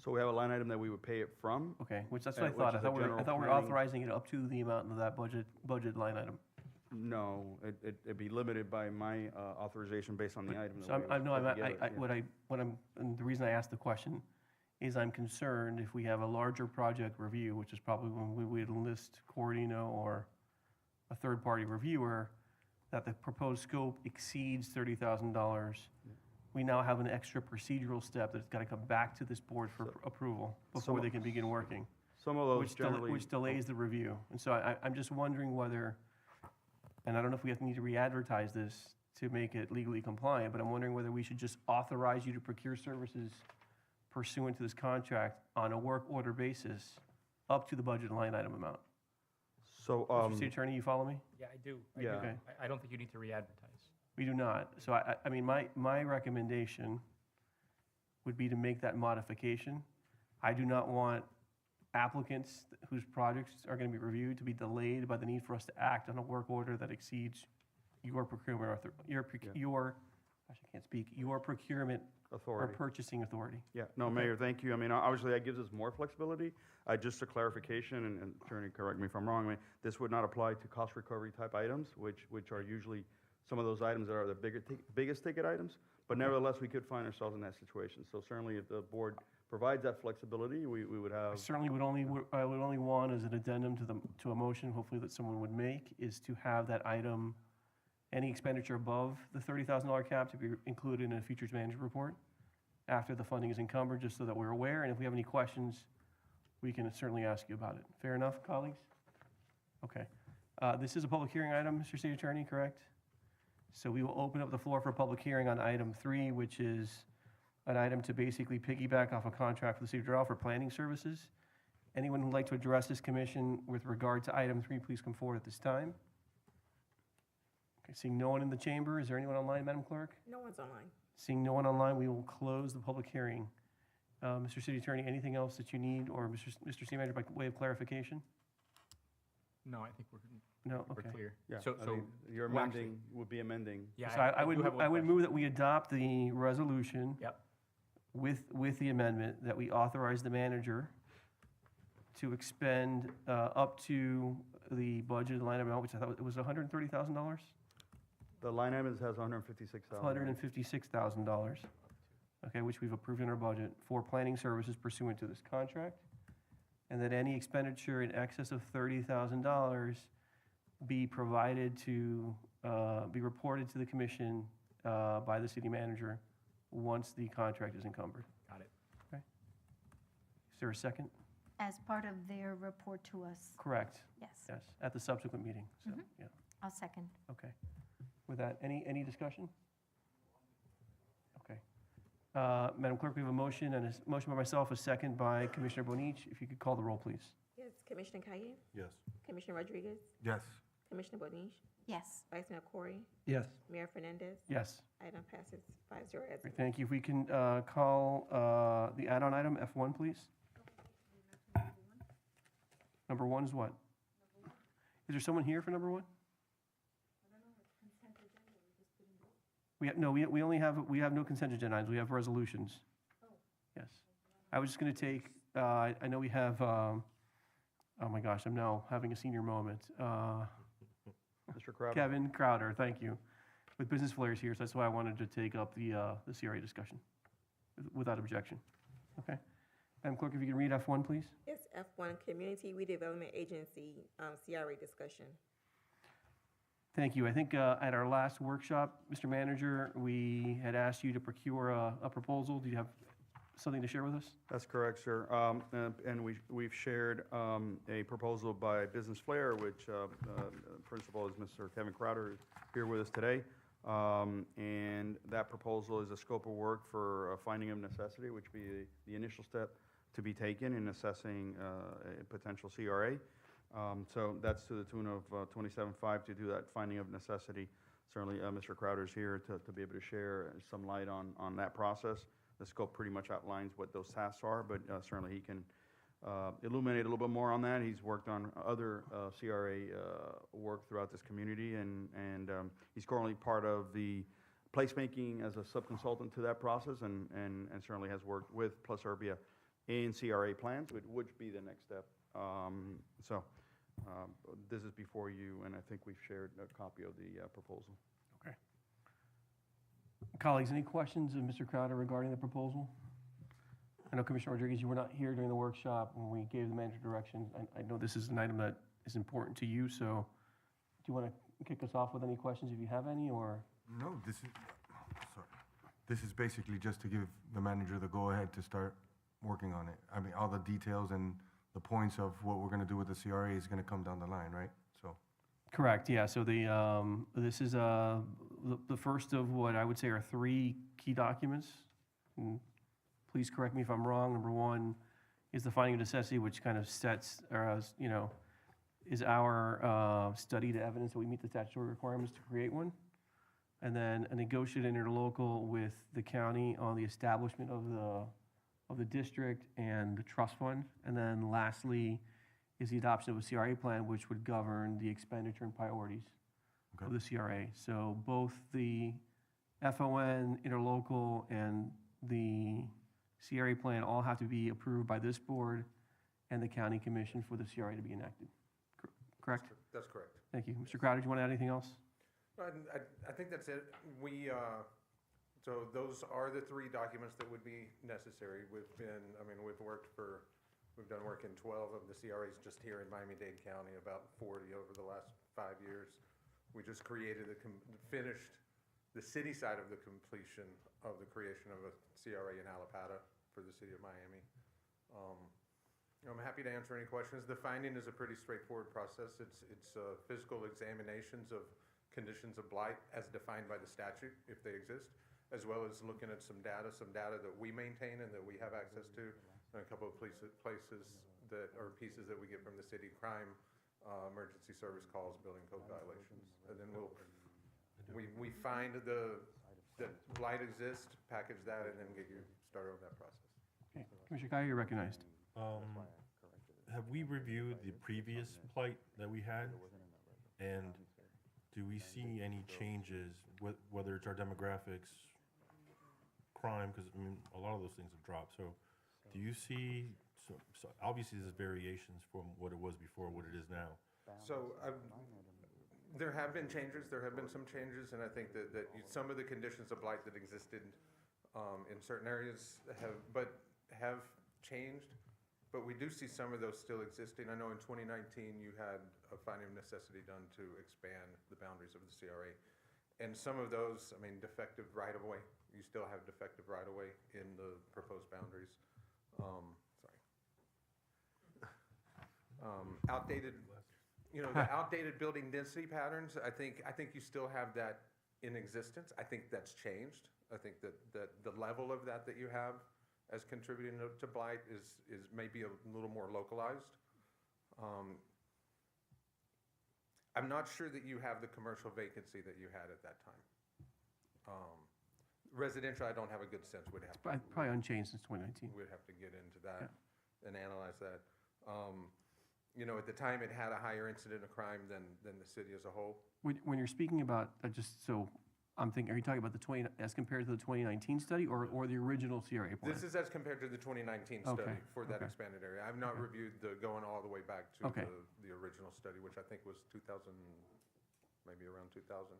So we have a line item that we would pay it from.
Okay, that's what I
which
thought. I
is a
thought we were
general planning.
authorizing it up to the amount of that budget line item.
No, it'd be limited by my authorization based on the item.
So and the reason I asked the question is I'm concerned if we have a larger project review, which is probably when we would enlist Corradino or a third-party reviewer, that the proposed scope exceeds $30,000. We now have an extra procedural step that's got to come back to this board for approval before they can begin working.
Some of those generally.
Which delays the review. And so I'm just wondering whether, and I don't know if we need to re-advertise this to make it legally compliant, but I'm wondering whether we should just authorize you to procure services pursuant to this contract on a work order basis up to the budget line item amount.
So,
Mr. City Attorney, you follow me?
Yeah, I do.
Yeah.
Okay.
I don't think you need to re-advertise.
We do not. So I mean, my recommendation would be to make that modification. I do not want applicants whose projects are going to be reviewed to be delayed by the need for us to act on a work order that exceeds your procurement, your procurement or
Authority.
purchasing authority.
Yeah, no, Mayor, thank you. I mean, obviously, that gives us more flexibility. Just a clarification, and Attorney, correct me if I'm wrong, I mean, this would not apply to cost recovery type items, which are usually some of those items that are the biggest ticket items. But nevertheless, we could find ourselves in that situation. So certainly, if the board provides that flexibility, we would have.
I certainly I would only want as an addendum to a motion, hopefully that someone would make, is to have that item, any expenditure above the $30,000 cap to be included in a features management report after the funding is encumbered, just so that we're aware. And if we have any questions, we can certainly ask you about it. Fair enough, colleagues? Okay. This is a public hearing item, Mr. City Attorney, correct? So we will open up the floor for a public hearing on item 3, which is an item to basically piggyback off a contract for the City of Doral for planning services. Anyone who'd like to address this commission with regard to item 3, please come forward at this time. Okay, seeing no one in the chamber, is there anyone online, Madam Clerk?
No one's online.
Seeing no one online, we will close the public hearing. Mr. City Attorney, anything else that you need, or Mr. City Manager, by way of clarification?
No, I think we're
Okay.
clear.
Yeah,
So
I mean, you're
well,
amending, would be amending.
Yeah,
So I would
do have one question.
move that we adopt the resolution
Yep.
with the amendment that we authorize the manager to expend up to the budget line amount, which I thought it was $130,000?
The line item has $156,000.
$156,000, okay, which we've approved in our budget for planning services pursuant to this contract. And that any expenditure in excess of $30,000 be provided to, be reported to the commission by the city manager once the contract is encumbered.
Got it.
Okay. Is there a second?
As part of their report to us.
Correct.
Yes.
Yes, at the subsequent meeting, so, yeah,
I'll second.
okay. With that, any discussion? Okay. Madam Clerk, we have a motion, and a motion by myself, a second by Commissioner Bonich. If you could call the roll, please.
Yes, Commissioner Kaye,
Yes.
Commissioner Rodriguez,
Yes.
Commissioner Bonich,
Yes.
Vice Mayor Corey,
Yes.
Mayor Fernandez.
Yes.
Item passes 5-0 as
Great, thank you. If we can call the add-on item, F1, please. Number 1 is what? Is there someone here for number 1? We have no consent agenda items, we have resolutions. Yes. I was just going to take, I know we have, oh my gosh, I'm now having a senior moment.
Mr. Crowder?
Kevin Crowder, thank you, with Business Flares here, so that's why I wanted to take up the CRA discussion without objection. Okay. Madam Clerk, if you can read F1, please.
Yes, F1, Community Redevelopment Agency, CRA discussion.
Thank you. I think at our last workshop, Mr. Manager, we had asked you to procure a proposal. Do you have something to share with us?
That's correct, sir. And we've shared a proposal by Business Flair, which principal is Mr. Kevin Crowder here with us today. And that proposal is a scope of work for a finding of necessity, which would be the initial step to be taken in assessing a potential CRA. So that's to the tune of $27.5 to do that finding of necessity. Certainly, Mr. Crowder's here to be able to share some light on that process. The scope pretty much outlines what those tasks are, but certainly he can illuminate a little bit more on that. He's worked on other CRA work throughout this community, and he's currently part of the placemaking as a sub-consultant to that process, and certainly has worked with Plus Urbia in CRA plans, which would be the next step. So this is before you, and I think we've shared a copy of the proposal.
Okay. Colleagues, any questions of Mr. Crowder regarding the proposal? I know Commissioner Rodriguez, you were not here during the workshop when we gave the manager direction. I know this is an item that is important to you, so do you want to kick us off with any questions if you have any, or?
No, this is basically just to give the manager the go-ahead to start working on it. I mean, all the details and the points of what we're gonna do with the CRA is gonna come down the line, right? So.
Correct, yeah. So this is the first of what I would say are 3 key documents. And please correct me if I'm wrong. Number 1 is the finding of necessity, which kind of sets, or is our study to evidence that we meet the statutory requirements to create one. And then a negotiated interlocal with the county on the establishment of the district and the trust fund. And then lastly is the adoption of a CRA plan, which would govern the expenditure and priorities of the CRA. So both the FON, interlocal, and the CRA plan all have to be approved by this board and the county commission for the CRA to be enacted. Correct?
That's correct.
Thank you. Mr. Crowder, do you want to add anything else?
I think that's it. So those are the 3 documents that would be necessary. We've done work in 12 of the CRAs just here in Miami-Dade County, about 40 over the last 5 years. We just finished the city side of the completion of the creation of a CRA in Alapata for the city of Miami. I'm happy to answer any questions. The finding is a pretty straightforward process. It's physical examinations of conditions of blight as defined by the statute, if they exist, as well as looking at some data that we maintain and that we have access to, and a couple of places that are pieces that we get from the city: crime, emergency service calls, building code violations. And then we find that blight exists, package that, and then get you started on that process.
Okay. Commissioner Kaya, you're recognized.
Have we reviewed the previous blight that we had? And do we see any changes, whether it's our demographics, crime, because I mean, a lot of those things have dropped. So do you see, so obviously there's variations from what it was before, what it is now.
So there have been changes, there have been some changes, and I think that some of the conditions of blight that existed in certain areas have changed, but we do see some of those still existing. I know in 2019 you had a finding of necessity done to expand the boundaries of the CRA. And some of those, I mean, defective right-of-way, you still have defective right-of-way in the proposed boundaries. Outdated, the outdated building density patterns, I think you still have that in existence. I think that's changed. I think that the level of that you have as contributing to blight is maybe a little more localized. I'm not sure that you have the commercial vacancy that you had at that time. Residential, I don't have a good sense.
Probably unchanged since 2019.
We'd have to get into that and analyze that. At the time, it had a higher incident of crime than the city as a whole.
When you're speaking about, just so I'm thinking, are you talking about the 20, as compared to the 2019 study or the original CRA plan?
This is as compared to the 2019 study
Okay,
for that
okay.
expanded area. I've not reviewed going all the way back to
Okay.
the original study, which I think was 2000, maybe around 2000.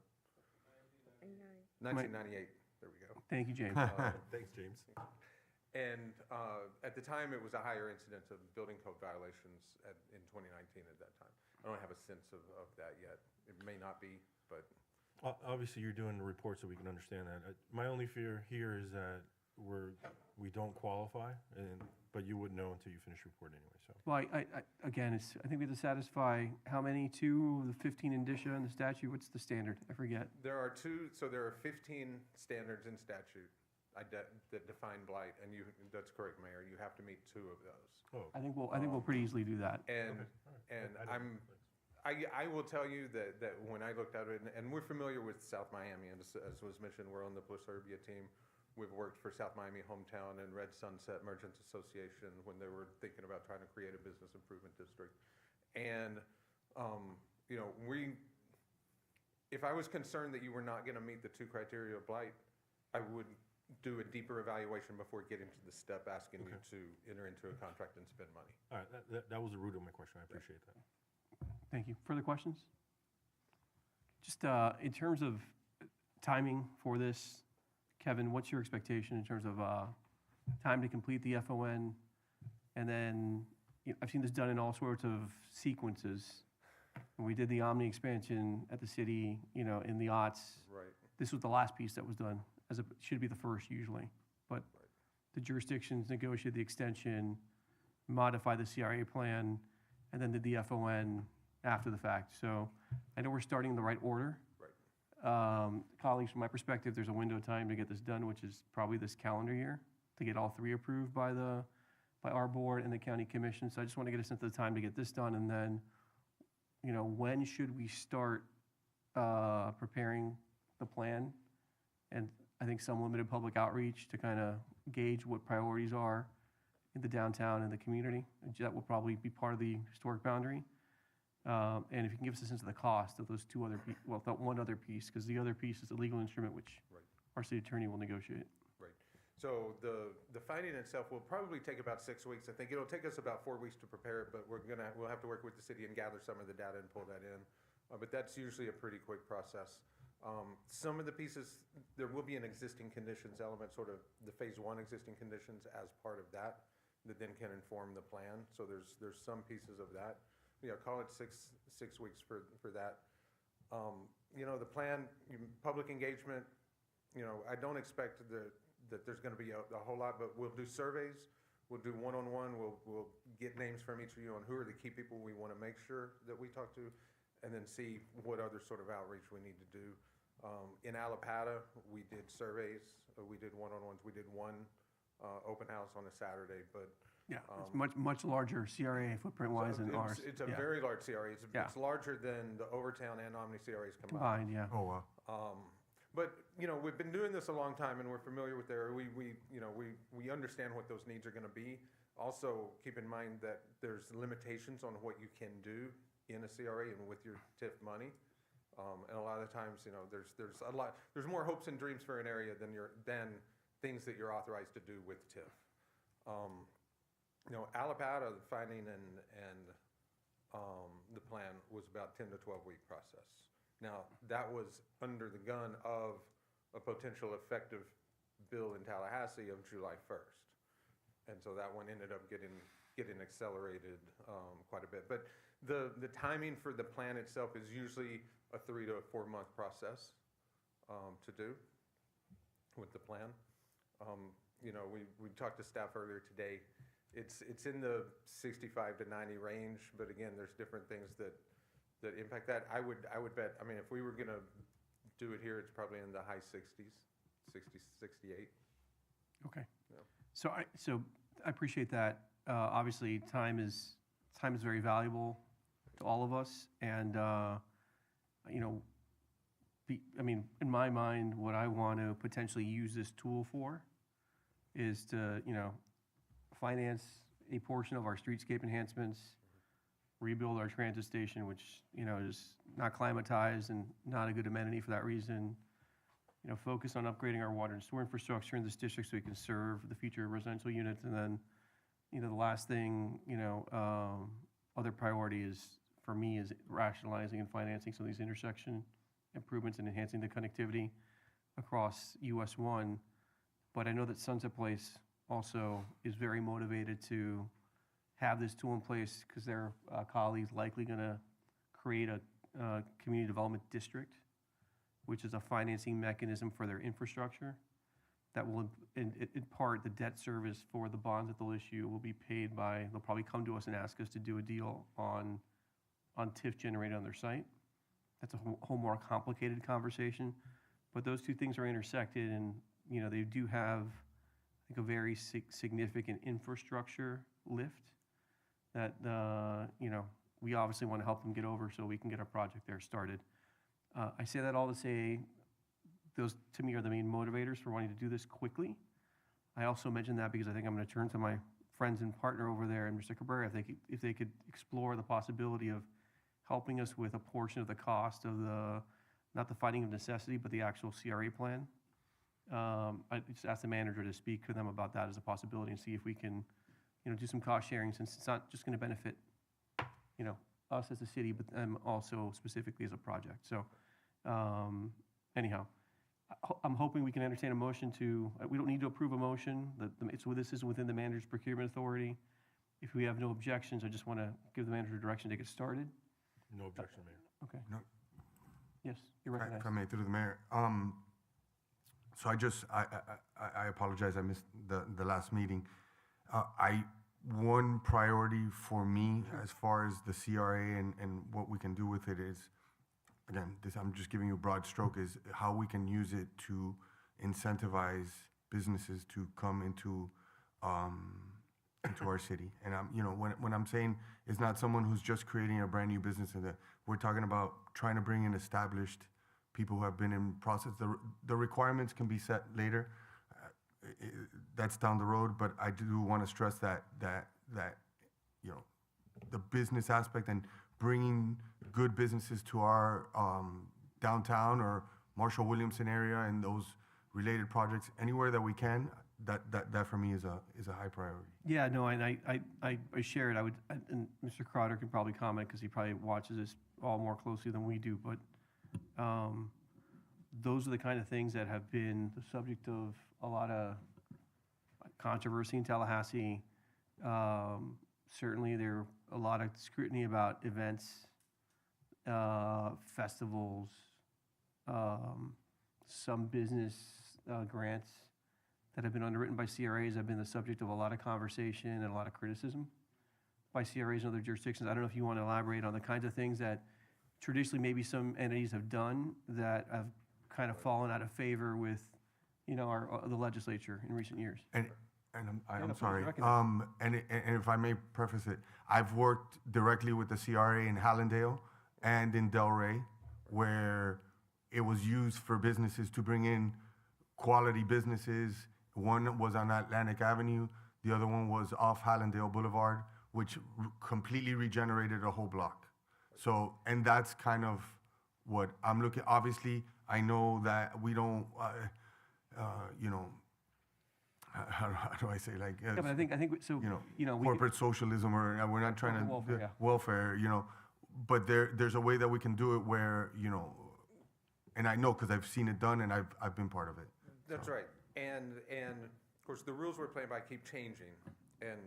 1998, there we go.
Thank you, James.
Thanks, James.
And at the time, it was a higher incidence of building code violations in 2019 at that time. I don't have a sense of that yet. It may not be, but
Obviously, you're doing the report so we can understand that. My only fear here is that we don't qualify, but you wouldn't know until you finish your report anyway, so.
Well, again, I think we have to satisfy how many, 2 of the 15 indicia in the statute? What's the standard? I forget.
there are 15 standards in statute that define blight, and that's correct, Mayor. You have to meet 2 of those.
I think we'll pretty easily do that.
And I will tell you that when I looked at it, and we're familiar with South Miami, and as was mentioned, we're on the Plus Serbia team. We've worked for South Miami Hometown and Red Sunset Merchants Association when they were thinking about trying to create a business improvement district. And, you know, if I was concerned that you were not going to meet the 2 criteria of blight, I would do a deeper evaluation before getting to the step asking you to enter into a contract and spend money.
All right, that was the root of my question. I appreciate that.
Thank you. Further questions? Just in terms of timing for this, Kevin, what's your expectation in terms of time to complete the FON? And then, I've seen this done in all sorts of sequences. When we did the Omni expansion at the city, in the aughts.
Right.
This was the last piece that was done, should be the first usually. But the jurisdictions negotiated the extension, modified the CRA plan, and then did the FON after the fact. So I know we're starting in the right order. Colleagues, from my perspective, there's a window of time to get this done, which is probably this calendar year, to get all 3 approved by our board and the county commission. So I just want to get a sense of the time to get this done, and then, when should we start preparing the plan? And I think some limited public outreach to kind of gauge what priorities are in the downtown and the community. That will probably be part of the historic boundary. And if you can give us a sense of the cost of those 2 other, that one other piece, because the other piece is a legal instrument which our city attorney will negotiate.
Right. So the finding itself will probably take about 6 weeks. I think it'll take us about 4 weeks to prepare it, but we'll have to work with the city and gather some of the data and pull that in. But that's usually a pretty quick process. Some of the pieces, there will be an existing conditions element, sort of the phase 1 existing conditions as part of that then can inform the plan. So there's some pieces of that. Call it six weeks for that. The plan, public engagement, I don't expect that there's going to be a whole lot, but we'll do surveys. We'll do one-on-one. We'll get names from each of you on who are the key people we want to make sure that we talk to, and then see what other sort of outreach we need to do. In Allapattah, we did surveys. We did one-on-ones. We did one open house on a Saturday, but
yeah, it's much larger CRA footprint-wise than ours.
It's a very large CRA. It's larger than the Overtown and Omni CRAs combined.
Yeah.
Oh, wow.
But we've been doing this a long time, and we're familiar with we understand what those needs are going to be. Also, keep in mind that there's limitations on what you can do in a CRA and with your TIF money. And a lot of the times, there's more hopes and dreams for an area than things that you're authorized to do with TIF. Allapattah, the finding and the plan was about 10 to 12-week process. Now, that was under the gun of a potential effective bill in Tallahassee of July 1st. And so that one ended up getting accelerated quite a bit. But the timing for the plan itself is usually a 3 to 4 month process to do with the plan. We talked to staff earlier today. It's in the 65 to 90 range, but again, there's different things that impact that. I would bet, if we were going to do it here, it's probably in the high 60s, 60, 68.
Okay.
Yeah.
So I appreciate that. Obviously, time is very valuable to all of us, and in my mind, what I want to potentially use this tool for is to finance a portion of our streetscape enhancements, rebuild our transit station, which is not climatized and not a good amenity for that reason, focus on upgrading our water and sewer infrastructure in this district so we can serve the future residential units. And then, the last thing, other priority is, for me, is rationalizing and financing some of these intersection improvements and enhancing the connectivity across US 1. But I know that Sunset Place also is very motivated to have this tool in place because their colleagues likely going to create a community development district, which is a financing mechanism for their infrastructure that will, in part, the debt service for the bonds that they'll issue will be paid by, they'll probably come to us and ask us to do a deal on TIF generated on their site. That's a whole more complicated conversation. But those two things are intersected, and, they do have, I think, a very significant infrastructure lift that, we obviously want to help them get over so we can get our project there started. I say that all to say, those to me are the main motivators for wanting to do this quickly. I also mentioned that because I think I'm going to turn to my friends and partner over there, and Mr. Cabrera, if they could explore the possibility of helping us with a portion of the cost of not the finding of necessity, but the actual CRA plan. I just asked the manager to speak to them about that as a possibility and see if we can, do some cost sharing, since it's not just going to benefit, us as a city, but them also specifically as a project. So, anyhow, I'm hoping we can entertain a motion to, we don't need to approve a motion. This is within the manager's procurement authority. If we have no objections, I just want to give the manager direction to get started.
No objection, Mayor.
Okay.
No.
Yes, you're recognized.
If I may, through the mayor. So I apologize, I missed the last meeting. One priority for me as far as the CRA and what we can do with it is, again, I'm just giving you a broad stroke, is how we can use it to incentivize businesses to come into our city. And when I'm saying it's not someone who's just creating a brand new business, we're talking about trying to bring in established people who have been in process. The requirements can be set later. That's down the road, but I do want to stress that the business aspect and bringing good businesses to our downtown or Marshall Williamson area and those related projects anywhere that we can. That for me is a high priority.
Yeah, no, and I share it. And Mr. Crowder can probably comment because he probably watches this all more closely than we do. But those are the kind of things that have been the subject of a lot of controversy in Tallahassee. Certainly, there are a lot of scrutiny about events, festivals, some business grants that have been underwritten by CRAs have been the subject of a lot of conversation and a lot of criticism by CRAs and other jurisdictions. I don't know if you want to elaborate on the kinds of things that traditionally maybe some entities have done that have kind of fallen out of favor with, the legislature in recent years.
And I'm sorry.
recognize.
And if I may preface it, I've worked directly with the CRA in Hallandale and in Delray, where it was used for businesses to bring in quality businesses. One was on Atlantic Avenue, the other one was off Hallandale Boulevard, which completely regenerated a whole block. So, and that's kind of what I'm looking. Obviously, I know that we don't, how do I say, like,
Yeah, but I think so. we
corporate socialism, or we're not trying to
Welfare, yeah.
welfare, but there's a way that we can do it where, and I know because I've seen it done and I've been part of it.
That's right. And of course, the rules we're playing by keep changing, and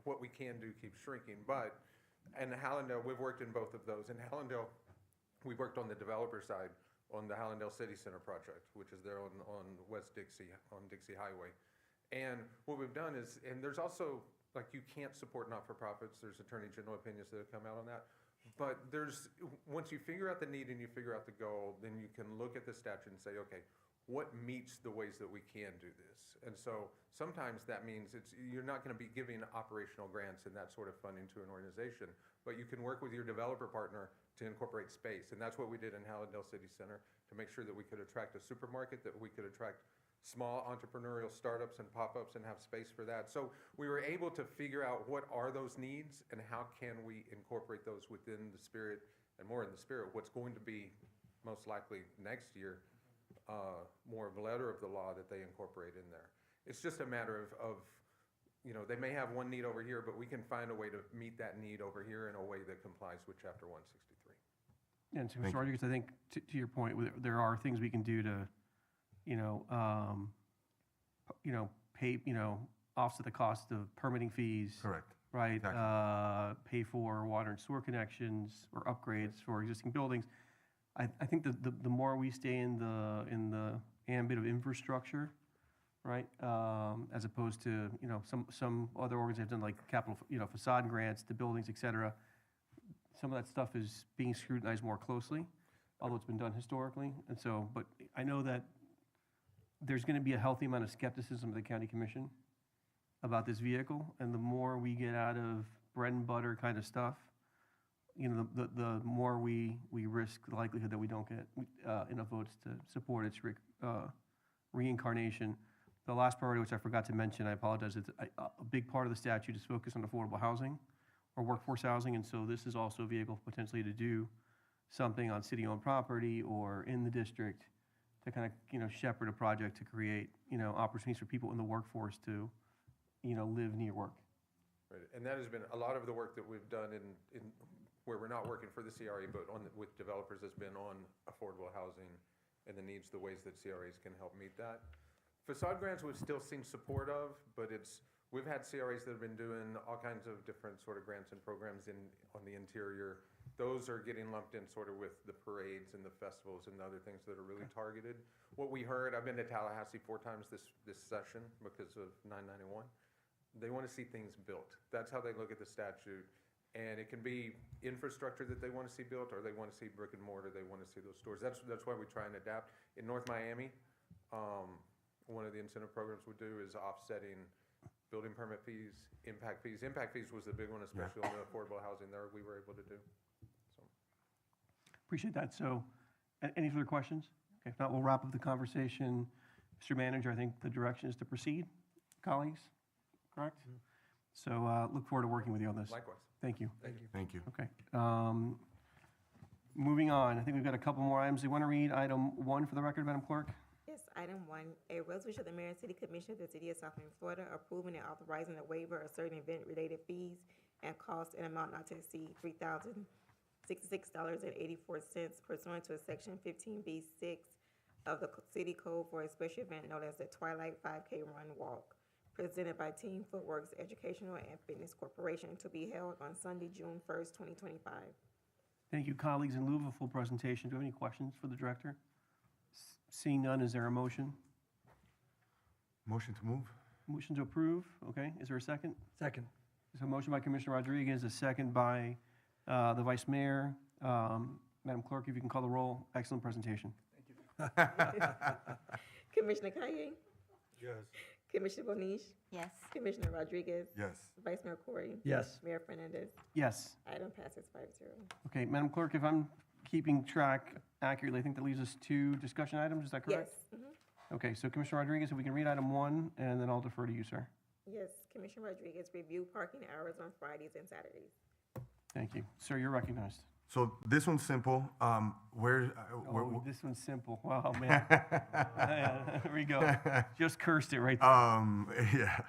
what we can do keeps shrinking. But in Hallandale, we've worked in both of those. In Hallandale, we worked on the developer side on the Hallandale City Center project, which is there on West Dixie, on Dixie Highway. And what we've done is, and there's also, like, you can't support not-for-profits. There's Attorney General opinions that have come out on that. But once you figure out the need and you figure out the goal, then you can look at the statute and say, okay, what meets the ways that we can do this? And so sometimes that means you're not going to be giving operational grants and that sort of funding to an organization, but you can work with your developer partner to incorporate space. And that's what we did in Hallandale City Center to make sure that we could attract a supermarket, that we could attract small entrepreneurial startups and pop-ups and have space for that. So we were able to figure out what are those needs and how can we incorporate those within the spirit, and more in the spirit, what's going to be most likely next year, more of a letter of the law that they incorporate in there. It's just a matter of, they may have one need over here, but we can find a way to meet that need over here in a way that complies with Chapter 163.
And so, Mr. Rodriguez, I think to your point, there are things we can do to, pay, offset the cost of permitting fees.
Correct.
Right?
Exactly.
Pay for water and sewer connections or upgrades for existing buildings. I think the more we stay in the ambit of infrastructure, right? As opposed to, some other organizations have done like capital, facade grants to buildings, et cetera. Some of that stuff is being scrutinized more closely, although it's been done historically. And so, but I know that there's going to be a healthy amount of skepticism of the county commission about this vehicle. And the more we get out of bread and butter kind of stuff, the more we risk the likelihood that we don't get enough votes to support its reincarnation. The last priority, which I forgot to mention, I apologize, it's a big part of the statute is focused on affordable housing or workforce housing, and so this is also a vehicle potentially to do something on city-owned property or in the district to kind of, shepherd a project to create, opportunities for people in the workforce to, live near work.
Right, and that has been, a lot of the work that we've done in where we're not working for the CRA, but with developers has been on affordable housing and the needs, the ways that CRAs can help meet that. Facade grants we've still seen support of, but we've had CRAs that have been doing all kinds of different sort of grants and programs on the interior. Those are getting lumped in sort of with the parades and the festivals and the other things that are really targeted. What we heard, I've been to Tallahassee 4 times this session because of 991. They want to see things built. That's how they look at the statute. And it can be infrastructure that they want to see built, or they want to see brick and mortar, they want to see those stores. That's why we try and adapt. In North Miami, one of the incentive programs we do is offsetting building permit fees, impact fees. Impact fees was the big one, especially on the affordable housing there we were able to do. So.
Appreciate that. So, any further questions? Okay, if not, we'll wrap up the conversation. Mr. Manager, I think the direction is to proceed, colleagues, correct? So look forward to working with you on this.
Likewise.
Thank you.
Thank you.
Thank you.
Okay. Moving on, I think we've got a couple more items. Do you want to read item 1 for the record, Madam Clerk?
Yes, item 1, a resolution of the Mayor and City Commission of the City of South Miami, Florida, approving and authorizing a waiver of certain event-related fees and costs in amount not to exceed $3,066.84 pursuant to Section 15B6 of the City Code for a special event known as the Twilight 5K Run Walk, presented by Team Footworks Educational and Fitness Corporation, to be held on Sunday, June 1st, 2025.
Thank you, colleagues. In lieu of a full presentation, do you have any questions for the director? Seeing none, is there a motion?
Motion to move?
Motion to approve, okay. Is there a second?
Second.
There's a motion by Commissioner Rodriguez, a second by the Vice Mayor. Madam Clerk, if you can call the roll. Excellent presentation.
Commissioner Kaye?
Yes.
Commissioner Bonish?
Yes.
Commissioner Rodriguez?
Yes.
Vice Mayor Corey?
Yes.
Mayor Fernandez?
Yes.
Item passes 5-0.
Okay, Madam Clerk, if I'm keeping track accurately, I think that leaves us 2 discussion items. Is that correct?
Yes.
Okay, so Commissioner Rodriguez, if we can read item 1, and then I'll defer to you, sir.
Yes, Commissioner Rodriguez, review parking hours on Fridays and Saturdays.
Thank you. Sir, you're recognized.
So this one's simple.
This one's simple. Wow, man. There we go. Just cursed it right there.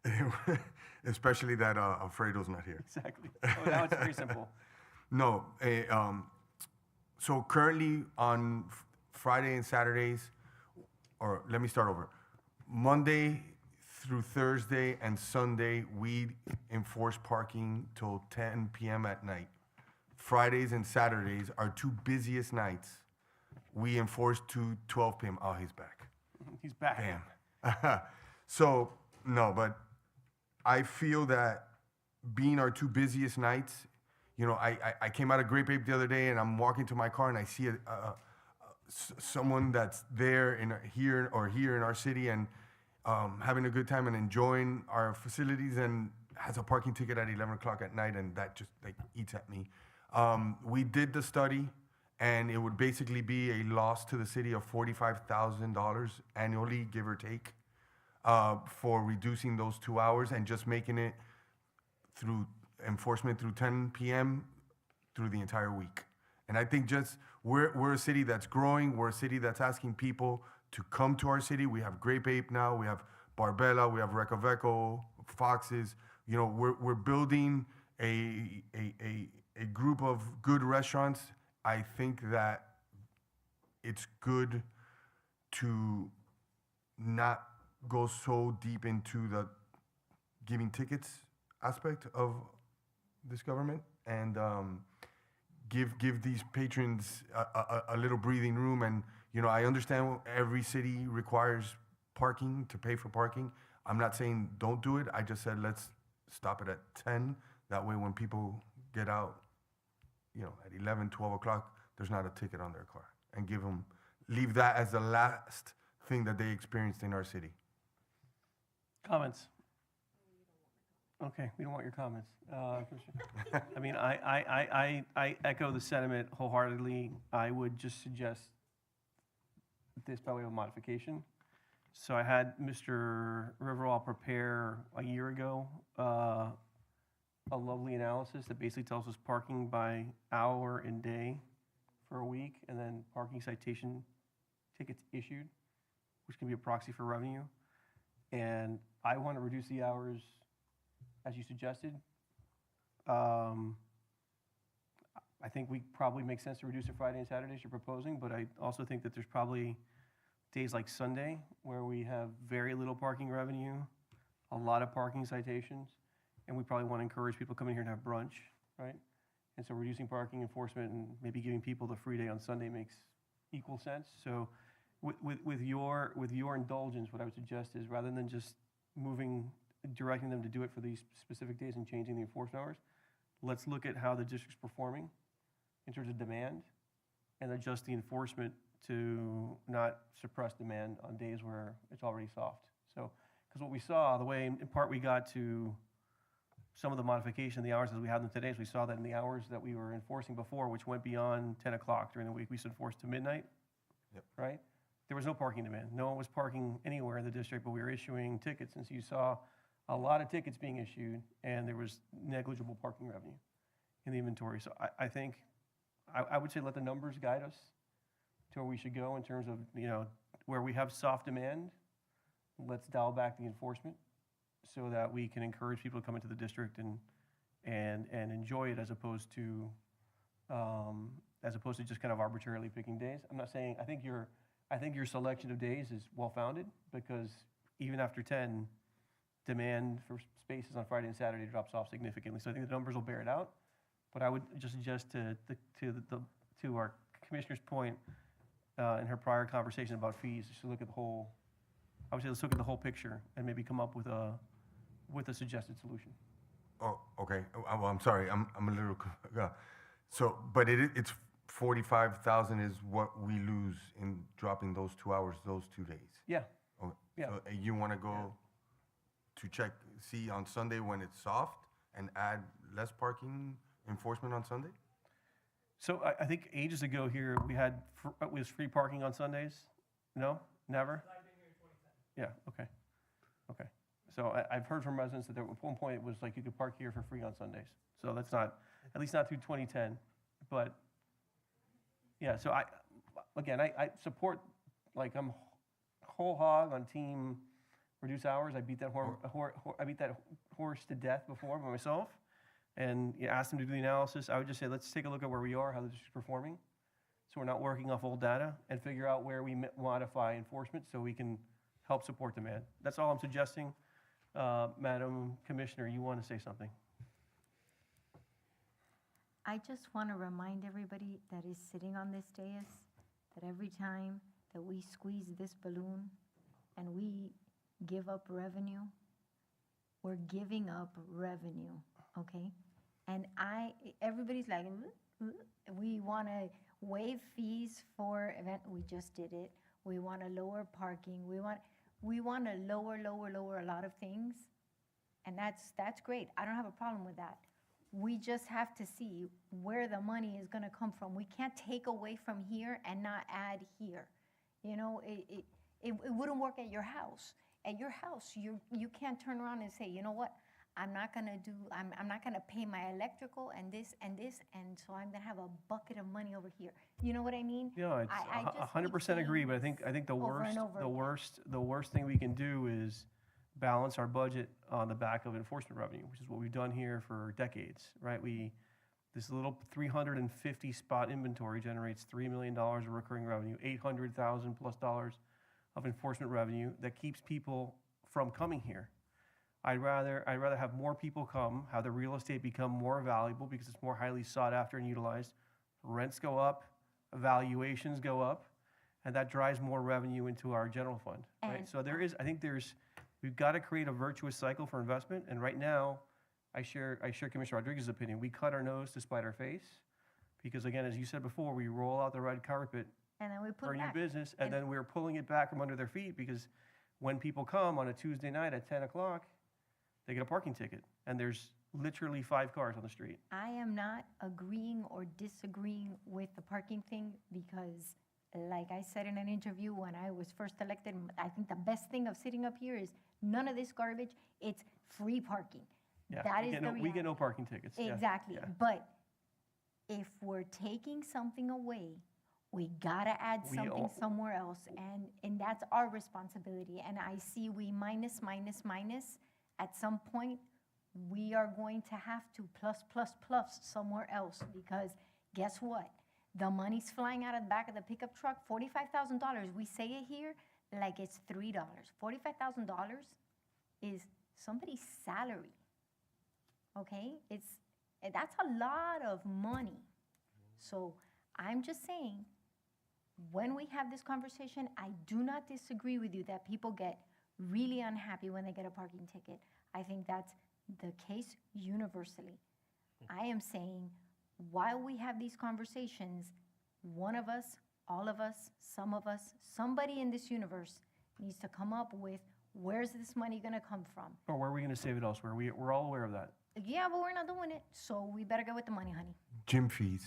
Yeah. Especially that Alfredo's not here.
Exactly. Oh, now it's very simple.
No. So currently on Friday and Saturdays, or let me start over. Monday through Thursday and Sunday, we enforce parking till 10 p.m. at night. Fridays and Saturdays, our 2 busiest nights, we enforce to 12 p.m. Oh, he's back.
He's back.
Damn. So, no, but I feel that being our 2 busiest nights, I came out of Great Babe the other day and I'm walking to my car and I see someone that's there here in our city and having a good time and enjoying our facilities and has a parking ticket at 11 o'clock at night, and that just eats at me. We did the study, and it would basically be a loss to the city of $45,000 annually, give or take, for reducing those 2 hours and just making it through enforcement through 10 p.m. through the entire week. And I think just we're a city that's growing. We're a city that's asking people to come to our city. We have Grape Ape now. We have Barbella. We have Recoveco, Foxes. You know, we're building a group of good restaurants. I think that it's good to not go so deep into the giving tickets aspect of this government, and give these patrons a little breathing room. And you know, I understand every city requires parking to pay for parking. I'm not saying don't do it. I just said let's stop it at 10. That way, when people get out, you know, at 11, 12 o'clock, there's not a ticket on their car, and leave that as the last thing that they experienced in our city.
Comments? Okay, we don't want your comments. Commissioner. I mean, I echo the sentiment wholeheartedly. I would just suggest this by way of modification. So I had Mr. Riverwall prepare a year ago a lovely analysis that basically tells us parking by hour and day for a week, and then parking citation tickets issued, which can be a proxy for revenue. And I want to reduce the hours as you suggested. I think we probably make sense to reduce it Friday and Saturdays you're proposing, but I also think that there's probably days like Sunday where we have very little parking revenue, a lot of parking citations, and we probably want to encourage people coming here to have brunch, right? And so reducing parking enforcement and maybe giving people the free day on Sunday makes equal sense. So with your indulgence, what I would suggest is rather than just directing them to do it for these specific days and changing the enforcement hours, let's look at how the district's performing in terms of demand and adjust the enforcement to not suppress demand on days where it's already soft. So, because what we saw, the way in part we got to some of the modification of the hours as we had them today, is we saw that in the hours that we were enforcing before, which went beyond 10 o'clock during the week, we used to enforce to midnight, right? There was no parking demand. No one was parking anywhere in the district, but we were issuing tickets. And so you saw a lot of tickets being issued, and there was negligible parking revenue in the inventory. So I think I would say let the numbers guide us to where we should go in terms of, you know, where we have soft demand, let's dial back the enforcement so that we can encourage people to come into the district and enjoy it as opposed to just kind of arbitrarily picking days. I'm not saying, I think your selection of days is well-founded, because even after 10, demand for spaces on Friday and Saturday drops off significantly. So I think the numbers will bear it out. But I would just suggest to our commissioner's point in her prior conversation about fees, just to look at the whole. I would say let's look at the whole picture and maybe come up with a suggested solution.
Oh, okay. Well, I'm sorry. I'm a little. So, but it's 45,000 is what we lose in dropping those 2 hours, those 2 days.
Yeah.
Okay.
Yeah.
So you want to go to see on Sunday when it's soft and add less parking enforcement on Sunday?
So I think ages ago here we had was free parking on Sundays. No, never. Yeah. Okay. Okay. So I've heard from residents that at one point it was like you could park here for free on Sundays. So that's not, at least not through 2010. But yeah. So I support, like, I'm whole hog on team reduce hours. I beat that horse to death before by myself, and asked them to do the analysis. I would just say let's take a look at where we are, how the district's performing, so we're not working off old data, and figure out where we modify enforcement so we can help support demand. That's all I'm suggesting. Madam Commissioner, you want to say something?
I just want to remind everybody that is sitting on this dais that every time that we squeeze this balloon and we give up revenue, we're giving up revenue, okay? And everybody's like, we want to waive fees for event. We just did it. We want to lower parking. We want to lower a lot of things, and that's great. I don't have a problem with that. We just have to see where the money is going to come from. We can't take away from here and not add here. You know, it wouldn't work at your house. At your house, you can't turn around and say, you know what, I'm not gonna do, I'm not gonna pay my electrical and this, and so I'm gonna have a bucket of money over here. You know what I mean?
Yeah, it's
I just keep
100% agree,
saying
but I think the
over
worst,
and over
the
again.
worst thing we can do is balance our budget on the back of enforcement revenue, which is what we've done here for decades, right? This little 350 spot inventory generates $3 million of recurring revenue, $800,000 plus of enforcement revenue that keeps people from coming here. I'd rather have more people come, have the real estate become more valuable because it's more highly sought after and utilized. Rents go up, valuations go up, and that drives more revenue into our general fund, right?
And-
So we've got to create a virtuous cycle for investment. And right now, I share Commissioner Rodriguez's opinion. We cut our nose to spite our face because, again, as you said before, we roll out the red carpet
And then we put
for
it
new
back.
business, and then we're pulling it back from under their feet because when people come on a Tuesday night at 10 o'clock, they get a parking ticket, and there's literally 5 cars on the street.
I am not agreeing or disagreeing with the parking thing because, like I said in an interview when I was first elected, I think the best thing of sitting up here is none of this garbage, it's free parking.
Yeah,
That
we
is
get
the
no, we get no
reality.
parking tickets. Yeah,
Exactly.
yeah.
But if we're taking something away, we gotta add
We
something
all-
somewhere else, and that's our responsibility. And I see we minus. At some point, we are going to have to plus somewhere else because guess what? The money's flying out of the back of the pickup truck. $45,000. We say it here like it's $3. $45,000 is somebody's salary. Okay, that's a lot of money. So I'm just saying, when we have this conversation, I do not disagree with you that people get really unhappy when they get a parking ticket. I think that's the case universally. I am saying, while we have these conversations, one of us, all of us, some of us, somebody in this universe needs to come up with where's this money gonna come from?
Or where are we going to save it elsewhere? We're all aware of that.
Yeah, but we're not doing it, so we better go with the money, honey.
Gym fees.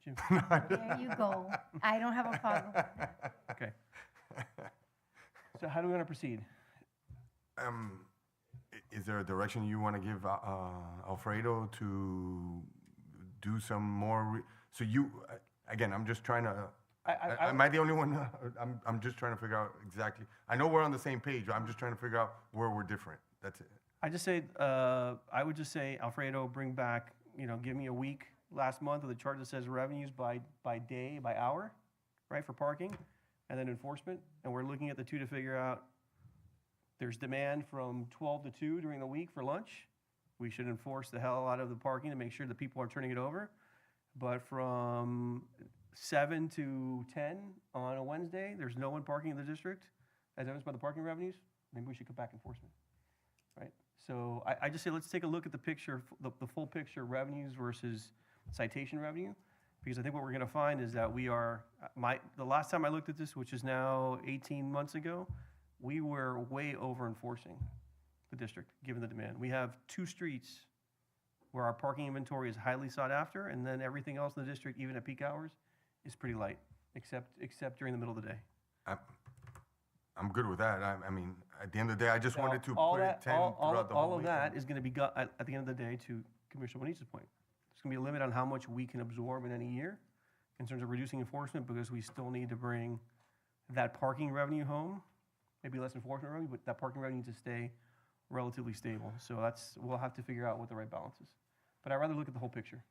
There you go. I don't have a problem.
Okay. So how do we want to proceed?
Is there a direction you want to give Alfredo to do some more? So again, I'm just trying to. Am I the only one? I'm just trying to figure out exactly. I know we're on the same page. I'm just trying to figure out where we're different. That's it.
I would just say, Alfredo, bring back, give me a week last month of the chart that says revenues by day, by hour, right, for parking, and then enforcement. And we're looking at the two to figure out there's demand from 12 to 2 during the week for lunch. We should enforce the hell out of the parking to make sure that people are turning it over. But from 7 to 10 on a Wednesday, there's no one parking in the district, as evidenced by the parking revenues. Maybe we should cut back enforcement, right? So I just say let's take a look at the picture, the full picture, revenues versus citation revenue, because I think what we're going to find is that the last time I looked at this, which is now 18 months ago, we were way over enforcing the district, given the demand. We have 2 streets where our parking inventory is highly sought after, and then everything else in the district, even at peak hours, is pretty light, except during the middle of the day.
I'm good with that. I mean, at the end of the day, I just
Now,
wanted to
all
put
that-
it 10 throughout the whole
All of
week.
that is going to be, at the end of the day, to Commissioner Bonizza's point, there's going to be a limit on how much we can absorb in any year in terms of reducing enforcement, because we still need to bring that parking revenue home, maybe less enforcement revenue, but that parking revenue needs to stay relatively stable. So we'll have to figure out what the right balance is. But I'd rather look at the whole picture,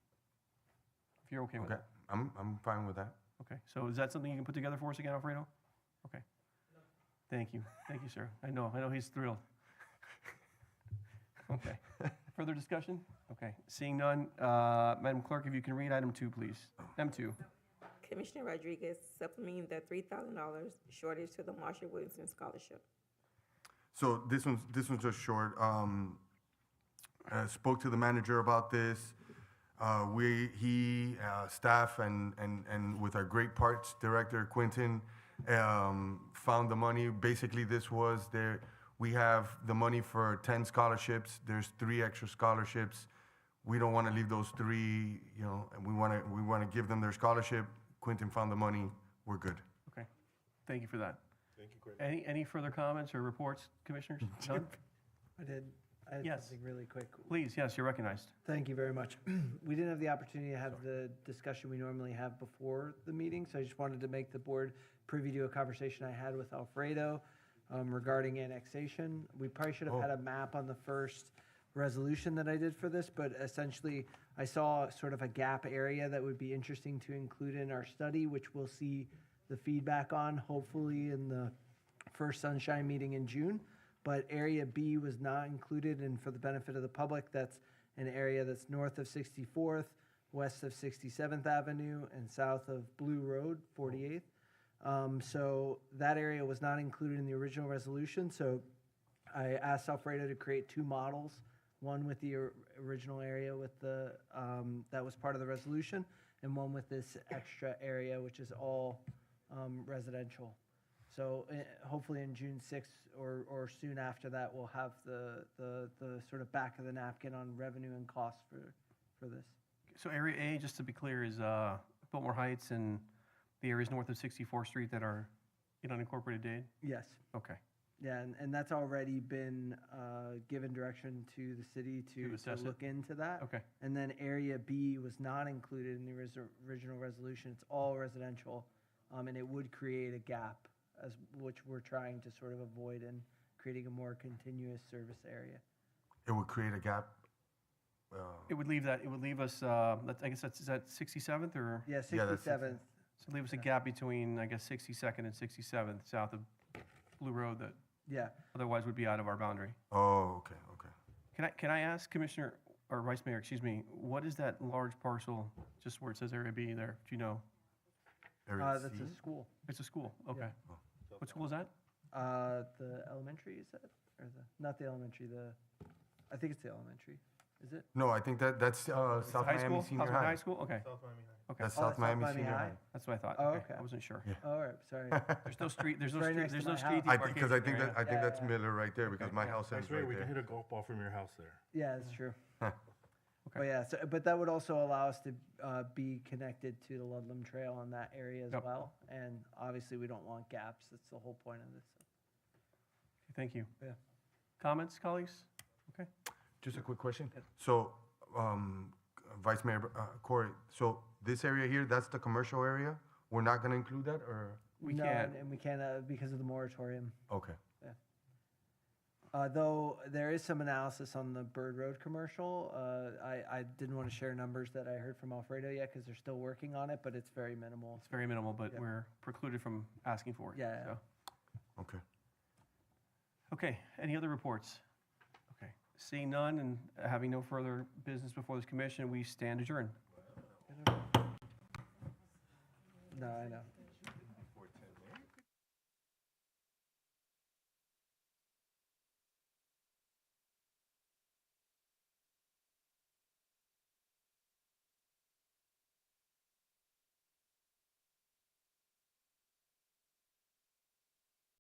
if you're okay with
Okay,
it.
I'm fine with that.
Okay, so is that something you can put together for us again, Alfredo? Okay. Thank you, sir. I know he's thrilled. Okay, further discussion? Okay, seeing none, Madam Clerk, if you can read item 2, please. M2.
Commissioner Rodriguez supplementing the $3,000 shortage to the Marshall Williamson Scholarship.
So this one's just short. Spoke to the manager about this. Staff and with our great parts director, Quentin, found the money. Basically, we have the money for 10 scholarships. There's 3 extra scholarships. We don't want to leave those 3, and we want to give them their scholarship. Quentin found the money. We're good.
Okay, thank you for that.
Thank you, Greg.
Any further comments or reports, commissioners? None?
I did. I had
Yes.
something really quick.
Please, yes, you're recognized.
Thank you very much. We didn't have the opportunity to have the discussion we normally have before the meeting, so I just wanted to make the board privy to a conversation I had with Alfredo regarding annexation. We probably should have had a map on the first resolution that I did for this, but essentially I saw sort of a gap area that would be interesting to include in our study, which we'll see the feedback on hopefully in the first Sunshine meeting in June. But Area B was not included, and for the benefit of the public, that's an area that's north of 64th, west of 67th Avenue, and south of Blue Road, 48th. So that area was not included in the original resolution, so I asked Alfredo to create two models, one with the original area with the, that was part of the resolution, and one with this extra area, which is all residential. So hopefully in June 6th or soon after that, we'll have the sort of back of the napkin on revenue and costs for this.
So Area A, just to be clear, is Biltmore Heights and the areas north of 64th Street that are in unincorporated Dade?
Yes.
Okay.
Yeah, and that's already been given direction to the city to
assess it?
look into that.
Okay.
And then Area B was not included in the original resolution. It's all residential, and it would create a gap, which we're trying to sort of avoid in creating a more continuous service area.
It would create a gap.
It would leave us, I guess is that 67th or?
Yeah,
Yeah, that's
67th.
So leave us a gap between, I guess, 62nd and 67th, south of Blue Road that
Yeah.
otherwise would be out of our boundary.
Oh, okay, okay.
Can I ask Commissioner, or Vice Mayor, excuse me, what is that large parcel, just where it says Area B there? Do you know?
Area
That's
C?
a school.
It's a school, okay.
Yeah.
What school is that?
The elementary, is that? Or not the elementary, I think it's the elementary. Is it?
No, I think that's South
High
Miami
school?
Senior
High
High.
school, okay. Okay.
That's
Oh,
South Miami Senior
High?
High.
That's what I thought.
Oh,
Okay,
okay.
I wasn't sure.
Yeah.
All right, sorry.
There's no street, there's no
Right
street,
next to
there's no
my
street
house.
Because I think
demarcation
that, I think
Yeah,
that's
yeah.
Miller right there, because my house ends
That's right,
right
we can hit
there.
a golf ball from your house there.
Yeah, that's true.
Huh.
But yeah, but that would also allow us to be connected to the Ludlam Trail in that area as
Yep.
well. And obviously, we don't want gaps. That's the whole point of this.
Thank you.
Yeah.
Comments, colleagues? Okay.
Just a quick question. So, Vice Mayor Corey, so this area here, that's the commercial area? We're not gonna include that, or?
We
No,
can't.
and we can't because of the moratorium.
Okay.
Though there is some analysis on the Bird Road commercial. I didn't want to share numbers that I heard from Alfredo yet because they're still working on it, but it's very minimal.
It's very minimal, but
Yep.
we're precluded from asking for it.
Yeah, yeah.
so.
Okay.
Okay, any other reports? Okay, seeing none and having no further business before this commission, we stand adjourned.
No, I know.